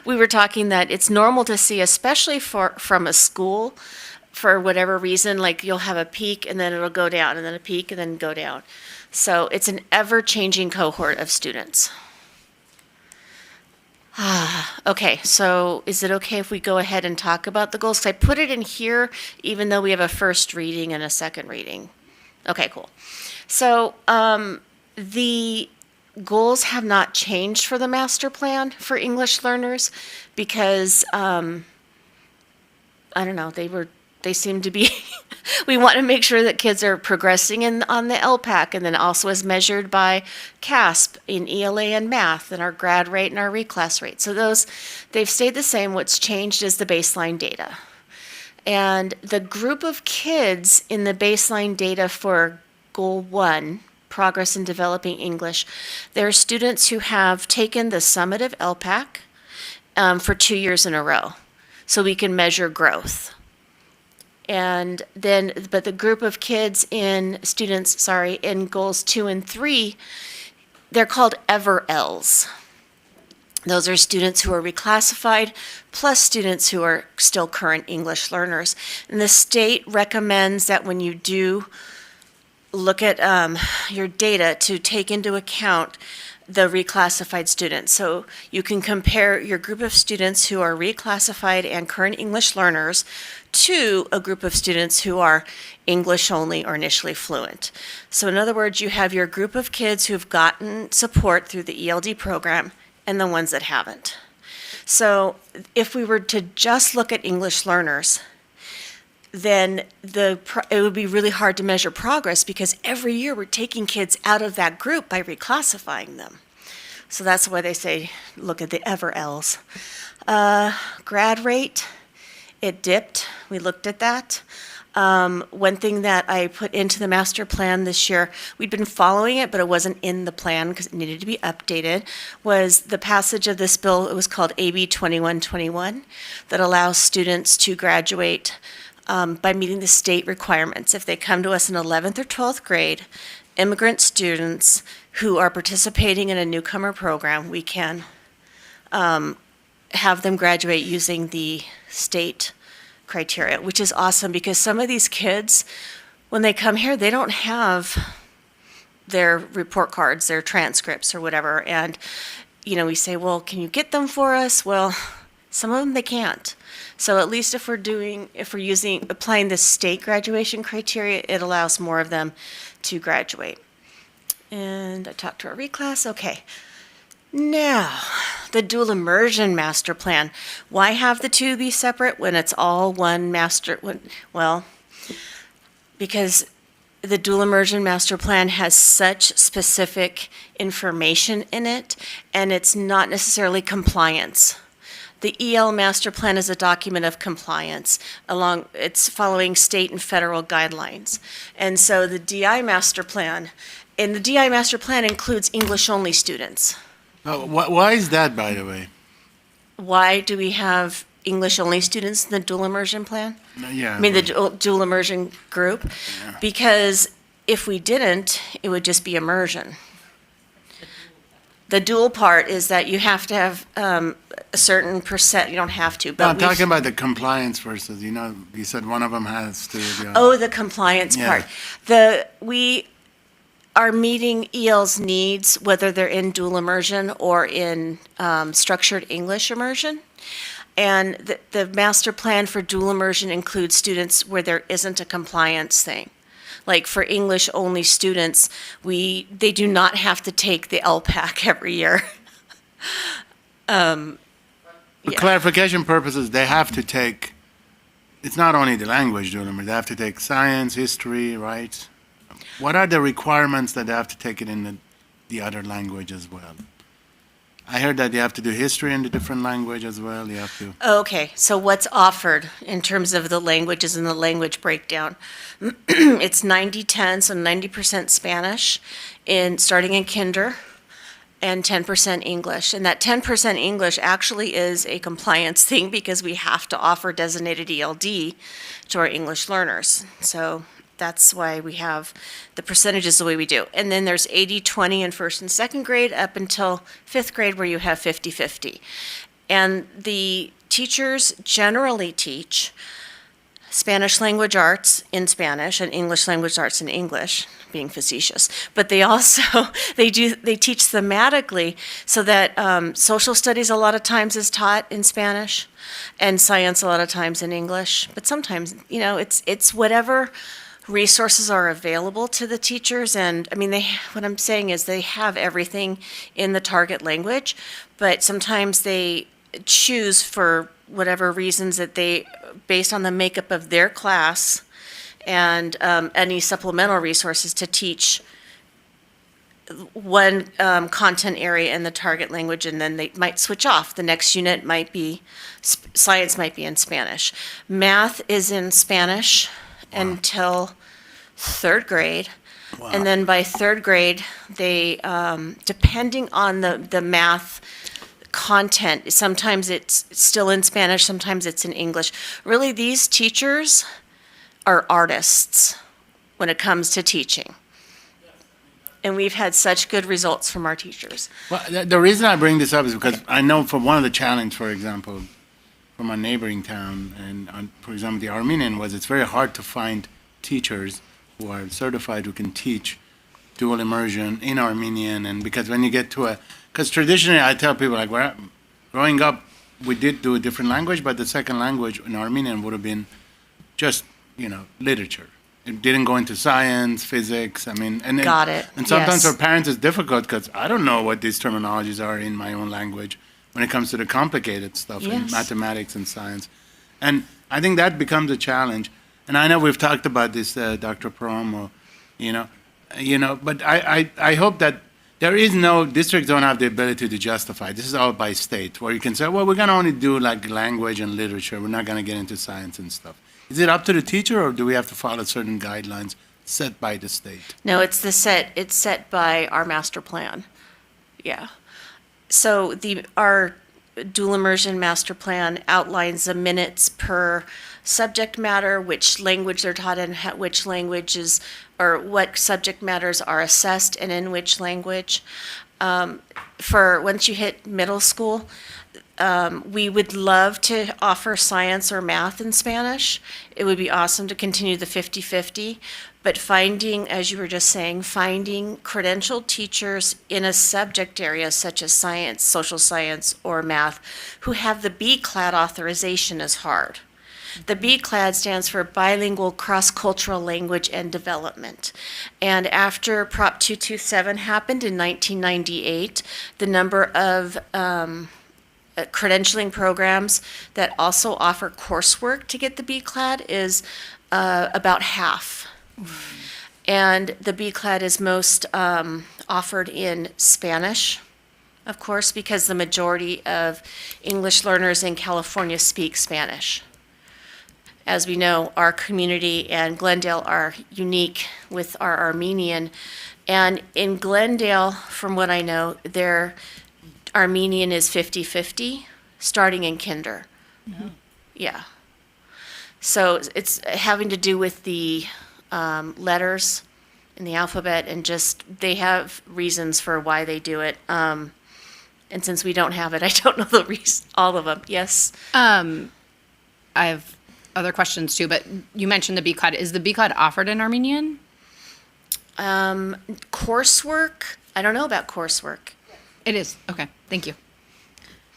we were talking that it's normal to see, especially from a school, for whatever reason, like you'll have a peak and then it'll go down, and then a peak and then go down. So it's an ever-changing cohort of students. Okay, so is it okay if we go ahead and talk about the goals? 'Cause I put it in here, even though we have a first reading and a second reading. Okay, cool. So the goals have not changed for the master plan for English learners because, I don't know, they seem to be, we want to make sure that kids are progressing on the LPAC, and then also as measured by CASP in ELA and math, and our grad rate and our reclass rate. So those, they've stayed the same. What's changed is the baseline data. And the group of kids in the baseline data for Goal 1, Progress in Developing English, there are students who have taken the summative LPAC for 2 years in a row, so we can measure growth. And then, but the group of kids in in goals 2 and 3, they're called EverLs. Those are students who are reclassified, plus students who are still current English learners. And the state recommends that when you do look at your data, to take into account the reclassified students. So you can compare your group of students who are reclassified and current English learners to a group of students who are English only or initially fluent. So in other words, you have your group of kids who've gotten support through the ELD program and the ones that haven't. So if we were to just look at English learners, then it would be really hard to measure progress, because every year we're taking kids out of that group by reclassifying them. So that's why they say look at the EverLs. Grad rate, it dipped. We looked at that. One thing that I put into the master plan this year, we'd been following it, but it wasn't in the plan because it needed to be updated, was the passage of this bill. It was called AB 2121, that allows students to graduate by meeting the state requirements. If they come to us in 11th or 12th grade, immigrant students who are participating in a newcomer program, we can have them graduate using the state criteria, which is awesome, because some of these kids, when they come here, they don't have their report cards, their transcripts or whatever. And, we say, well, can you get them for us? Well, some of them they can't. So at least if we're applying the state graduation criteria, it allows more of them to graduate. And I talked to our reclass. Okay. Now, the dual immersion master plan. Why have the two be separate when it's all one master? Well, because the dual immersion master plan has such specific information in it, and it's not necessarily compliance. The EL master plan is a document of compliance it's following state and federal guidelines. And so the DI master plan, and the DI master plan includes English only students. Why is that, by the way? Why do we have English only students in the dual immersion plan? Yeah. I mean, the dual immersion group? Because if we didn't, it would just be immersion. The dual part is that you have to have a certain percent, you don't have to, No, but I'm talking about the compliance versus, you said one of them has to. Oh, the compliance Yeah. part. We are meeting EL's needs, whether they're in dual immersion or in structured English immersion. And the master plan for dual immersion includes students where there isn't a compliance thing. Like for English only students, they do not have to take the LPAC every year. For clarification purposes, they have to take, it's not only the language, they have to take science, history, right? What are the requirements that they have to take it in the other language as well? I heard that you have to do history in the different language as well. You have to. Okay, so what's offered in terms of the languages and the language breakdown? It's 90-10, so 90% Spanish starting in kinder, and 10% English. And that 10% English actually is a compliance thing because we have to offer designated ELD to our English learners. So that's why we have the percentages the way we do. And then there's 80-20 in first and second grade up until fifth grade where you have 50-50. And the teachers generally teach Spanish language arts in Spanish and English language arts in English, being facetious. But they also, they teach thematically so that social studies a lot of times is taught in Spanish and science a lot of times in English. But sometimes, it's whatever resources are available to the teachers. And I mean, what I'm saying is they have everything in the target language, but sometimes they choose for whatever reasons that based on the makeup of their class and any supplemental resources to teach one content area in the target language, and then they might switch off. The next unit might be, science might be in Spanish. Math is in Spanish until third grade. Wow. And then by third grade, they, depending on the math content, sometimes it's still in Spanish, sometimes it's in English. Really, these teachers are artists when it comes to teaching. And we've had such good results from our teachers. Well, the reason I bring this up is because I know for one of the challenge, for example, from a neighboring town, and for example, the Armenian was it's very hard to find teachers who are certified who can teach dual immersion in Armenian. And because when you get to because traditionally I tell people like, growing up, we did do a different language, but the second language in Armenian would have been just, literature. It didn't go into science, physics, Got it. And sometimes Yes. for parents it's difficult because I don't know what these terminologies are in my own language when it comes to the complicated stuff in Yes. mathematics and science. And I think that becomes a challenge. And I know we've talked about this, Dr. Promo, but I hope that districts don't have the ability to justify. This is all by state, where you can say, well, we're going to only do like language and literature. We're not going to get into science and stuff. Is it up to the teacher, or do we have to follow certain guidelines set by the state? No, it's set by our master plan. Yeah. So our dual immersion master plan outlines the minutes per subject matter, which language they're taught in, which languages or what subject matters are assessed and in which language. For once you hit middle school, we would love to offer science or math in Spanish. It would be awesome to continue the 50-50, but finding, as you were just saying, finding credentialed teachers in a subject area such as science, social science, or math who have the BCLAD authorization is hard. The BCLAD stands for Bilingual Cross-Cultural Language and Development. And after Prop 227 happened in 1998, the number of credentialing programs that also offer coursework to get the BCLAD is about half. And the BCLAD is most offered in Spanish, of course, because the majority of English learners in California speak Spanish. As we know, our community and Glendale are unique with our Armenian. And in Glendale, from what I know, their Armenian is 50-50, starting in kinder. Yeah. So it's having to do with the letters in the alphabet, and just they have reasons for why they do it. And since we don't have it, I don't know the reason, all of them. Yes. I have other questions too, but you mentioned the BCLAD. Is the BCLAD offered in Armenian? Coursework? I don't know about coursework. It is. Okay. Thank you.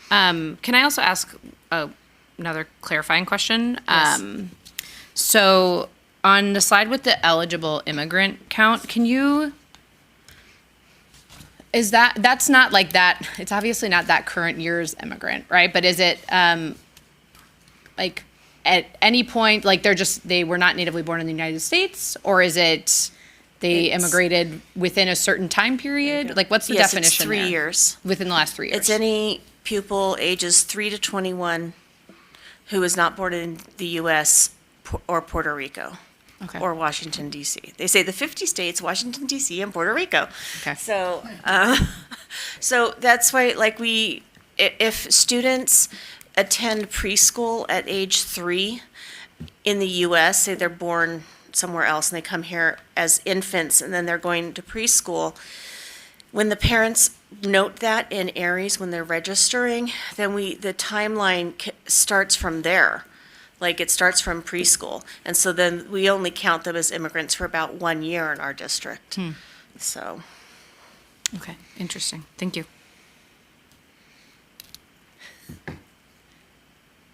Can I also ask another clarifying question? Yes. So on the slide with the eligible immigrant count, that's not like that, it's obviously not that current year's immigrant, right? But is it like at any point, like they were not natively born in the United States, or is it they immigrated within a certain time period? Like, what's the definition It's 3 there? years. Within the last 3 years. It's any pupil ages 3 to 21 who is not born in the U.S. or Puerto Rico. Okay. Or Washington, D.C. They say the 50 states, Washington, D.C., and Puerto Rico. Okay. So, so that's why, like, if students attend preschool at age 3 in the U.S., say they're born somewhere else and they come here as infants and then they're going to preschool, when the parents note that in Aries when they're registering, then the timeline starts from there. Like, it starts from preschool. And so then we only count them as immigrants for about 1 year in our district. So. Okay, interesting. Thank you.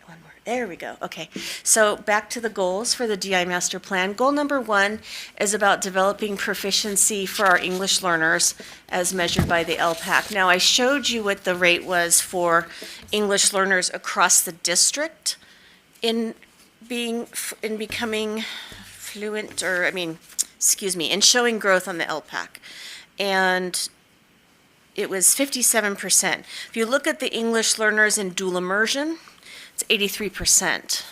One more. There we go. Okay. So back to the goals for the DI Master Plan. Goal number 1 is about developing proficiency for our English learners as measured by the LPAC. Now, I showed you what the rate was for English learners across the district in becoming fluent, in showing growth on the LPAC. And it was 57%. If you look at the English learners in dual immersion, it's 83%.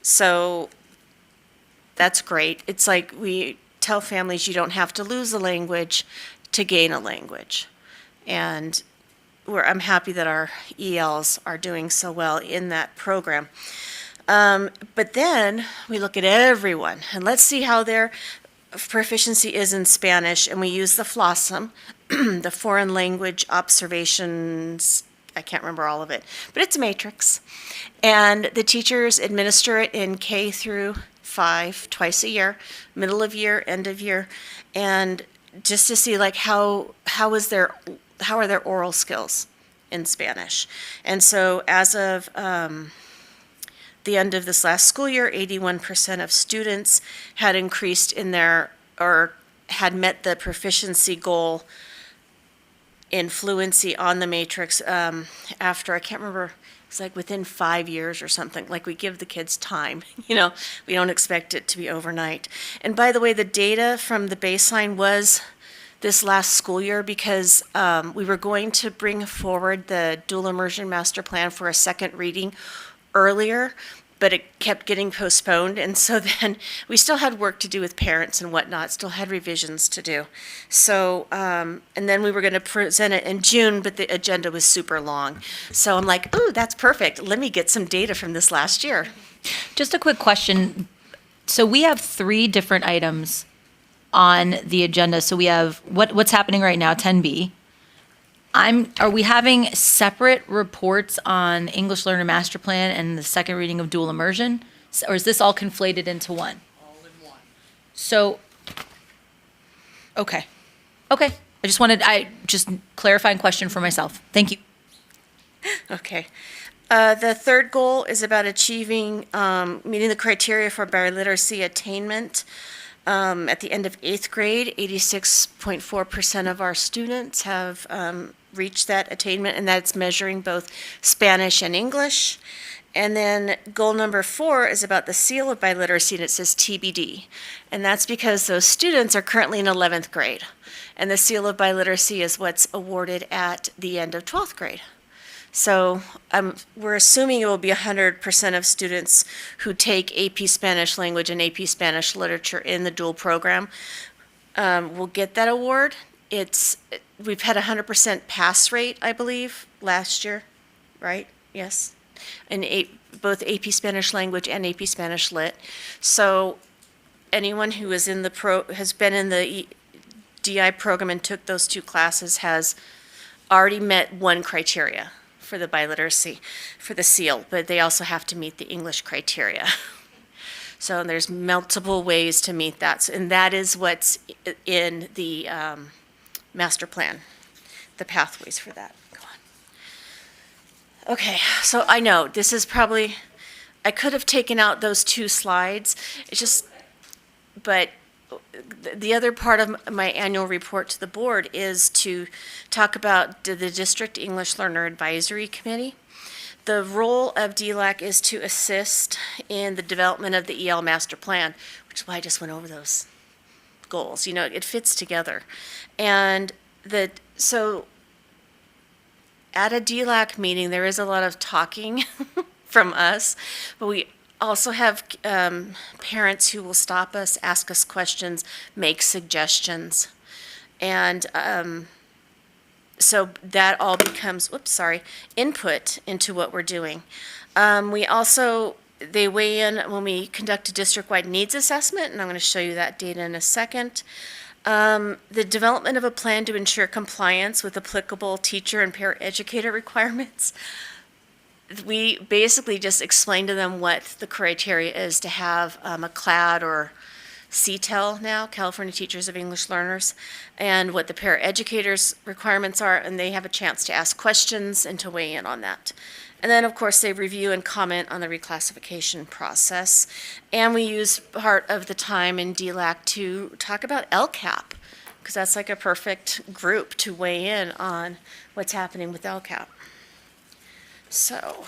So that's great. It's like we tell families you don't have to lose a language to gain a language. And I'm happy that our ELs are doing so well in that program. But then we look at everyone, and let's see how their proficiency is in Spanish, and we use the FLOSSM, the Foreign Language Observations, I can't remember all of it, but it's a matrix. And the teachers administer it in K through 5 twice a year, middle of year, end of year, and just to see like how are their oral skills in Spanish. And so as of the end of this last school year, 81% of students had increased or had met the proficiency goal in fluency on the matrix after, I can't remember, it's like within 5 years or something. Like, we give the kids time, we don't expect it to be overnight. And by the way, the data from the baseline was this last school year because we were going to bring forward the dual immersion master plan for a second reading earlier, but it kept getting postponed. And so then we still had work to do with parents and whatnot, still had revisions to do. So, and then we were going to present it in June, but the agenda was super long. So I'm like, ooh, that's perfect. Let me get some data from this last year. Just a quick question. So we have 3 different items on the agenda. So we have what's happening right now, 10B. Are we having separate reports on English Learner Master Plan and the second reading of dual immersion? Or is this all conflated into one? All in one. So, okay. Just clarifying question for myself. Thank you. Okay. The third goal is about achieving, meeting the criteria for biliteracy attainment. At the end of 8th grade, 86.4% of our students have reach that attainment, and that's measuring both Spanish and English. And then goal number 4 is about the seal of biliteracy, and it says TBD. And that's because those students are currently in 11th grade. And the seal of biliteracy is what's awarded at the end of 12th grade. So we're assuming it will be 100% of students who take AP Spanish Language and AP Spanish Literature in the dual program will get that award. We've had a 100% pass rate, I believe, last year, right? Yes. In both AP Spanish Language and AP Spanish Lit. So anyone who is has been in the DI program and took those 2 classes has already met one criteria for the biliteracy, for the seal, but they also have to meet the English criteria. So there's multiple ways to meet that, and that is what's in the master plan, the pathways for that. Go on. Okay, so I know this is probably, I could have taken out those 2 slides. It's just, but the other part of my annual report to the board is to talk about the District English Learner Advisory Committee. The role of DLAC is to assist in the development of the EL Master Plan, which is why I just went over those goals. You know, it fits together. And so at a DLAC meeting, there is a lot of talking from us, but we also have parents who will stop us, ask us questions, make suggestions. And so that all becomes, input into what we're doing. They weigh in when we conduct a district-wide needs assessment, and I'm going to show you that data in a second. The development of a plan to ensure compliance with applicable teacher and paraeducator requirements. We basically just explain to them what the criteria is to have a CLAD or CTEL now, California Teachers of English Learners, and what the paraeducators' requirements are, and they have a chance to ask questions and to weigh in on that. And then, of course, they review and comment on the reclassification process. And we use part of the time in DLAC to talk about LCAP, because that's like a perfect group to weigh in on what's happening with LCAP. So,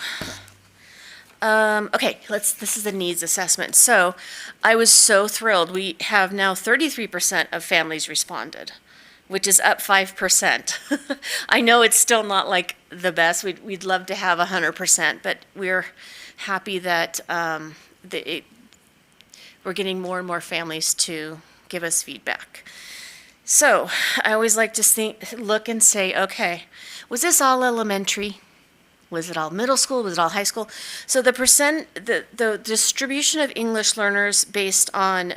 this is the needs assessment. So, I was so thrilled. We have now 33% of families responded, which is up 5%. I know it's still not like the best. We'd love to have 100%, but we're happy that we're getting more and more families to give us feedback. So, I always like to look and say, okay, was this all elementary? Was it all middle school? Was it all high school? So the distribution of English learners based on,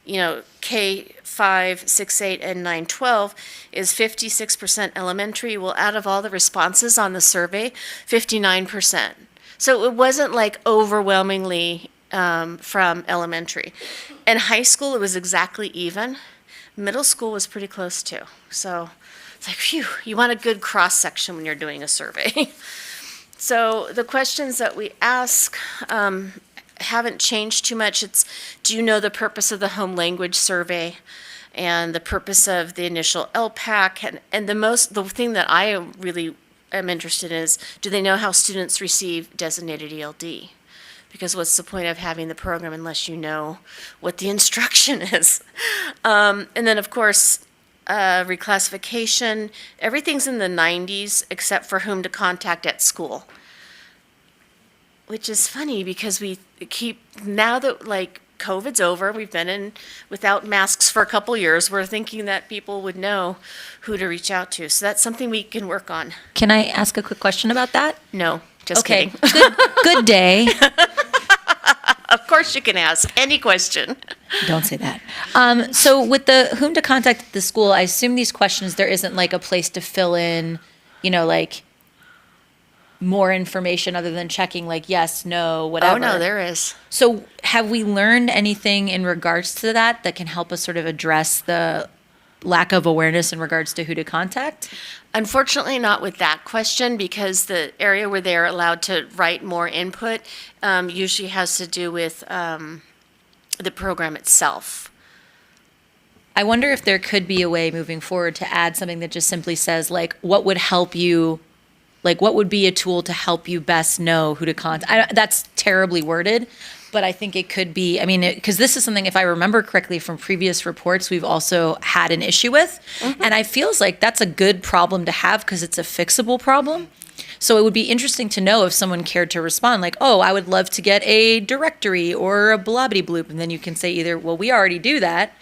K5, 6, 8, and 9, 12 is 56% elementary. Well, out of all the responses on the survey, 59%. So it wasn't like overwhelmingly from elementary. In high school, it was exactly even. Middle school was pretty close too. So it's like, phew, you want a good cross-section when you're doing a survey. So the questions that we ask haven't changed too much. It's, do you know the purpose of the home language survey and the purpose of the initial LPAC? And the thing that I really am interested in is, do they know how students receive designated ELD? Because what's the point of having the program unless you know what the instruction is? And then, of course, reclassification, everything's in the 90s except for whom to contact at school. Which is funny because now that COVID's over, we've been in without masks for a couple years, we're thinking that people would know who to reach out to. So that's something we can work on. Can I ask a quick question about that? No, just okay. kidding. Good day. Of course you can ask any question. Don't say that. So with the whom to contact at the school, I assume these questions, there isn't like a place to fill in, more information other than checking yes, no, whatever. Oh, no, there is. So have we learned anything in regards to that can help us sort of address the lack of awareness in regards to who to contact? Unfortunately, not with that question, because the area where they're allowed to write more input usually has to do with the program itself. I wonder if there could be a way moving forward to add something that just simply says, like, what would help you, like, what would be a tool to help you best know who to contact? That's terribly worded, but I think it could be, I mean, because this is something, if I remember correctly from previous reports, we've also had an issue with. And I feels like that's a good problem to have because it's a fixable problem. So it would be interesting to know if someone cared to respond, like, oh, I would love to get a directory or a blobbity bloop. And then you can say either, well, we already do that,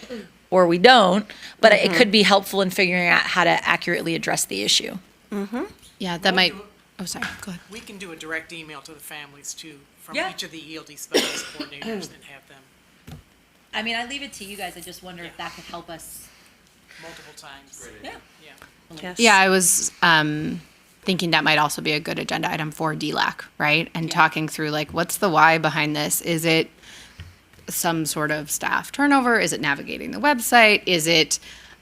or we don't. But it could be helpful in figuring out how to accurately address the issue. Yeah, that might, oh, sorry, go ahead. We can do a direct email to the families too, from Yeah. each of the ELD specialist coordinators and have them I mean, I leave it to you guys. I just wonder if that could help us. multiple times. Yeah. Yes. Yeah, I was thinking that might also be a good agenda item for DLAC, right? And talking through like, what's the why behind this? Is it some sort of staff turnover? Is it navigating the website? Is it,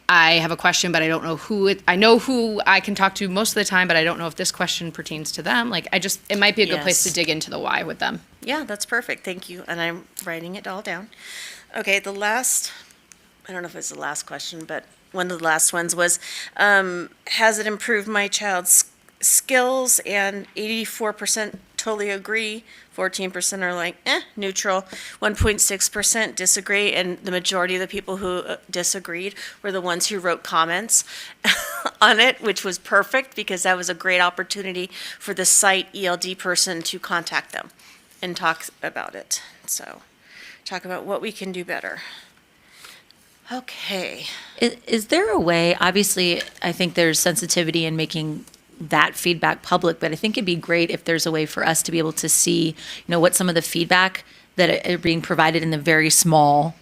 I have a question, but I don't know who I know who I can talk to most of the time, but I don't know if this question pertains to them. Like, it might be a good place to Yes. dig into the why with them. Yeah, that's perfect. Thank you. And I'm writing it all down. Okay, the last, I don't know if it's the last question, but one of the last ones was, has it improved my child's skills? And 84% totally agree. 14% are like, neutral. 1.6% disagree. And the majority of the people who disagreed were the ones who wrote comments on it, which was perfect because that was a great opportunity for the site ELD person to contact them and talk about it. So talk about what we can do better. Okay. Is there a way, obviously, I think there's sensitivity in making that feedback public, but I think it'd be great if there's a way for us to be able to see, what some of the feedback that are being provided in the very small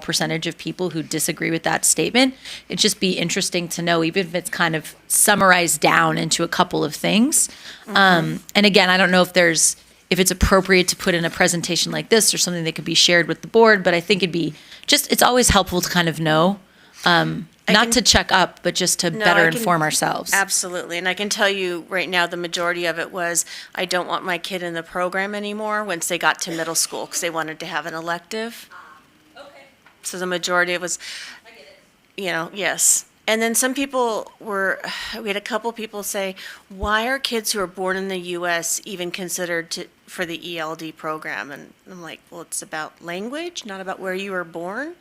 percentage of people who disagree with that statement. It'd just be interesting to know, even if it's kind of summarized down into a couple of things. And again, I don't know if it's appropriate to put in a presentation like this or something that could be shared with the board, but I think it's always helpful to kind of know, not to check up, but just to better inform ourselves. Absolutely. And I can tell you right now, the majority of it was, I don't want my kid in the program anymore once they got to middle school because they wanted to have an elective. So the majority of it was, yes. And then some people we had a couple people say, why are kids who are born in the U.S. even considered for the ELD program? And I'm like, well, it's about language, not about where you were born.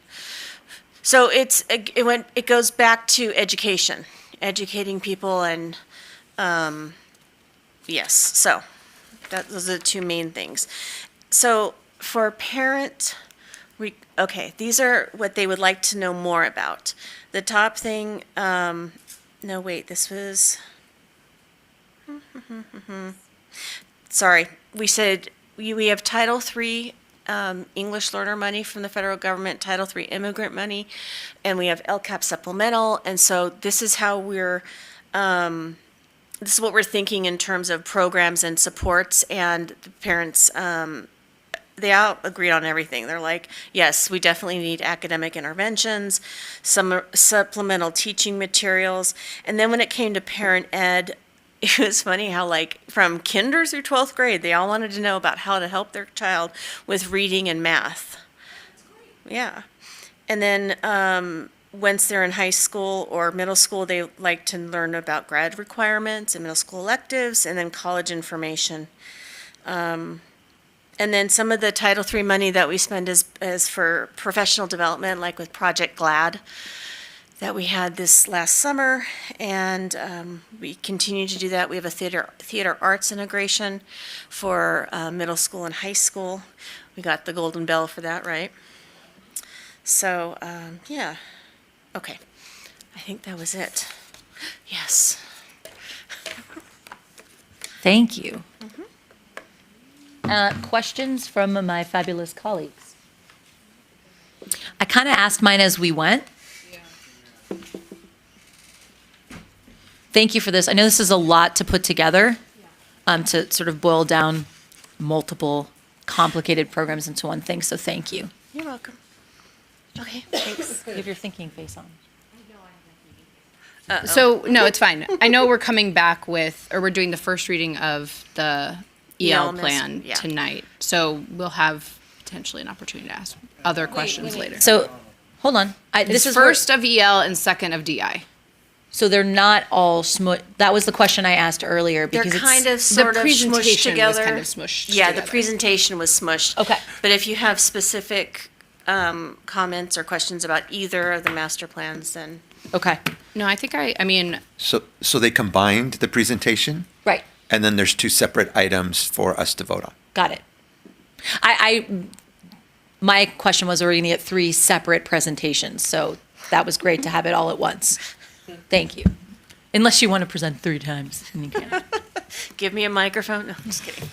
So it goes back to education, educating people, and yes. So those are the two main things. So for parent, these are what they would like to know more about. The top thing, this was, sorry, we said we have Title III English learner money from the federal government, Title III immigrant money, and we have LCAP supplemental. And so this is how this is what we're thinking in terms of programs and supports, and the parents, they all agreed on everything. They're like, yes, we definitely need academic interventions, some supplemental teaching materials. And then when it came to parent ed, it was funny how, like, from kinder through 12th grade, they all wanted to know about how to help their child with reading and math. Yeah. And then once they're in high school or middle school, they like to learn about grad requirements and middle school electives, and then college information. And then some of the Title III money that we spend is for professional development, like with Project GLAD that we had this last summer, and we continue to do that. We have a theater arts integration for middle school and high school. We got the Golden Bell for that, right? So, yeah. Okay. I think that was it. Yes. Thank you. Questions from my fabulous colleagues? I kind of asked mine as we went. Thank you for this. I know this is a lot to put together, to sort of boil down multiple complicated programs into one thing, so thank you. You're welcome. Okay, thanks. You have your thinking face on. So, no, it's fine. I know we're coming back we're doing the first reading of the EL plan tonight. So we'll have potentially an opportunity to ask other questions later. So Hold on. This is first of EL and second of DI. So they're not all that was the question I asked earlier They're because kind of it's, sort of smushed presentation was together. kind of smushed Yeah, together. the presentation was smushed. Okay. But if you have specific comments or questions about either of the master plans, then okay. No, I think I mean, So they combined the presentation, Right. and then there's two separate items for us to vote on. Got it. My question was, are we going to get 3 separate presentations? So that was great to have it all at once. Thank you. Unless you want to present 3 times, then you can. give me a microphone. No, I'm just kidding.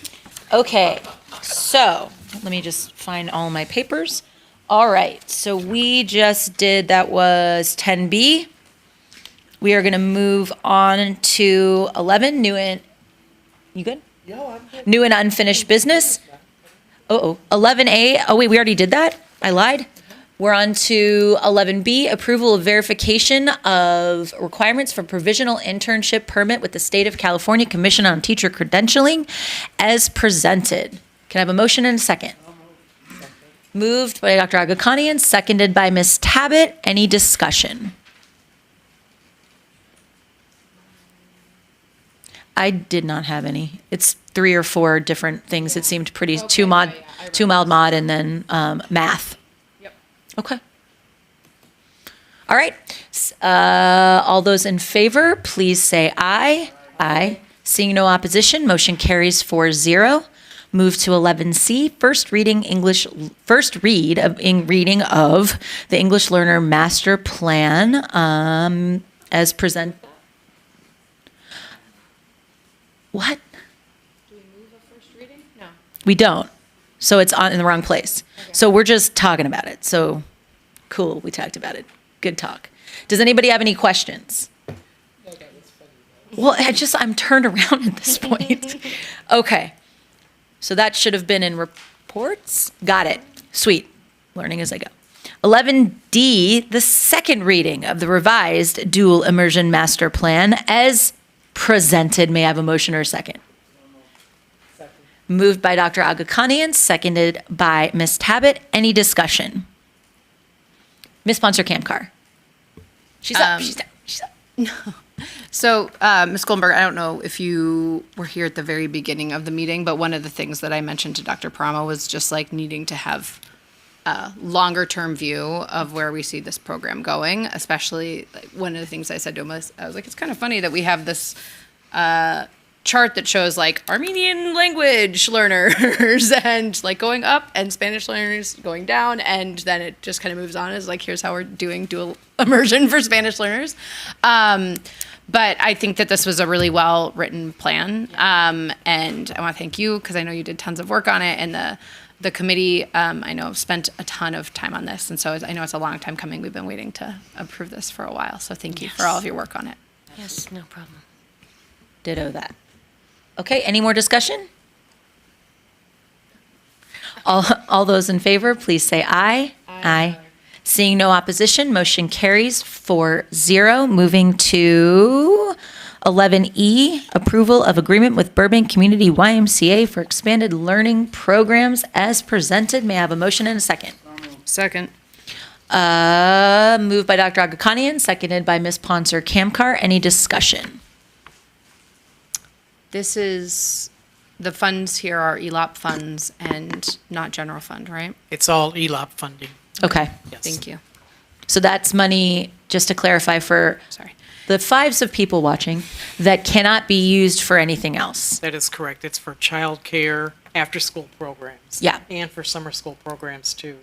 Okay, so let me just find all my papers. All right, so we just did, that was 10B. We are going to move on to 11, new and, you good? New and unfinished business. 11A, oh wait, we already did that? I lied. We're on to 11B, approval of verification of requirements for provisional internship permit with the State of California Commission on Teacher Credentialing as presented. Can I have a motion and a second? Moved by Dr. Agakanian, seconded by Ms. Tabbitt. Any discussion? I did not have any. It's 3 or 4 different things. It seemed pretty, two mild mod, and then math. Yep. Okay. All right. All those in favor, please say aye. Aye. Seeing no opposition, motion carries 4-0. Move to 11C, first reading of the English Learner Master Plan as presented. What? do we move a first reading? No. We don't. So it's in the wrong place. So we're just talking about it. So cool, we talked about it. Good talk. Does anybody have any questions? Well, I'm turned around at this point. Okay. So that should have been in reports. Got it. Sweet. Learning as I go. 11D, the second reading of the revised dual immersion master plan as presented. May I have a motion or a second? Moved by Dr. Agakanian, seconded by Ms. Tabbitt. Any discussion? Ms. Sponsor-Kamkar. She's up. She's up. So, Ms. Goldenberg, I don't know if you were here at the very beginning of the meeting, but one of the things that I mentioned to Dr. Paramo was just like needing to have a longer term view of where we see this program going, especially like, one of the things I said to him was, I was like, it's kind of funny that we have this chart that shows like Armenian language learners and like going up and Spanish learners going down, and then it just kind of moves on as like, here's how we're doing dual immersion for Spanish learners. But I think that this was a really well written plan, and I want to thank you because I know you did tons of work on it, and the committee I know spent a ton of time on this, and so I know it's a long time coming. We've been waiting to approve this for a while, so thank you for all of your work on it. Yes, no problem. Ditto that. Okay, any more discussion? All those in favor, please say aye. Aye. Seeing no opposition, motion carries 4-0. Moving to 11E, approval of agreement with Burbank Community YMCA for expanded learning programs as presented. May I have a motion and a second? Second. Moved by Dr. Agakanian, seconded by Ms. Sponsor-Kamkar. Any discussion? This is, the funds here are ELOP funds and not general fund, right? It's all ELOP funding. Okay. Yes. Thank you. So that's money, just to clarify for the 5s of people watching, that cannot be used for anything else. That is correct. It's for childcare, after-school programs. Yeah. And for summer school programs, too.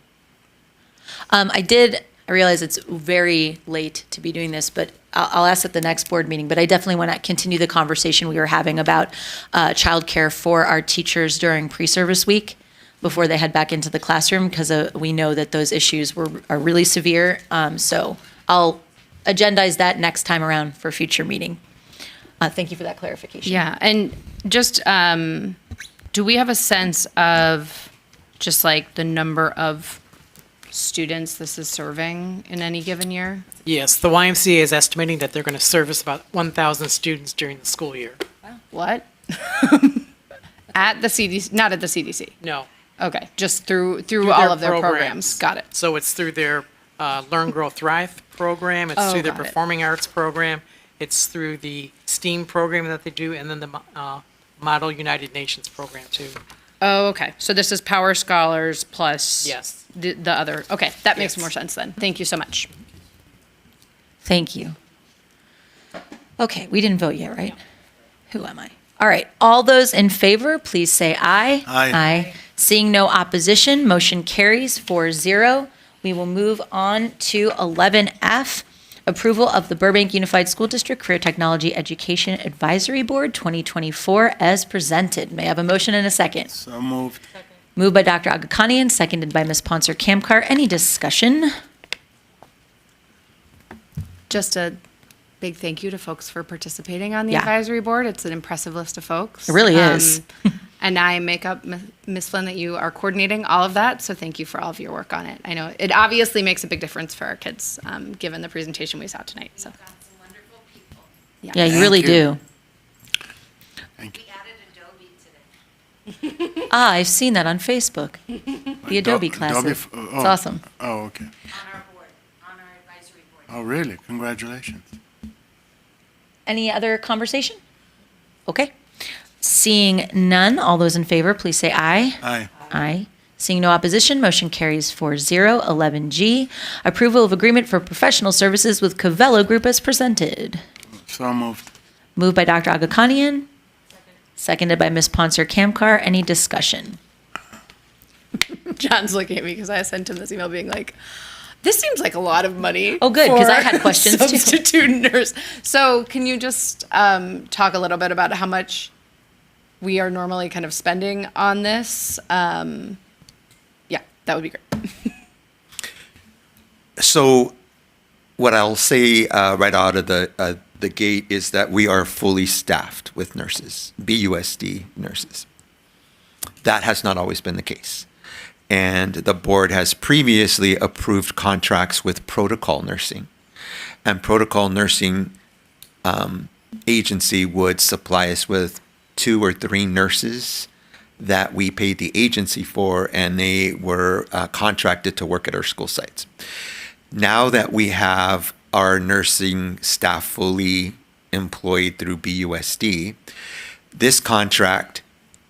I realize it's very late to be doing this, but I'll ask at the next board meeting, but I definitely want to continue the conversation we were having about childcare for our teachers during pre-service week before they head back into the classroom, because we know that those issues are really severe. So I'll agendize that next time around for a future meeting. Thank you for that clarification. Yeah, and just, do we have a sense of just like the number of students this is serving in any given year? Yes, the YMCA is estimating that they're going to service about 1,000 students during the school year. What? At the CDC, not at the CDC? No. Okay, just through Through all their of their programs. Got it. So it's through their Learn, Grow, Thrive program. It's Oh, through the got it. Performing Arts program. It's through the STEAM program that they do, and then the Model United Nations program too. Oh, okay. So this is Power Scholars plus Yes. the other. Okay, that makes Yes. more sense then. Thank you so much. Thank you. Okay, we didn't vote yet, right? Who am I? All right, all those in favor, please say aye. Aye. Seeing no opposition, motion carries 4-0. We will move on to 11F, approval of the Burbank Unified School District Career Technology Education Advisory Board 2024 as presented. May I have a motion and a second? So moved. Moved by Dr. Agakanian, seconded by Ms. Ponser Kamkar. Any discussion? Just a big thank you to folks for participating on the Yeah. advisory board. It's an impressive list of folks. It really is. And I make up, Ms. Flynn, that you are coordinating all of that, so thank you for all of your work on it. I know it obviously makes a big difference for our kids, given the presentation we saw tonight, so. Yeah, you really do. Thank you. Ah, I've seen that on Facebook. The Adobe classes. It's awesome. Oh, okay. Oh, really? Congratulations. Any other conversation? Okay. Seeing none, all those in favor, please say aye. Aye. Aye. Seeing no opposition, motion carries 4-0. 11G, approval of agreement for professional services with Covello Group as presented. So moved. Moved by Dr. Agakanian. Seconded by Ms. Ponser Kamkar. Any discussion? John's looking at me because I sent him this email being like, this seems like a lot of money. Oh, good, 'cause I for had questions, too. Substitute nurse. So can you just talk a little bit about how much we are normally kind of spending on this? Yeah, that would be great. So what I'll say right out of the gate is that we are fully staffed with nurses, BUSD nurses. That has not always been the case. And the board has previously approved contracts with protocol nursing. And protocol nursing agency would supply us with 2 or 3 nurses that we paid the agency for, and they were contracted to work at our school sites. Now that we have our nursing staff fully employed through BUSD, this contract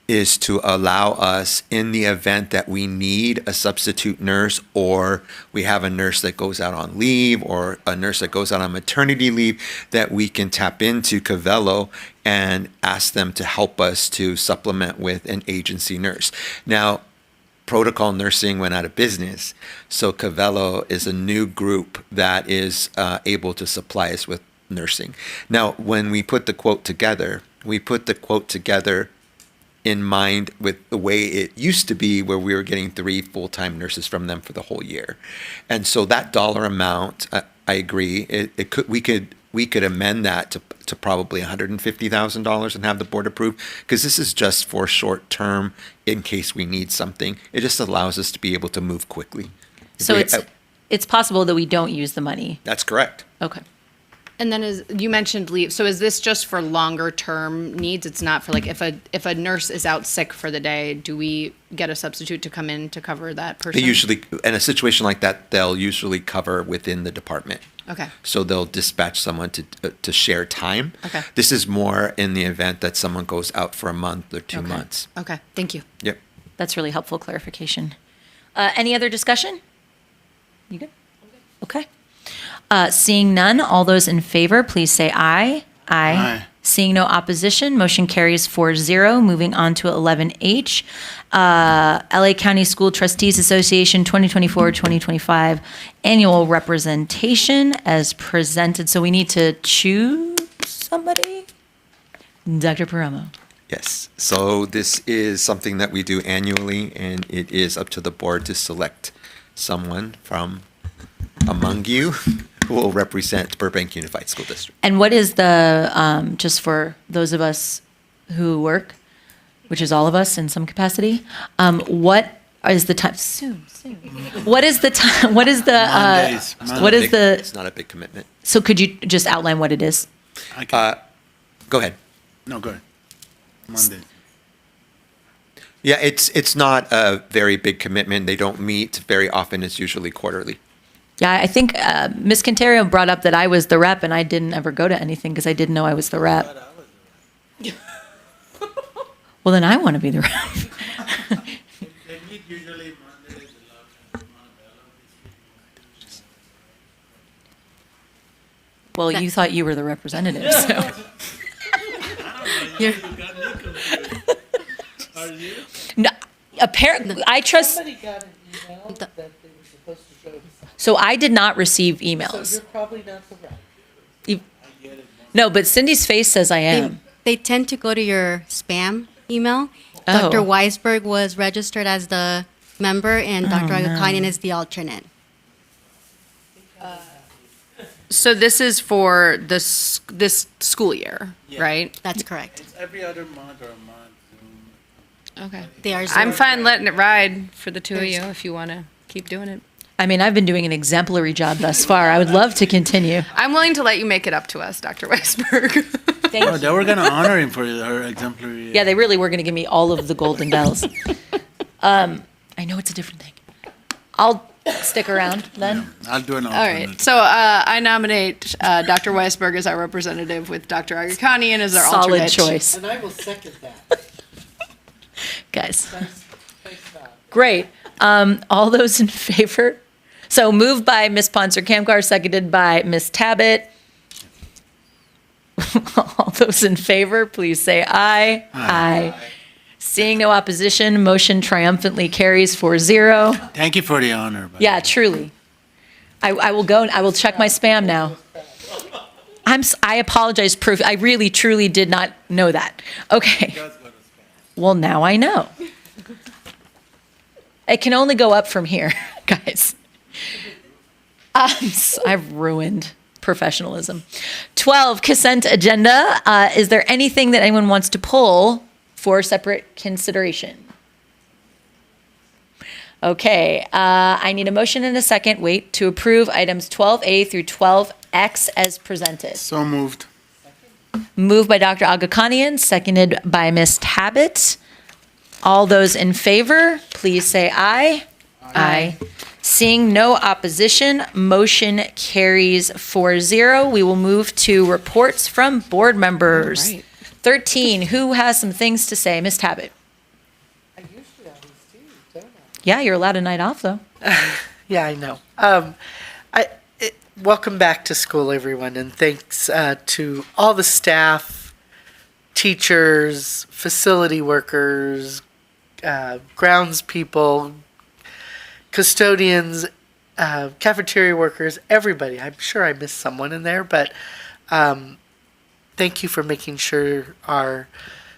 is to allow us, in the event that we need a substitute nurse, or we have a nurse that goes out on leave, or a nurse that goes out on maternity leave, that we can tap into Covello and ask them to help us to supplement with an agency nurse. Now, protocol nursing went out of business, so Covello is a new group that is able to supply us with nursing. Now, when we put the quote together, in mind with the way it used to be, where we were getting 3 full-time nurses from them for the whole year. And so that dollar amount, I agree, we could amend that to probably $150,000 and have the board approve, because this is just for short term in case we need something. It just allows us to be able to move quickly. So it's possible that we don't use the money. That's correct. Okay. And then you mentioned leave. So is this just for longer term needs? It's not for like if a nurse is out sick for the day, do we get a substitute to come in to cover that person? They usually, in a situation like that, they'll usually cover within the department. Okay. So they'll dispatch someone to share time. Okay. This is more in the event that someone goes out for a month or 2 months. Okay. Thank you. Yep. That's really helpful clarification. Any other discussion? You good? Okay. Seeing none, all those in favor, please say aye. Aye. Seeing no opposition, motion carries 4-0. Moving on to 11H, LA County School Trustees Association 2024-2025 Annual Representation as presented. So we need to choose somebody? Dr. Paramo. Yes. So this is something that we do annually, and it is up to the board to select someone from among you who will represent Burbank Unified School District. And what is the, just for those of us who work, which is all of us in some capacity, what is the time, soon. What is the time, what is the, Mondays. what is the, It's not a big commitment. so could you just outline what it is? Go ahead. No, go ahead. Monday. Yeah, it's not a very big commitment. They don't meet very often. It's usually quarterly. Yeah, I think Ms. Quintero brought up that I was the rep, and I didn't ever go to anything because I didn't know I was the rep. Well, then I want to be the rep. Well, you thought you were the representative, so. You're- No, apparently, I trust. Somebody got an email that they were supposed to go to. So I did not receive So emails. you're probably not the rep. No, but Cindy's face says I am. They tend to go to your spam email. Oh. Dr. Weisberg was registered as the member, and Dr. no. Agakainen is the alternate. So this is for this school year, right? That's correct. It's every other month or a month. Okay. They are I'm Zoom. fine letting it ride for the two of you if you want to keep doing it. I mean, I've been doing an exemplary job thus far. I would love to continue. I'm willing to let you make it up to us, Dr. Weisberg. Oh, they were going to honor him for her exemplary. Yeah, they really were going to give me all of the golden bells. I know it's a different thing. I'll stick around then. I'll do an All alternate. right. So I nominate Dr. Weisberg as our representative with Dr. Agakanian as our Solid alternate. choice. And I will second that. Guys. Thanks, Matt. Great. All those in favor? So moved by Ms. Ponser-Kamkar, seconded by Ms. Tabbitt. All those in favor, please say aye. Aye. Seeing no opposition, motion triumphantly carries 4-0. Thank you for the honor. Yeah, truly. I will go, I will check my spam now. I apologize, proof. I really, truly did not know that. Okay. Well, now I know. It can only go up from here, guys. I've ruined professionalism. 12, consent agenda. Is there anything that anyone wants to pull for separate consideration? Okay, I need a motion and a second, wait, to approve items 12A through 12X as presented. So moved. Moved by Dr. Agakanian, seconded by Ms. Tabbitt. All those in favor, please say aye. Aye. Seeing no opposition, motion carries 4-0. We will move to reports from board members. All right. 13, who has some things to say? Ms. Tabbitt. Yeah, you're allowed a night off, though. Yeah, I know. Welcome back to school, everyone, and thanks to all the staff, teachers, facility workers, grounds people, custodians, cafeteria workers, everybody. I'm sure I missed someone in there, but thank you for making sure our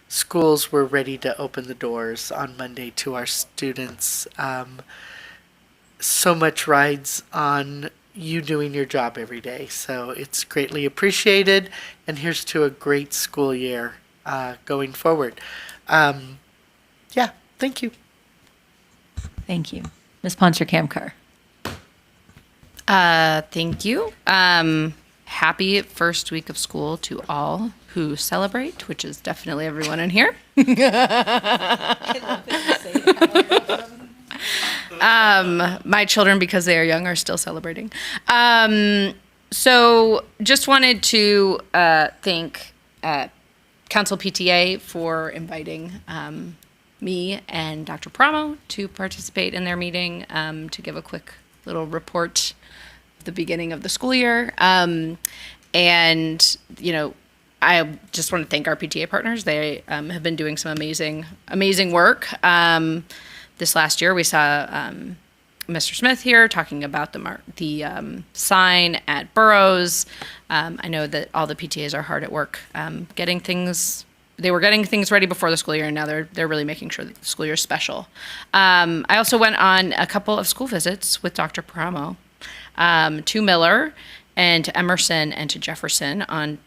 schools were ready to open the doors on Monday to our students. So much rides on you doing your job every day, so it's greatly appreciated, and here's to a great school year going forward. Yeah, thank you. Thank you. Ms. Ponser-Kamkar. Thank you. Happy first week of school to all who celebrate, which is definitely everyone in here. My children, because they are young, are still celebrating. So just wanted to thank Council PTA for inviting me and Dr. Pramo to participate in their meeting to give a quick little report of the beginning of the school year. And, you know, I just want to thank our PTA partners. They have been doing some amazing work. This last year, we saw Mr. Smith here talking about the sign at Burroughs. I know that all the PTAs are hard at work getting things. They were getting things ready before the school year, and now they're really making sure that the school year is special. I also went on a couple of school visits with Dr. Paramo to Miller and to Emerson and to Jefferson on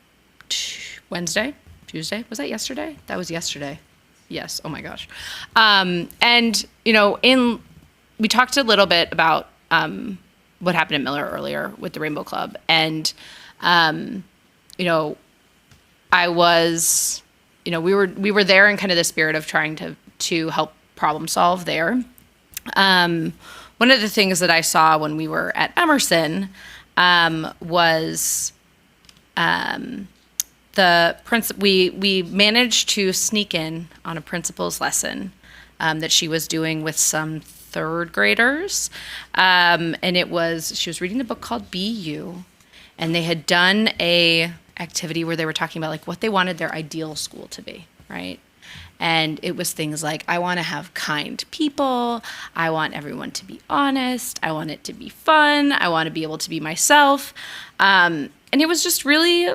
Tuesday. Was that yesterday? That was yesterday. Yes. Oh my gosh. And you know, we talked a little bit about what happened at Miller earlier with the Rainbow Club, and you know, we were there in kind of the spirit of trying to help problem solve there. one of the things that I saw when we were at Emerson was we managed to sneak in on a principal's lesson that she was doing with some third graders, and she was reading the book called Be You, and they had done a activity where they were talking about like what they wanted their ideal school to be, right? And it was things like, I want to have kind people, I want everyone to be honest, I want it to be fun, I want to be able to be myself, and it was just really,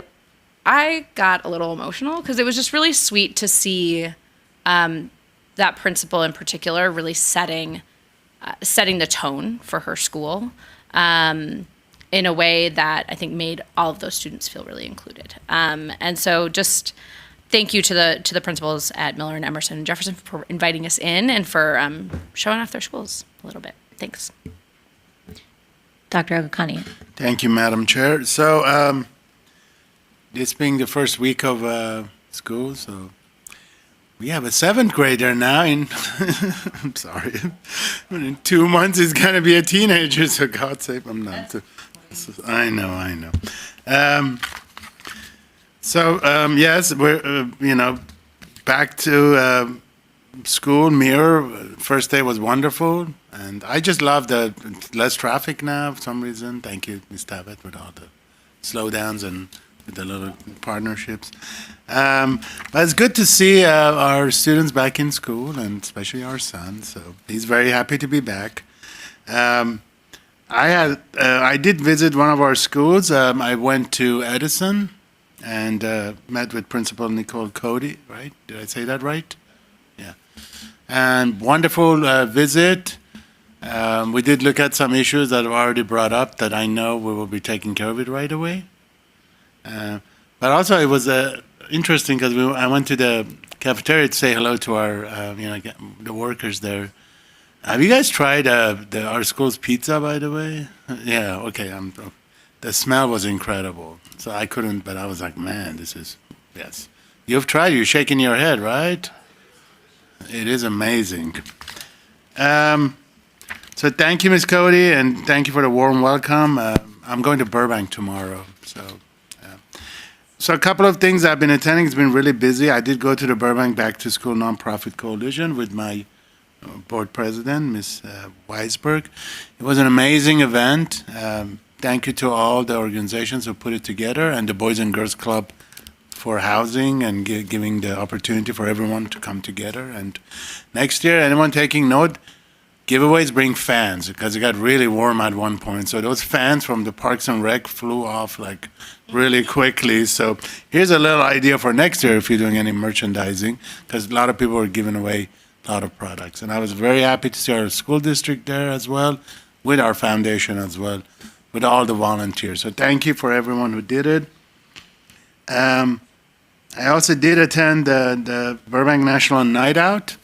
I got a little emotional because it was just really sweet to see that principal in particular really setting the tone for her school in a way that I think made all of those students feel really included. And so just thank you to the principals at Miller and Emerson and Jefferson for inviting us in and for showing off their schools a little bit. Thanks. Dr. Agakani. Thank you, Madam Chair. So this being the first week of school, so we have a 7th grader now in, I'm sorry, in 2 months he's going to be a teenager, so God save him not. I know. Yes, we're, back to school, Mirror. First day was wonderful, and I just love the less traffic now for some reason. Thank you, Ms. Tabet, with all the slowdowns and with the little partnerships. But it's good to see our students back in school, and especially our son. So he's very happy to be back. I did visit one of our schools. I went to Edison and met with Principal Nicole Cody. Right? Did I say that right? Yeah. And wonderful visit. We did look at some issues that were already brought up that I know we will be taking care of it right away. But also it was interesting because I went to the cafeteria to say hello to our, the workers there. Have you guys tried our school's pizza, by the way? Yeah, okay. The smell was incredible. So I couldn't, but I was like, man, yes. You've tried, you're shaking your head, right? It is amazing. So thank you, Ms. Cody, and thank you for the warm welcome. I'm going to Burbank tomorrow, So a couple of things I've been attending. It's been really busy. I did go to the Burbank Back to School Nonprofit Coalition with my board president, Ms. Weisberg. It was an amazing event. Thank you to all the organizations who put it together and the Boys and Girls Club for housing and giving the opportunity for everyone to come together. And next year, anyone taking note, giveaways bring fans because it got really warm at one point. So those fans from the Parks and Rec flew off like really quickly. So here's a little idea for next year if you're doing any merchandising, because a lot of people are giving away a lot of products. And I was very happy to see our school district there as well, with our foundation as well, with all the volunteers. So thank you for everyone who did it. I also did attend the Burbank National Night Out.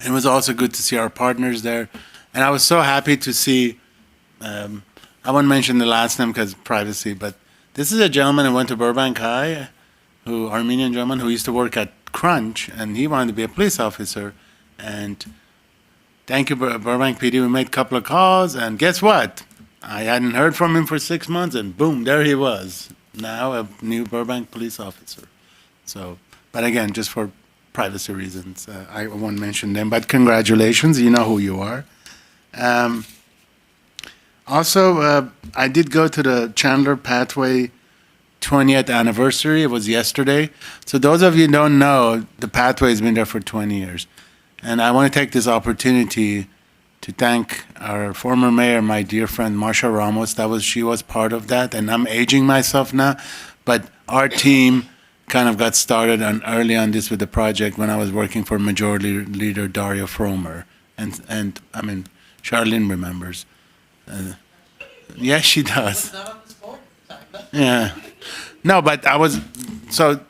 It was also good to see our partners there. And I was so happy to see, I won't mention the last name because privacy, but this is a gentleman who went to Burbank High, Armenian gentleman who used to work at Crunch, and he wanted to be a police officer. And thank you, Burbank PD. We made a couple of calls, and guess what? I hadn't heard from him for 6 months, and boom, there he was. Now a new Burbank police officer. So, but again, just for privacy reasons, I won't mention them, but congratulations, you know who you are. Also, I did go to the Chandler Pathway 20th anniversary. It was yesterday. So those of you who don't know, the Pathway has been there for 20 years. And I want to take this opportunity to thank our former mayor, my dear friend Marsha Ramos. She was part of that, and I'm aging myself now, but our team kind of got started early on this with the project when I was working for Majority Leader Daria Fromer, and I mean Charlene remembers. Yes, she does. Yeah. No, but I was so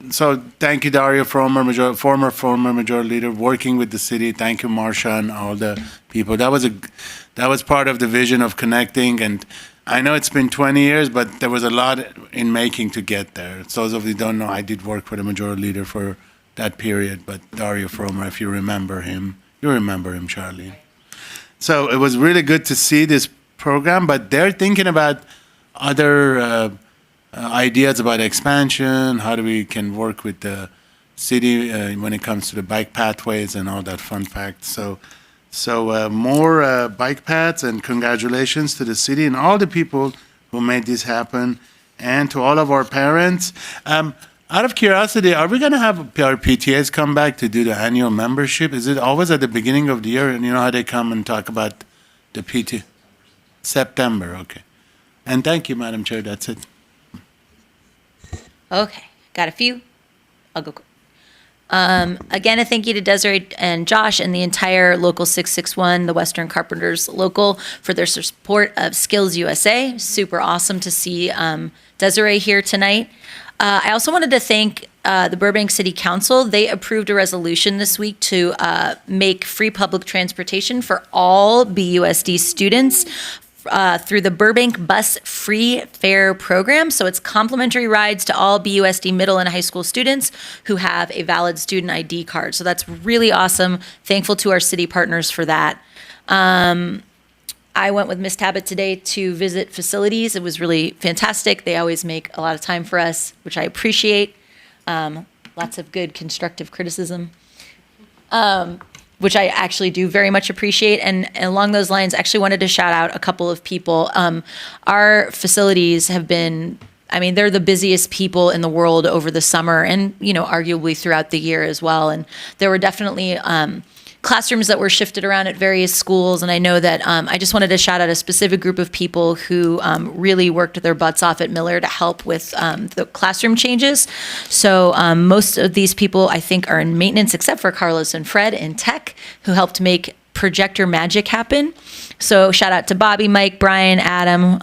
thank you, Daria Fromer, former Majority Leader, working with the city. Thank you, Marsha, and all the people. That was part of the vision of connecting. And I know it's been 20 years, but there was a lot in making to get there. So those of you who don't know, I did work for the Majority Leader for that period. But Daria Fromer, if you remember him, Charlene. So it was really good to see this program, but they're thinking about other ideas about expansion, how do we can work with the city when it comes to the bike pathways and all that fun fact. So more bike paths, and congratulations to the city and all the people who made this happen, and to all of our parents. Out of curiosity, are we going to have our PTAs come back to do the annual membership? Is it always at the beginning of the year? And you know how they come and talk about the PT? September, okay. And thank you, Madam Chair, that's it. Okay, got a few. I'll go quick. Again, a thank you to Desiree and Josh and the entire Local 661, the Western Carpenters Local, for their support of Skills USA. Super awesome to see Desiree here tonight. I also wanted to thank the Burbank City Council. They approved a resolution this week to make free public transportation for all BUSD students through the Burbank Bus Free Fare Program. So it's complimentary rides to all BUSD middle and high school students who have a valid student ID card. So that's really awesome. Thankful to our city partners for that. I went with Miss Tabbitt today to visit facilities. It was really fantastic. They always make a lot of time for us, which I appreciate. Lots of good constructive criticism. Which I actually do very much appreciate. And along those lines, I actually wanted to shout out a couple of people. Our facilities have been, I mean, they're the busiest people in the world over the summer and, you know, arguably throughout the year as well. And there were definitely classrooms that were shifted around at various schools. And I know that I just wanted to shout out a specific group of people who really worked their butts off at Miller to help with the classroom changes. So most of these people, I think, are in maintenance, except for Carlos and Fred in tech, who helped make projector magic happen. So shout out to Bobby, Mike, Brian, Adam,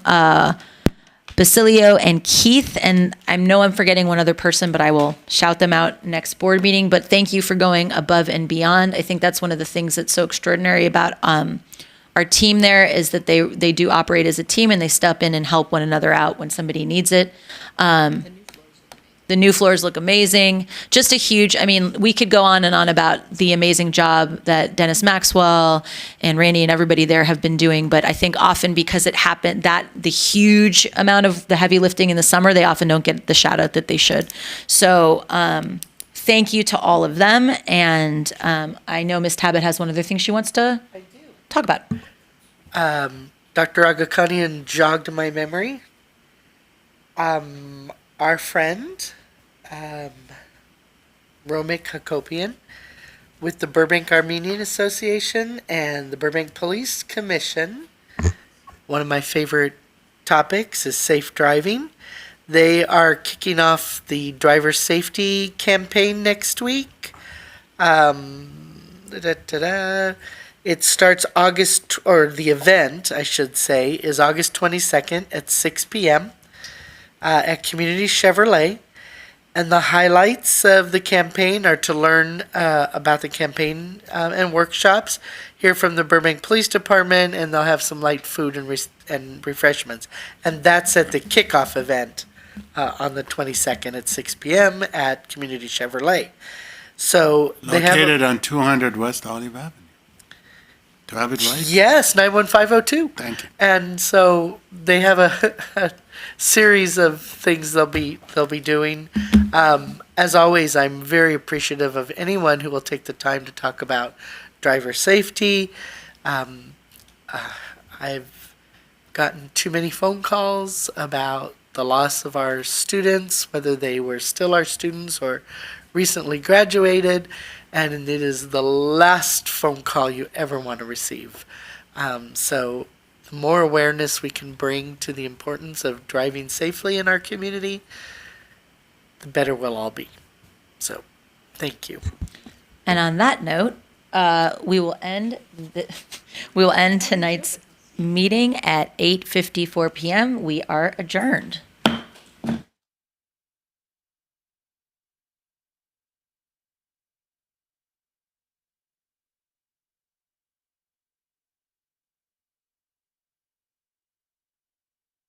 Basilio, and Keith. And I know I'm forgetting one other person, but I will shout them out next board meeting. But thank you for going above and beyond. I think that's one of the things that's so extraordinary about our team there, is that they do operate as a team and they step in and help one another out when somebody needs it. The new floors look amazing. Just a huge, I mean, we could go on and on about the amazing job that Dennis Maxwell and Randy and everybody there have been doing. But I think often because it happened, that the huge amount of the heavy lifting in the summer, they often don't get the shout out that they should. So thank you to all of them. And I know Ms. Tabbitt has one other thing she wants to talk about. Dr. Agakanian jogged my memory. Our friend, Romik Hakopian, with the Burbank Armenian Association and the Burbank Police Commission. One of my favorite topics is safe driving. They are kicking off the driver safety campaign next week. It starts August, or the event, I should say, is August 22nd at 6 p.m. At Community Chevrolet. And the highlights of the campaign are to learn about the campaign and workshops, hear from the Burbank Police Department, and they'll have some light food and refreshments. And that's at the kickoff event on the 22nd at 6 p.m. at Community Chevrolet. So they have Located on 200 West Olive Avenue. Do I have it right? Yes, 91502. Thank you. And so they have a series of things they'll be doing. As always, I'm very appreciative of anyone who will take the time to talk about driver safety. I've gotten too many phone calls about the loss of our students, whether they were still our students or recently graduated, and it is the last phone call you ever want to receive. So the more awareness we can bring to the importance of driving safely in our community, the better we'll all be. So, thank you. And on that note, we will end tonight's meeting at 8:54 p.m. We are adjourned.